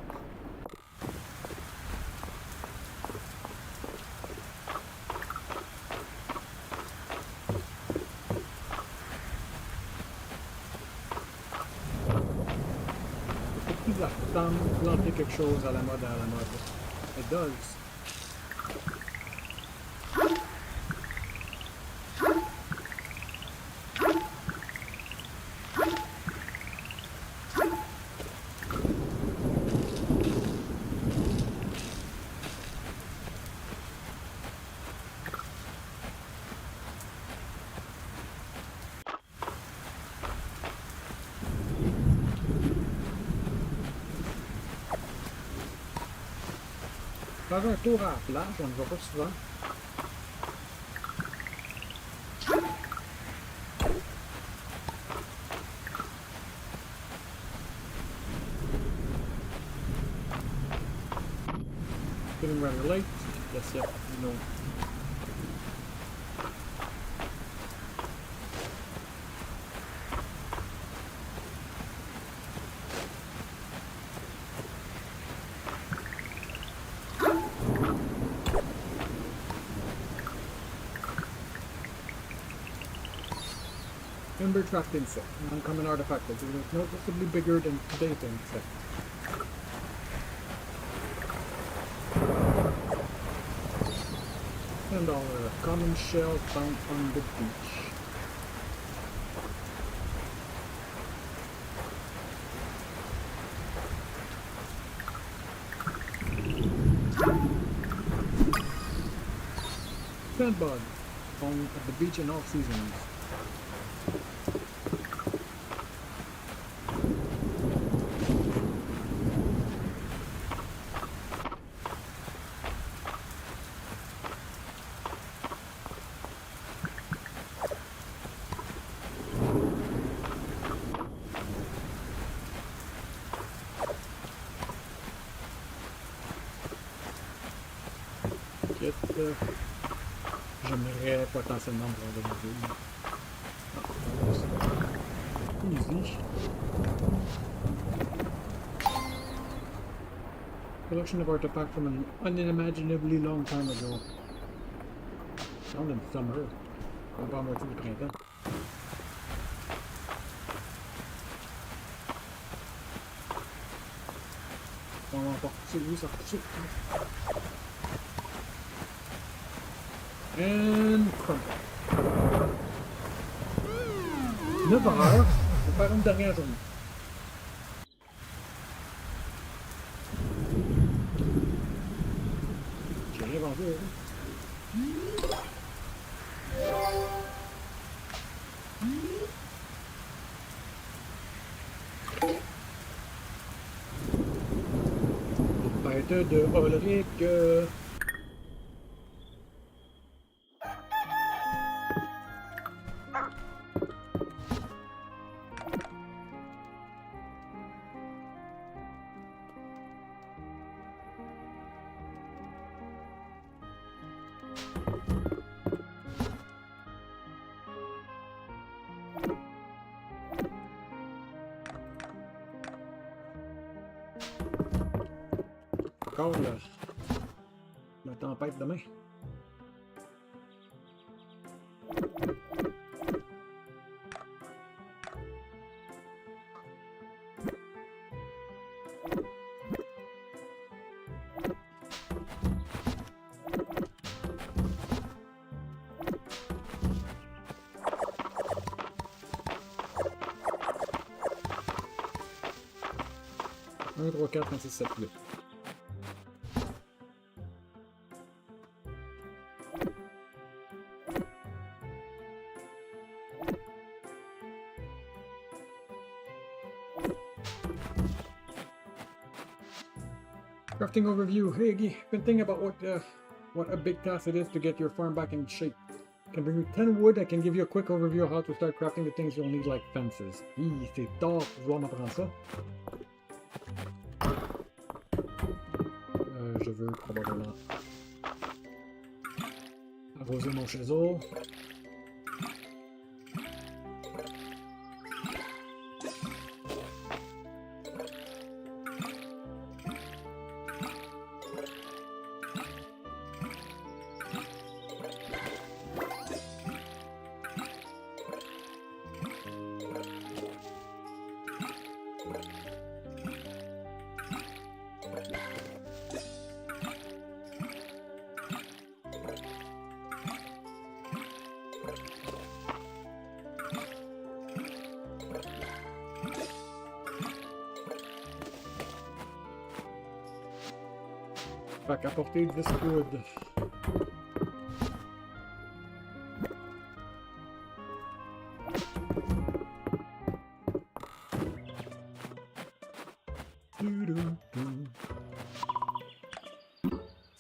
Est-ce qu'il semble planter quelque chose à la mode à la mode? It does. Faire un tour à la plage, on ne va pas souvent. Getting rather late. Yes, yep, no. Ember trapped insect. An uncommon artifact that is noticeably bigger than today's insect. $10. Common shell found on the beach. Sandbug found at the beach in all seasons. J'aimerais potentiellement voir de nouveau. Easy. Collection of artifacts from an unimaginably long time ago. Found in summer. On va à moitié du printemps. On va emporter lui, ça ressortir. And crumple. 9 heures, on va faire une dernière journée. J'ai rien vendu, Bête de Ulrich. Encore la tempête demain. Un, 3, 4, 5, 6, 7, 8. Crafting overview. Hey, Iggy, been thinking about what a big task it is to get your farm back in shape. Can bring you 10 wood. I can give you a quick overview of how to start crafting the things you'll need, like fences. C'est tard pour pouvoir m'apprendre ça. Je veux probablement arroser mon chisel. Fait qu'apporter 10 wood.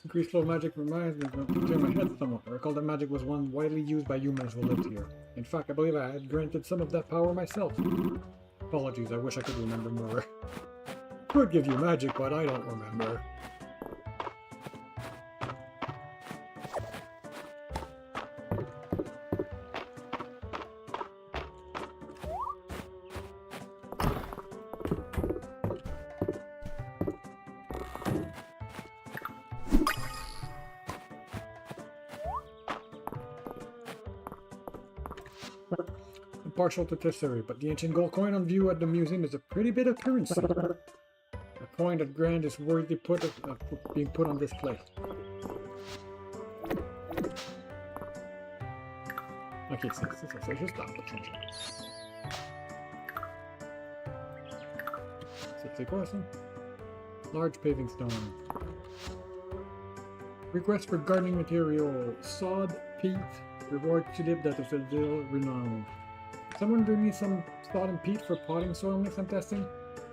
Increased flow of magic reminds me of a picture in my head somewhere. I recall that magic was one widely used by humans who lived here. In fact, I believe I had granted some of that power myself. Apologies, I wish I could remember more. Could give you magic, but I don't remember. partial to Tesseri, but the ancient gold coin on view at the museum is a pretty bit of currency. A coin that Grand is worthy being put on display. Ok, c'est juste là pour changer. C'est quoi ça? Large paving stone. Request for gardening material. Sod, peat, reward tulip that is a little renowned. Someone bring me some sod and peat for potting soil mix I'm testing?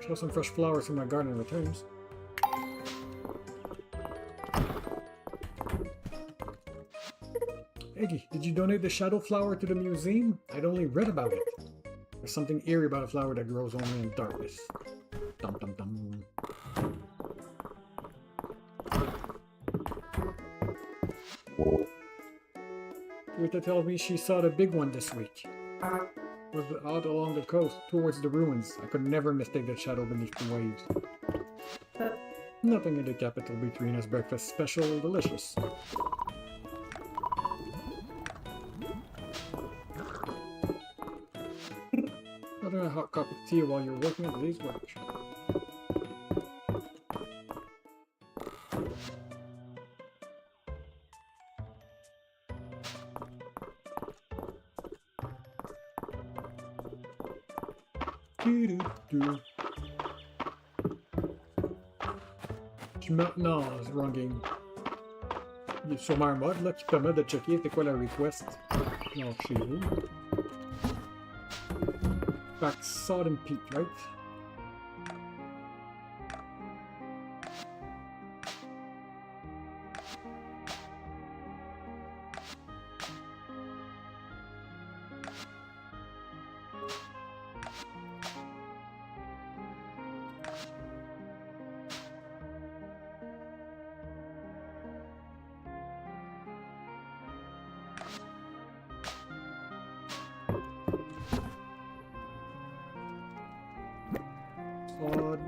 Show some fresh flowers from my garden in returns. Eggy, did you donate the shadow flower to the museum? I'd only read about it. There's something eerie about a flower that grows only in darkness. Dum dum dum. Rita tells me she saw the big one this week. It was out along the coast, towards the ruins. I could never mistake that shadow beneath the waves. Nothing in the capital between us. Breakfast special, delicious. Order a hot cup of tea while you're working at these workshop. Maintenant, Ranging. Sur un mode là qui permet de checker c'est quoi la request. Non, chez vous. Back Sod and Peat, right? Sod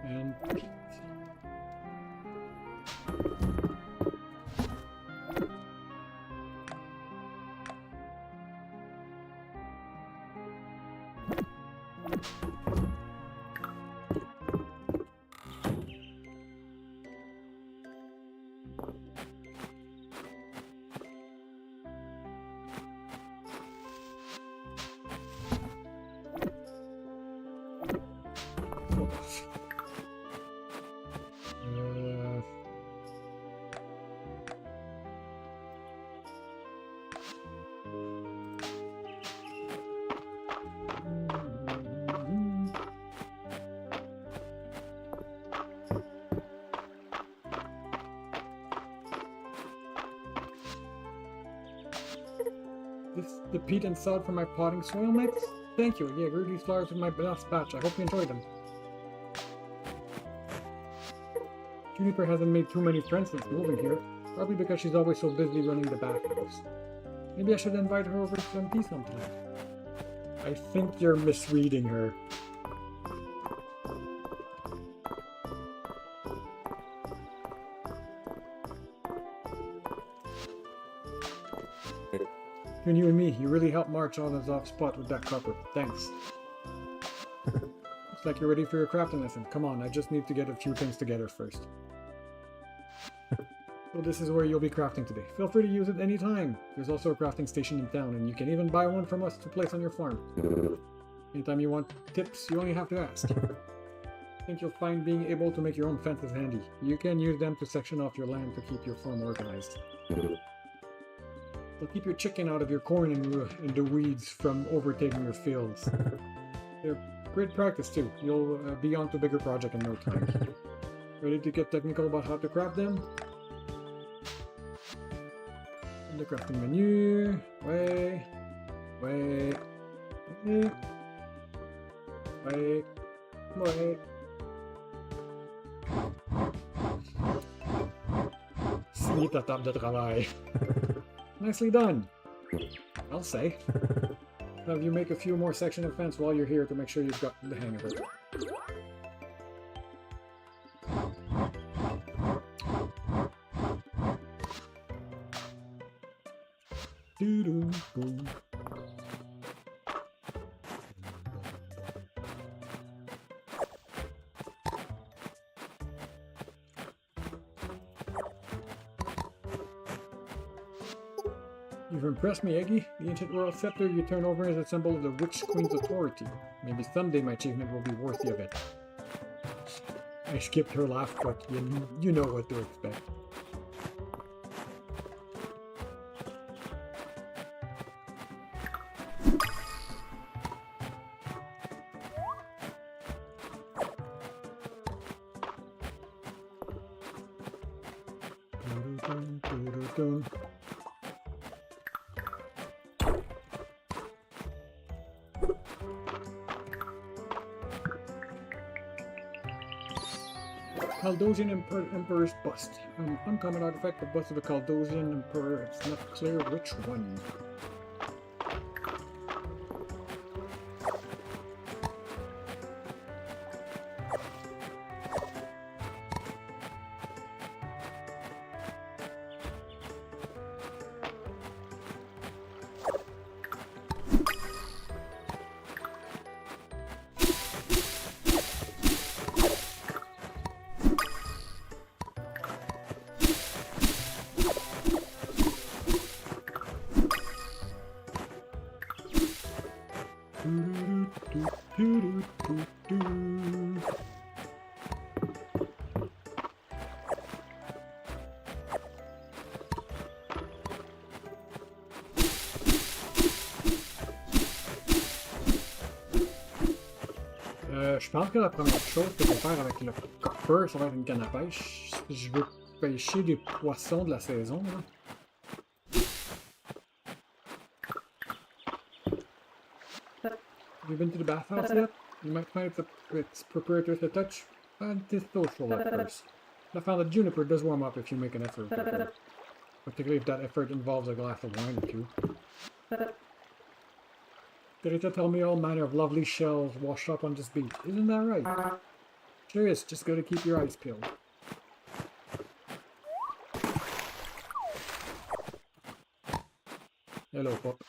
and peat. This the peat and sod for my potting soil mix? Thank you. Yeah, I grew these flowers with my last batch. I hope you enjoyed them. Juniper hasn't made too many friends since moving here. Probably because she's always so busy running the back house. Maybe I should invite her over to some tea sometime. I think you're misreading her. Between you and me, you really helped March on his off spot with that copper. Thanks. Looks like you're ready for your crafting lesson. Come on, I just need to get a few things together first. So this is where you'll be crafting today. Feel free to use it anytime. There's also a crafting station in town, and you can even buy one from us to place on your farm. Anytime you want tips, you only have to ask. I think you'll find being able to make your own fences handy. You can use them to section off your land to keep your farm organized. They'll keep your chicken out of your corn and the weeds from overtaking your fields. They're great practice too. You'll be on to a bigger project in no time. Ready to get technical about how to craft them? In the crafting menu. Wait. Sleep la table de travail. Nicely done, I'll say. Have you make a few more sections of fence while you're here to make sure you've got the hang of it. Doo-doo-boo. You've impressed me, Eggy. The ancient royal scepter you turn over is a symbol of the Witch Queen's authority. Maybe someday my achievement will be worthy of it. I skipped her laugh, but you know what to expect. Caldosian Emperor's bust. An uncommon artifact, the bust of the Caldosian Emperor. It's not clear which one. Je pense que la première chose que je vais faire avec le copper, ça va être une canne à pêche. Je veux pêcher des poissons de la saison. Là. Have you been to the bathhouse yet? You might find it's prepared to touch antisocial at first. I found that juniper does warm up if you make an effort, particularly if that effort involves a glass of wine or two. Teresa told me all manner of lovely shells washed up on this beach. Isn't that right? Sure is, just gotta keep your eyes peeled. Hello, pup.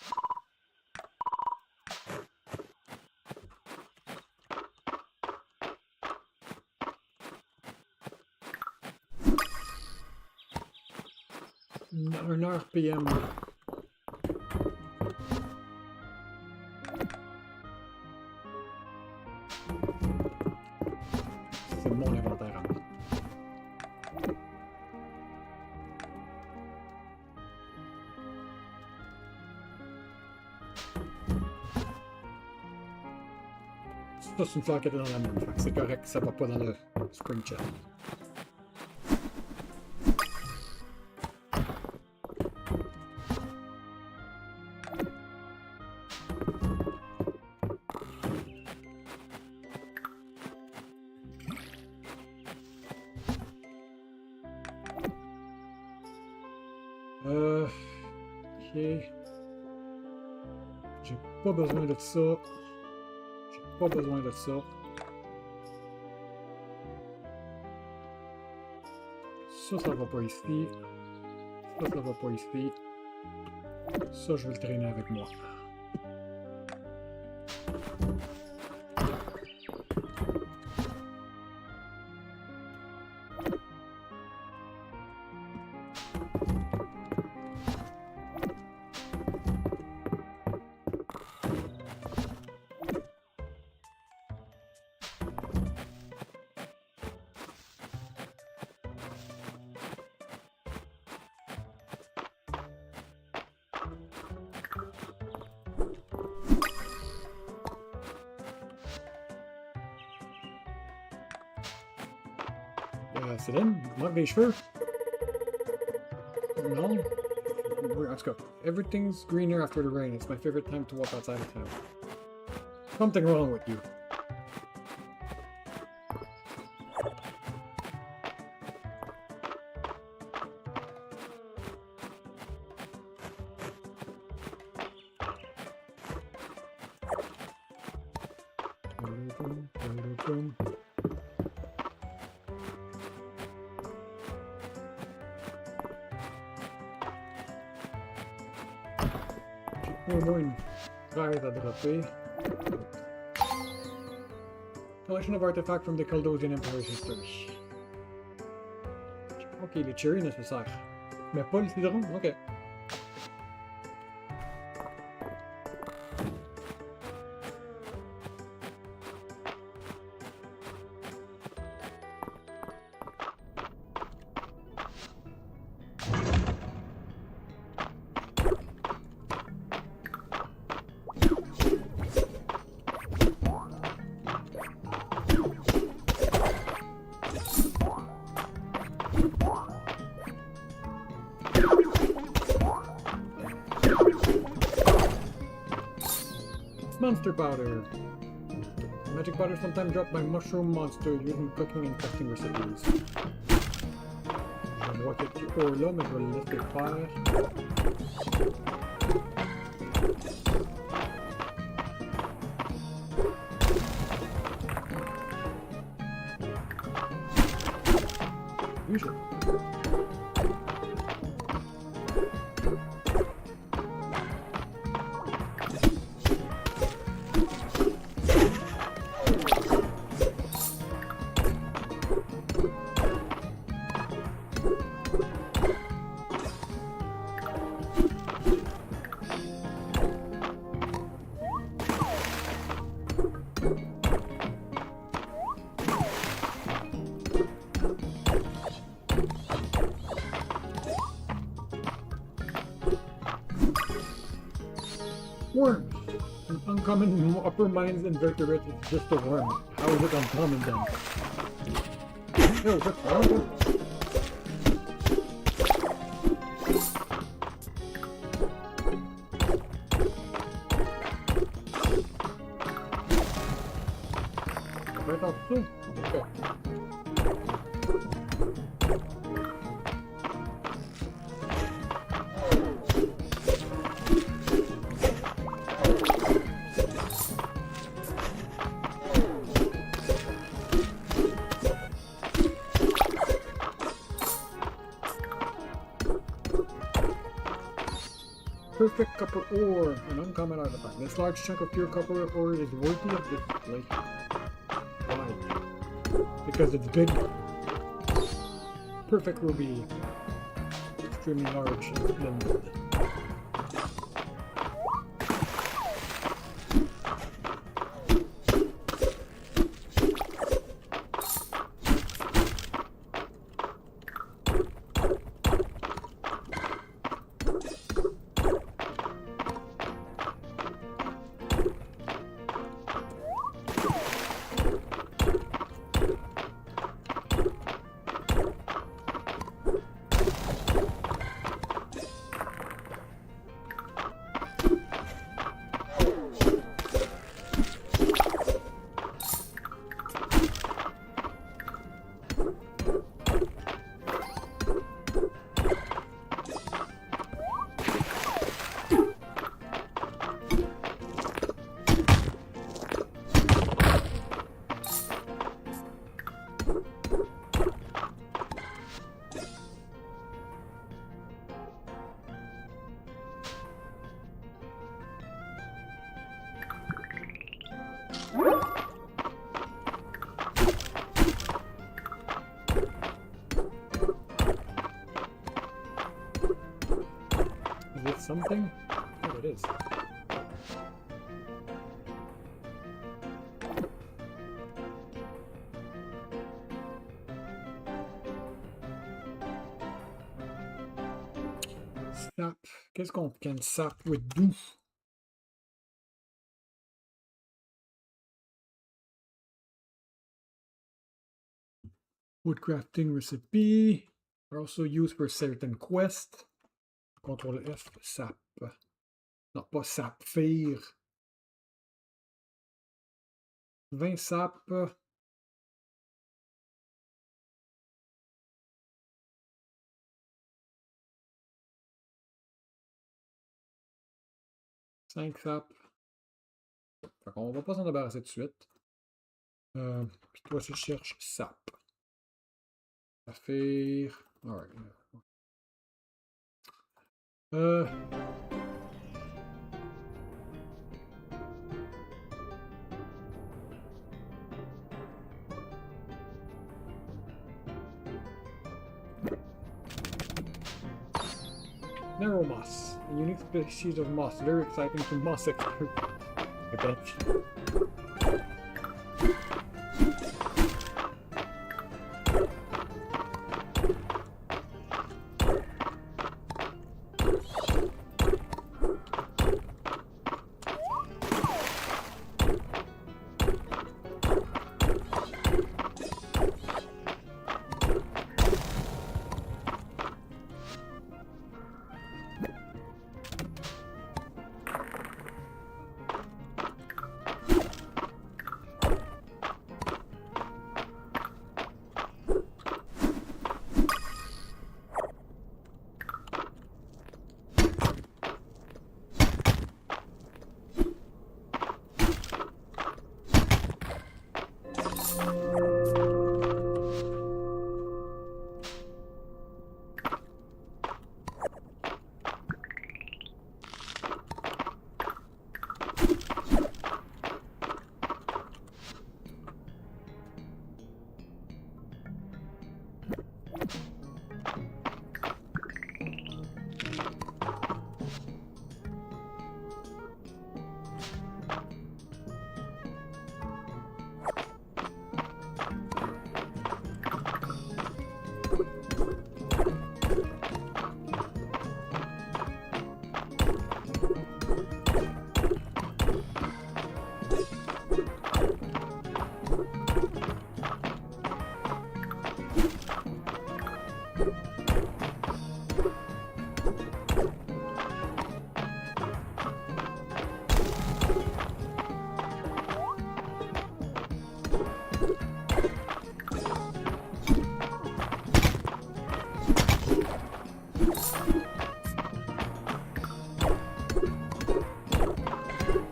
An RPM. C'est mon inventaire à moi. Ça, c'est une fleur qui était dans la main. C'est correct, ça va pas dans le spring chest. Ok. J'ai pas besoin de ça. J'ai pas besoin de ça. Ça va pas ici. Ça va pas ici. Ça, je vais le traîner avec moi. Céline, il manque des cheveux. Non. Let's go. Everything's greener after the rain. It's my favorite time to walk outside of town. Something wrong with you. Au moins une fraise à dropper. Collection of artifacts from the Caldosian Emperor's history. Ok, les cherries nécessaires. Mais pas le citron? Ok. Monster powder. Magic powder is sometimes dropped by mushroom monsters using cooking and testing recipes. Je vois quelques ors là, mais je vais le laisser faire. Usually. Worms. An uncommon in upper mines invertebrate is just a worm. How is it uncommon then? Yo, is that horrible? Right off too? Okay. Perfect copper ore, an uncommon artifact. This large chunk of pure copper ore is worthy of display. Why? Because it's big. Perfect ruby. Extremely large and splendid. Is it something? Oh, it is. Sap. Qu'est-ce qu'on can sap with do? Wood crafting recipe are also used for certain quests. Contrôle F, sap. Non, pas sapphire. 20 sap. Cinq sap. Fait qu'on va pas s'en débarrasser tout de suite. Puis toi, tu cherches sap. Saphir. Alright. Narrow moss. A unique species of moss. Very exciting to moss experts. I bet.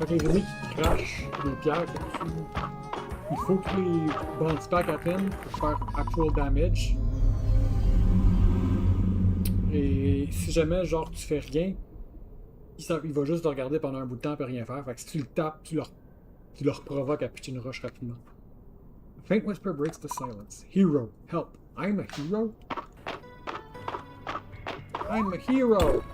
Fait que les ennemis qui crachent des pierres, il faut que les bounce back à peine pour faire actual damage. Et si jamais, genre, tu fais rien, il va juste te regarder pendant un bout de temps et rien faire. Fait que si tu le tapes, tu leur provoques à pitcher une roche rapidement. A faint whisper breaks the silence. Hero, help. I'm a hero? I'm a hero!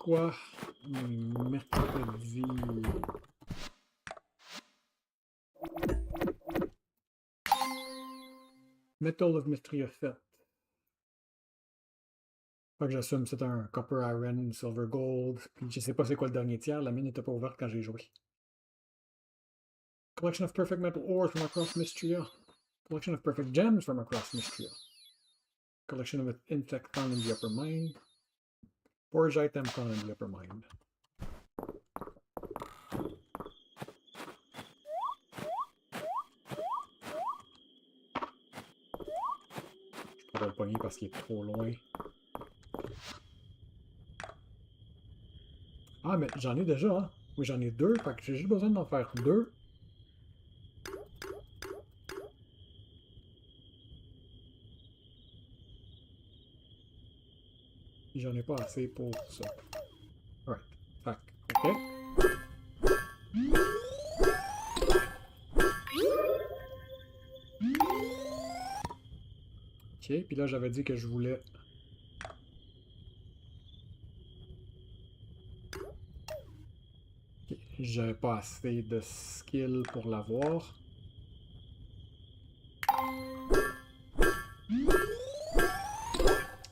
Quoi? Mercredi. Metal of Mistria fait. Fait que j'assume c'est un Copper Iron, Silver Gold. Puis je sais pas c'est quoi le dernier tiers, la mine n'était pas ouverte quand j'ai joué. Collection of perfect metal ores from across Mistria. Collection of perfect gems from across Mistria. Collection of insect found in the upper mine. Forge item found in the upper mine. Je pourrais le pogner parce qu'il est trop loin. Ah, mais j'en ai déjà, hein? Oui, j'en ai deux, fait que j'ai juste besoin d'en faire deux. Et j'en ai pas assez pour ça. Alright. Fait que, ok. Ok, puis là j'avais dit que je voulais... Okay. J'avais pas assez de skill pour l'avoir.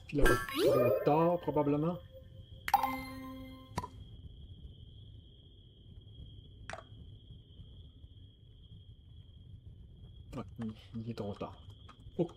Puis là, trop tard, probablement. Ouais, il est trop tard. Ok.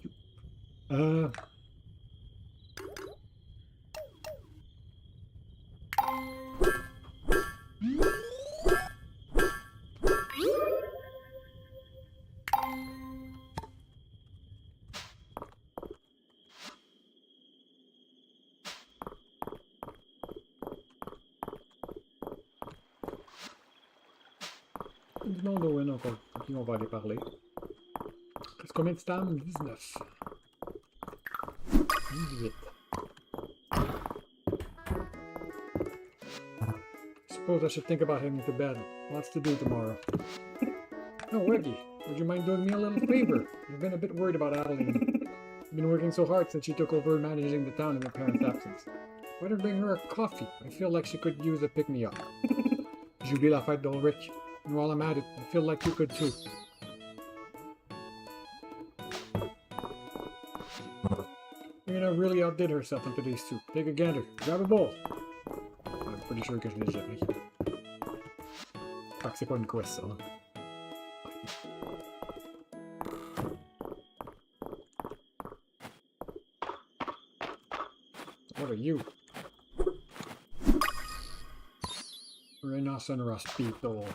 Du monde Owen encore. Ok, on va aller parler. Reste combien de stam? 19. 18. Suppose I should think about heading to bed. Lots to do tomorrow. Oh, Reggie, would you mind doing me a little favor? I've been a bit worried about Adeline. I've been working so hard since she took over managing the town in her parents' absence. Why don't bring her a coffee? I feel like she could use a pick-me-up. J'oublie la fête d'Ulrich. And while I'm at it, I feel like you could too. Rena really outdid herself in today's soup. Take a gander. Grab a bowl. I'm pretty sure que je l'ai déjà pris. Fait que c'est pas une quest, ça. What are you? Rhinoceros beetle.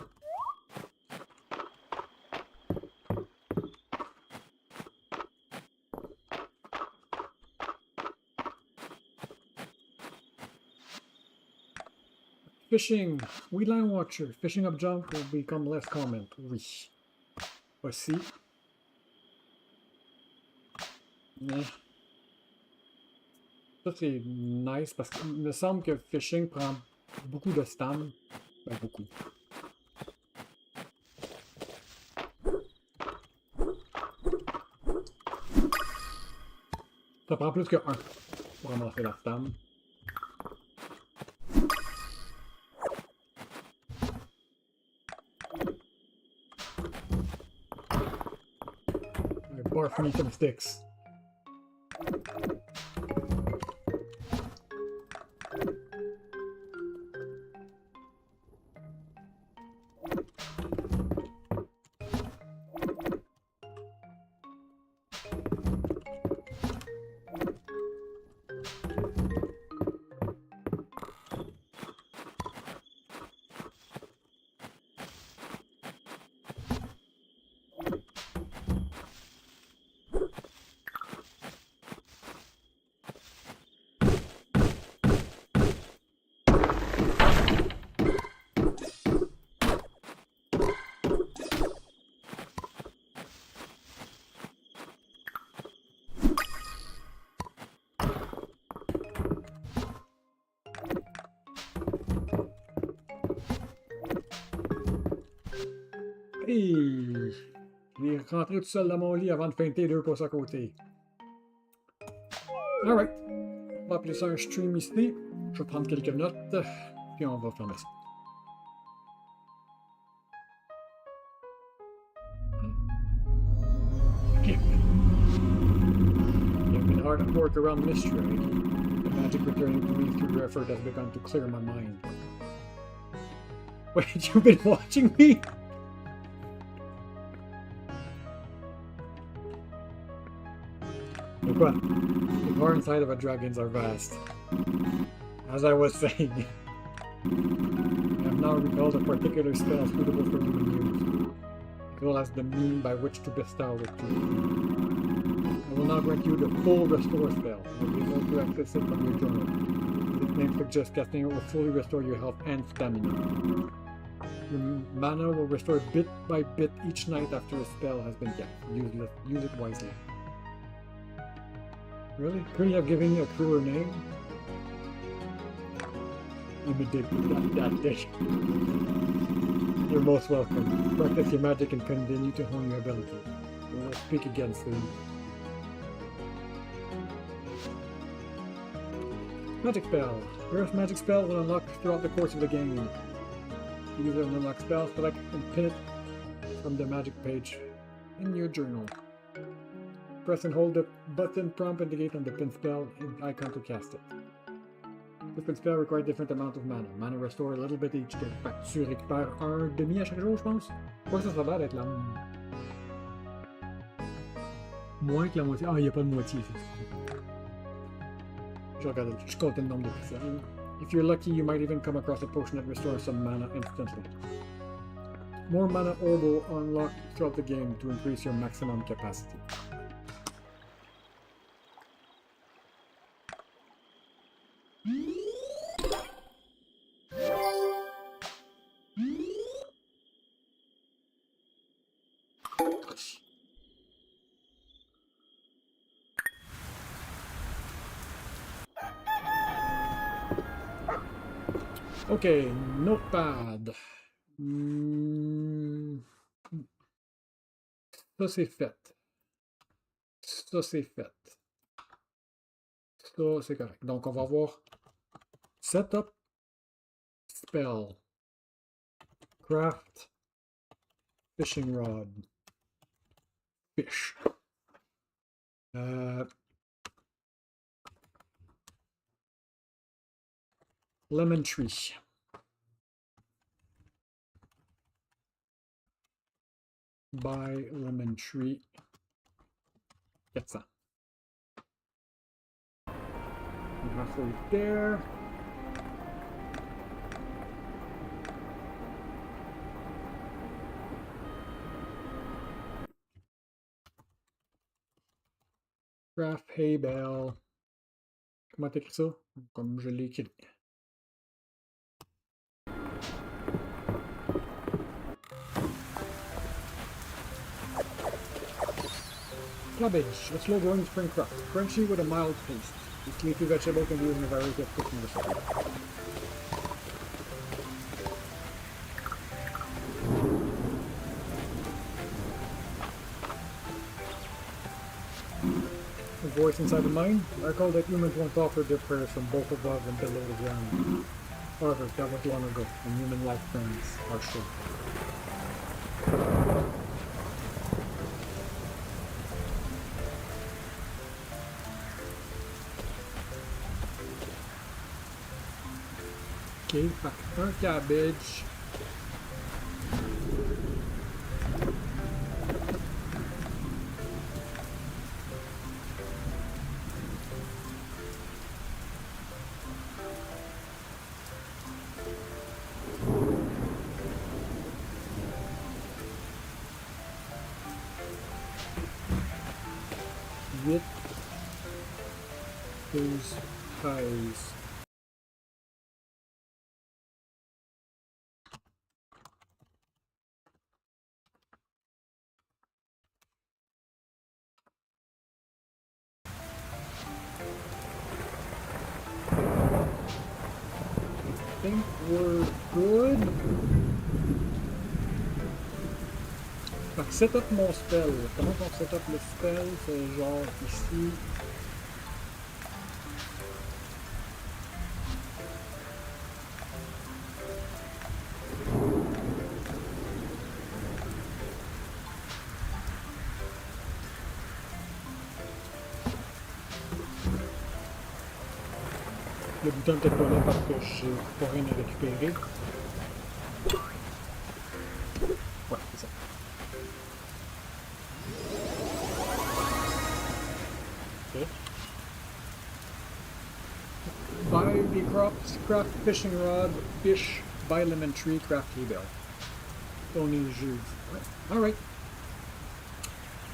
Fishing. Weedline Watcher. Fishing up junk will become less common. Oui. Aussi. Mais... Ça, c'est nice parce qu'il me semble que fishing prend beaucoup de stam. Ben, beaucoup. Ça prend plus que un pour ramasser la stam. Barf me some sticks. Hey! Je vais rentrer tout seul dans mon lit avant de feinter 2 pouces à côté. Alright. On va appeler ça un stream ici. Je vais prendre quelques notes. Puis on va fermer ça. Skip. You've been hard at work around Mistria. The magic returning to me through your effort has begun to clear my mind. Wait, you've been watching me? But the core inside of a dragons are vast. As I was saying, I have now recalled a particular spell suitable for human use, as well as the mean by which to bestow it to you. I will now grant you the full restore spell. You will be able to access it from your journal. This name suggests casting it will fully restore your health and stamina. Your mana will restore bit by bit each night after a spell has been cast. Use it wisely. Really? Couldn't you have given me a cooler name? I'm addicted that dish. You're most welcome. Practice your magic and continue to hone your abilities. We will speak again soon. Magic spell. First magic spell will unlock throughout the course of the game. Use an unlock spell, select and pin it from the magic page in your journal. Press and hold the button prompt indicate on the pin spell icon to cast it. Different spell require different amount of mana. Mana restore a little bit each day. Fait que tu récupères un demi à chaque jour, je pense. Quoi, ça a l'air d'être la... Moins que la moitié. Ah, il n'y a pas de moitié. Je regarde, je compte le nombre de pixels. If you're lucky, you might even come across a potion that restores some mana instantly. More mana orb will unlock throughout the game to increase your maximum capacity. Ok, notepad. Ça c'est fait. Ça c'est fait. Ça c'est correct. Donc on va voir setup, spell, craft, fishing rod, fish. Lemon tree. Buy lemon tree. 400. Halfway there. Craft hay bale. Comment t'écris ça? Comme je l'ai écrit. Cabbage, a slow-growing spring crop, crunchy with a mild taste. This leafy vegetable can be used in a variety of cooking recipes. A voice inside the mind. I recall that humans once offered their prayers from both above and below the ground. However, that was long ago, and human lifespans are short. Ok, fait un cabbage. With those pies. I think we're good. Fait que set up mon spell. Comment on set up le spell? C'est genre ici. Le bouton peut-être pas là parce que j'ai pas rien à récupérer. Ouais, c'est ça. Ok. Buy the crops, craft fishing rod, fish, buy lemon tree, craft hay bale. On est jeudi. Ouais. Alright.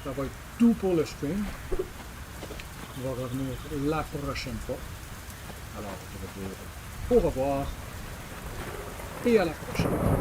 Ça va être tout pour le stream. On va revenir la prochaine fois. Alors, je vais dire au revoir et à la prochaine.